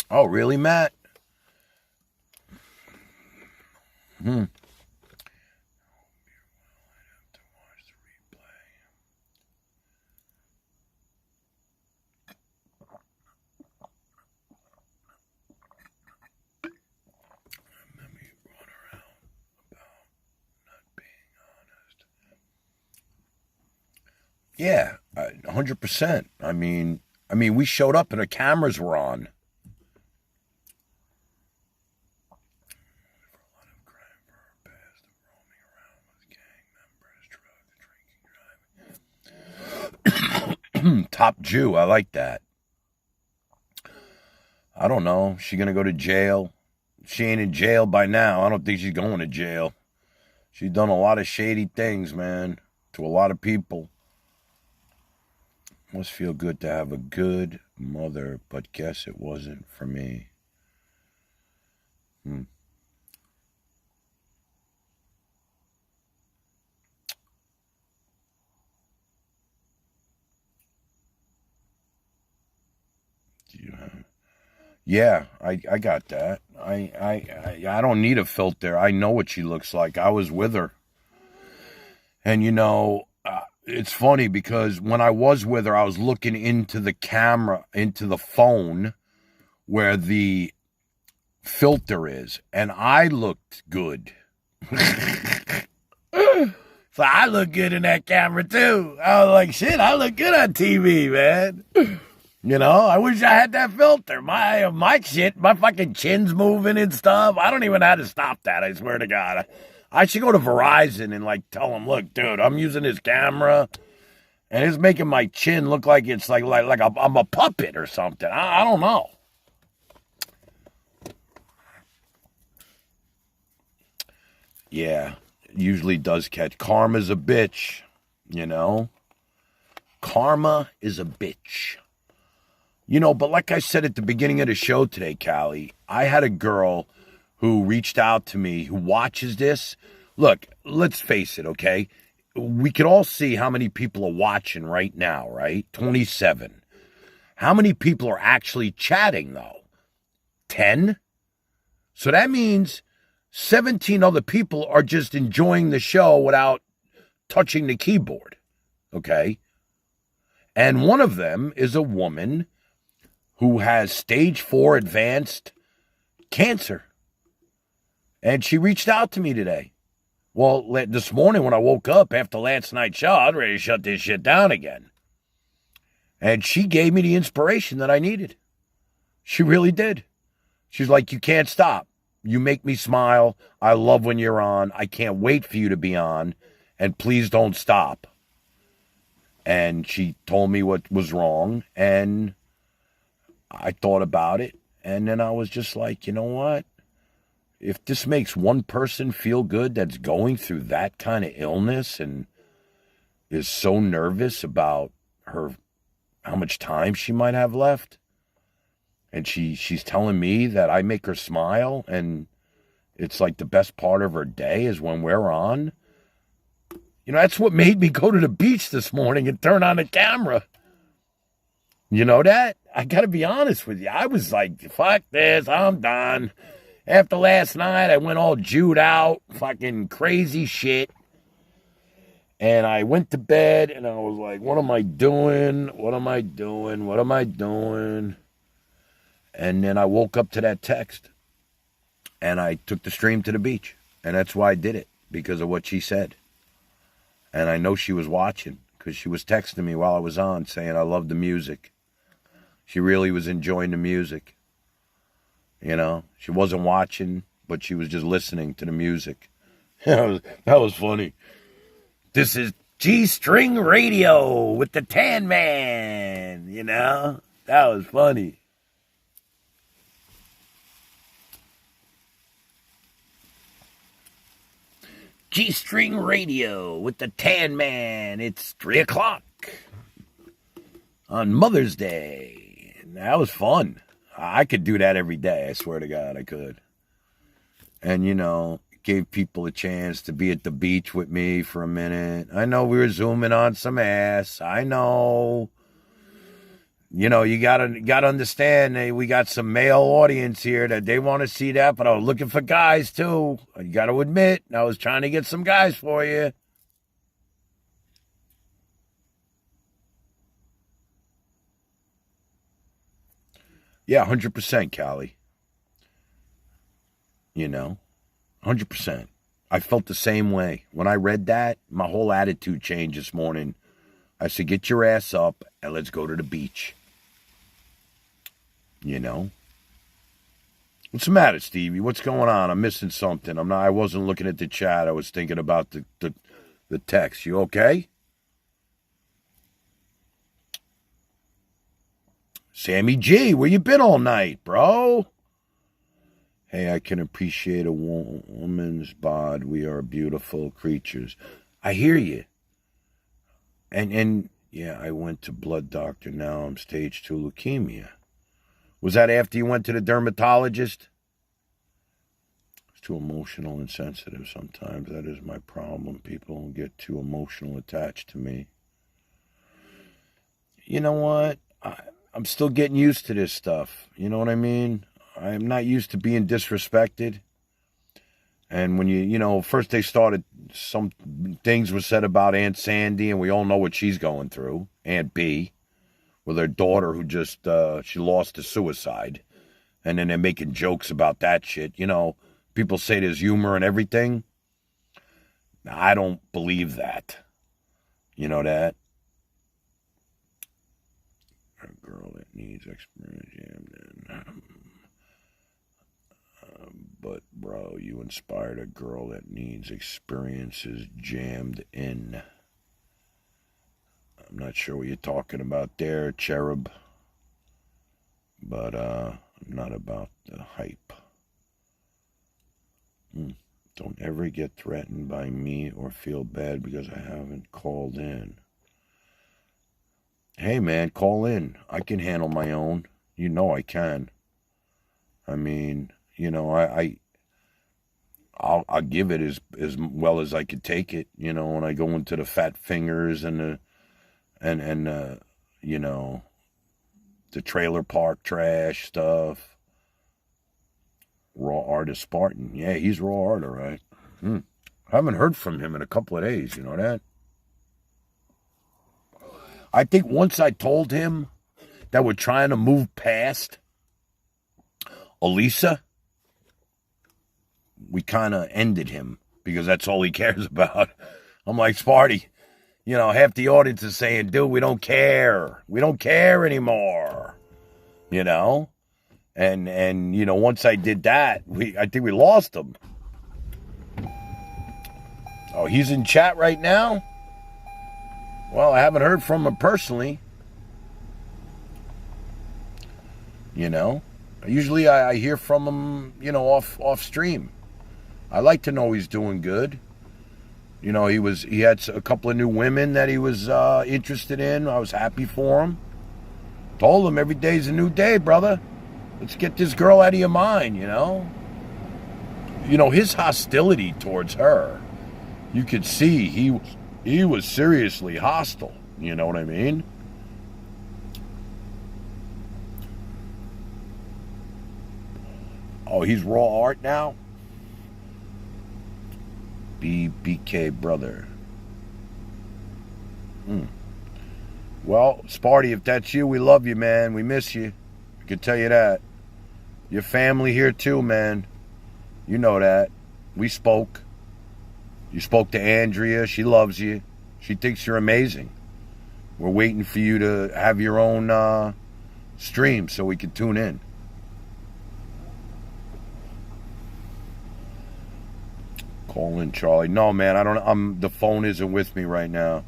Oh, really, Matt? Yeah, 100%. I mean, we showed up and the cameras were on. Top Jew, I like that. I don't know. She gonna go to jail? She ain't in jail by now. I don't think she's going to jail. She's done a lot of shady things, man, to a lot of people. Must feel good to have a good mother, but guess it wasn't for me. Yeah, I got that. I don't need a filter. I know what she looks like. I was with her. And, you know, it's funny because when I was with her, I was looking into the camera, into the phone where the filter is. And I looked good. So I look good in that camera, too. I was like, shit, I look good on TV, man. You know, I wish I had that filter. My shit, my fucking chin's moving and stuff. I don't even know how to stop that, I swear to God. I should go to Verizon and, like, tell them, look, dude, I'm using this camera, and it's making my chin look like it's like I'm a puppet or something. I don't know. Yeah, it usually does catch. Karma's a bitch, you know? Karma is a bitch. You know, but like I said at the beginning of the show today, Callie, I had a girl who reached out to me who watches this. Look, let's face it, okay? We can all see how many people are watching right now, right? 27. How many people are actually chatting, though? 10? So that means 17 other people are just enjoying the show without touching the keyboard, okay? And one of them is a woman who has stage 4 advanced cancer. And she reached out to me today. Well, this morning when I woke up after last night's show, I was ready to shut this shit down again. And she gave me the inspiration that I needed. She really did. She's like, you can't stop. You make me smile. I love when you're on. I can't wait for you to be on. And please don't stop. And she told me what was wrong. And I thought about it, and then I was just like, you know what? If this makes one person feel good that's going through that kind of illness and is so nervous about how much time she might have left, and she's telling me that I make her smile, and it's like the best part of her day is when we're on. You know, that's what made me go to the beach this morning and turn on the camera. You know that? I got to be honest with you. I was like, fuck this, I'm done. After last night, I went all Jewed out, fucking crazy shit. And I went to bed, and I was like, what am I doing? What am I doing? What am I doing? And then I woke up to that text, and I took the stream to the beach. And that's why I did it, because of what she said. And I know she was watching, because she was texting me while I was on, saying I love the music. She really was enjoying the music. You know, she wasn't watching, but she was just listening to the music. That was funny. This is G-String Radio with the Tan Man, you know? That was funny. G-String Radio with the Tan Man. It's 3 o'clock on Mother's Day. That was fun. I could do that every day. I swear to God, I could. And, you know, gave people a chance to be at the beach with me for a minute. I know we were zooming on some ass. I know. You know, you gotta understand, we got some male audience here that they want to see that, but I was looking for guys, too. You got to admit, I was trying to get some guys for you. Yeah, 100%, Callie. You know, 100%. I felt the same way. When I read that, my whole attitude changed this morning. I said, get your ass up and let's go to the beach. You know? What's the matter, Stevie? What's going on? I'm missing something. I wasn't looking at the chat. I was thinking about the text. You okay? Sammy G, where you been all night, bro? Hey, I can appreciate a woman's bod. We are beautiful creatures. I hear you. And yeah, I went to blood doctor. Now I'm stage 2 leukemia. Was that after you went to the dermatologist? It's too emotional and sensitive sometimes. That is my problem. People get too emotional attached to me. You know what? I'm still getting used to this stuff. You know what I mean? I'm not used to being disrespected. And when you know, first they started, some things were said about Aunt Sandy, and we all know what she's going through. Aunt B, with her daughter who just, she lost to suicide. And then they're making jokes about that shit. You know, people say there's humor and everything. I don't believe that. You know that? A girl that needs experience, but bro, you inspired a girl that needs experiences jammed in. I'm not sure what you're talking about there, Cherub, but I'm not about the hype. Don't ever get threatened by me or feel bad because I haven't called in. Hey, man, call in. I can handle my own. You know I can. I mean, you know, I'll give it as well as I could take it. You know, when I go into the fat fingers and you know, the trailer park trash stuff. Raw Artist Spartan. Yeah, he's Raw Art, all right. I haven't heard from him in a couple of days. You know that? I think once I told him that we're trying to move past Elisa, we kind of ended him because that's all he cares about. I'm like, Sparty, you know, half the audience is saying, dude, we don't care. We don't care anymore. You know? And you know, once I did that, I think we lost him. Oh, he's in chat right now? Well, I haven't heard from him personally. You know? Usually I hear from him, you know, off stream. I like to know he's doing good. You know, he had a couple of new women that he was interested in. I was happy for him. Told him every day's a new day, brother. Let's get this girl out of your mind, you know? You know, his hostility towards her, you could see he was seriously hostile. You know what I mean? Oh, he's Raw Art now? BK brother. Well, Sparty, if that's you, we love you, man. We miss you. I can tell you that. Your family here too, man. You know that. We spoke. You spoke to Andrea. She loves you. She thinks you're amazing. We're waiting for you to have your own stream so we can tune in. Call in, Charlie. No, man, I don't. The phone isn't with me right now.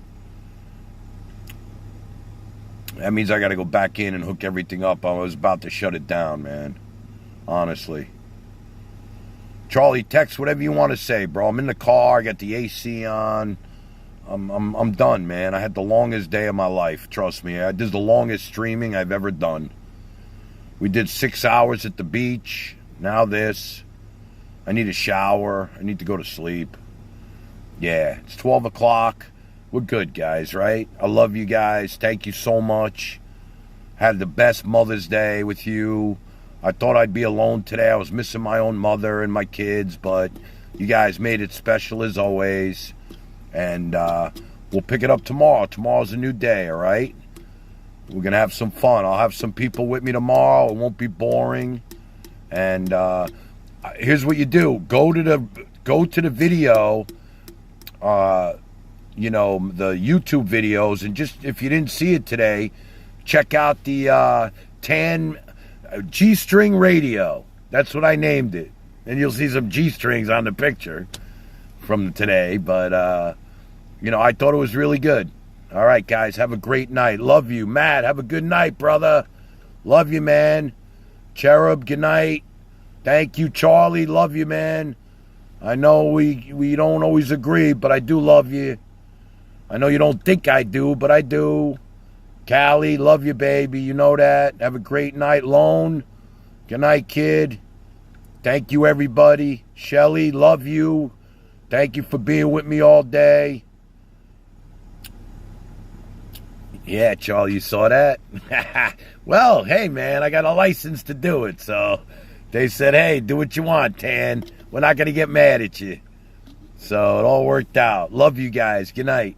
That means I got to go back in and hook everything up. I was about to shut it down, man. Honestly. Charlie, text whatever you want to say, bro. I'm in the car. I got the AC on. I'm done, man. I had the longest day of my life. Trust me. This is the longest streaming I've ever done. We did 6 hours at the beach. Now this. I need a shower. I need to go to sleep. Yeah, it's 12 o'clock. We're good, guys, right? I love you guys. Thank you so much. Had the best Mother's Day with you. I thought I'd be alone today. I was missing my own mother and my kids, but you guys made it special as always. And we'll pick it up tomorrow. Tomorrow's a new day, all right? We're going to have some fun. I'll have some people with me tomorrow. It won't be boring. And here's what you do. Go to the video, you know, the YouTube videos, and just, if you didn't see it today, check out the G-String Radio. That's what I named it. And you'll see some G-strings on the picture from today. But, you know, I thought it was really good. All right, guys, have a great night. Love you. Matt, have a good night, brother. Love you, man. Cherub, good night. Thank you, Charlie. Love you, man. I know we don't always agree, but I do love you. I know you don't think I do, but I do. Callie, love you, baby. You know that. Have a great night, Lone. Good night, kid. Thank you, everybody. Shelly, love you. Thank you for being with me all day. Yeah, Charlie, you saw that? Well, hey, man, I got a license to do it, so they said, hey, do what you want, Tan. We're not going to get mad at you. So it all worked out. Love you guys. Good night.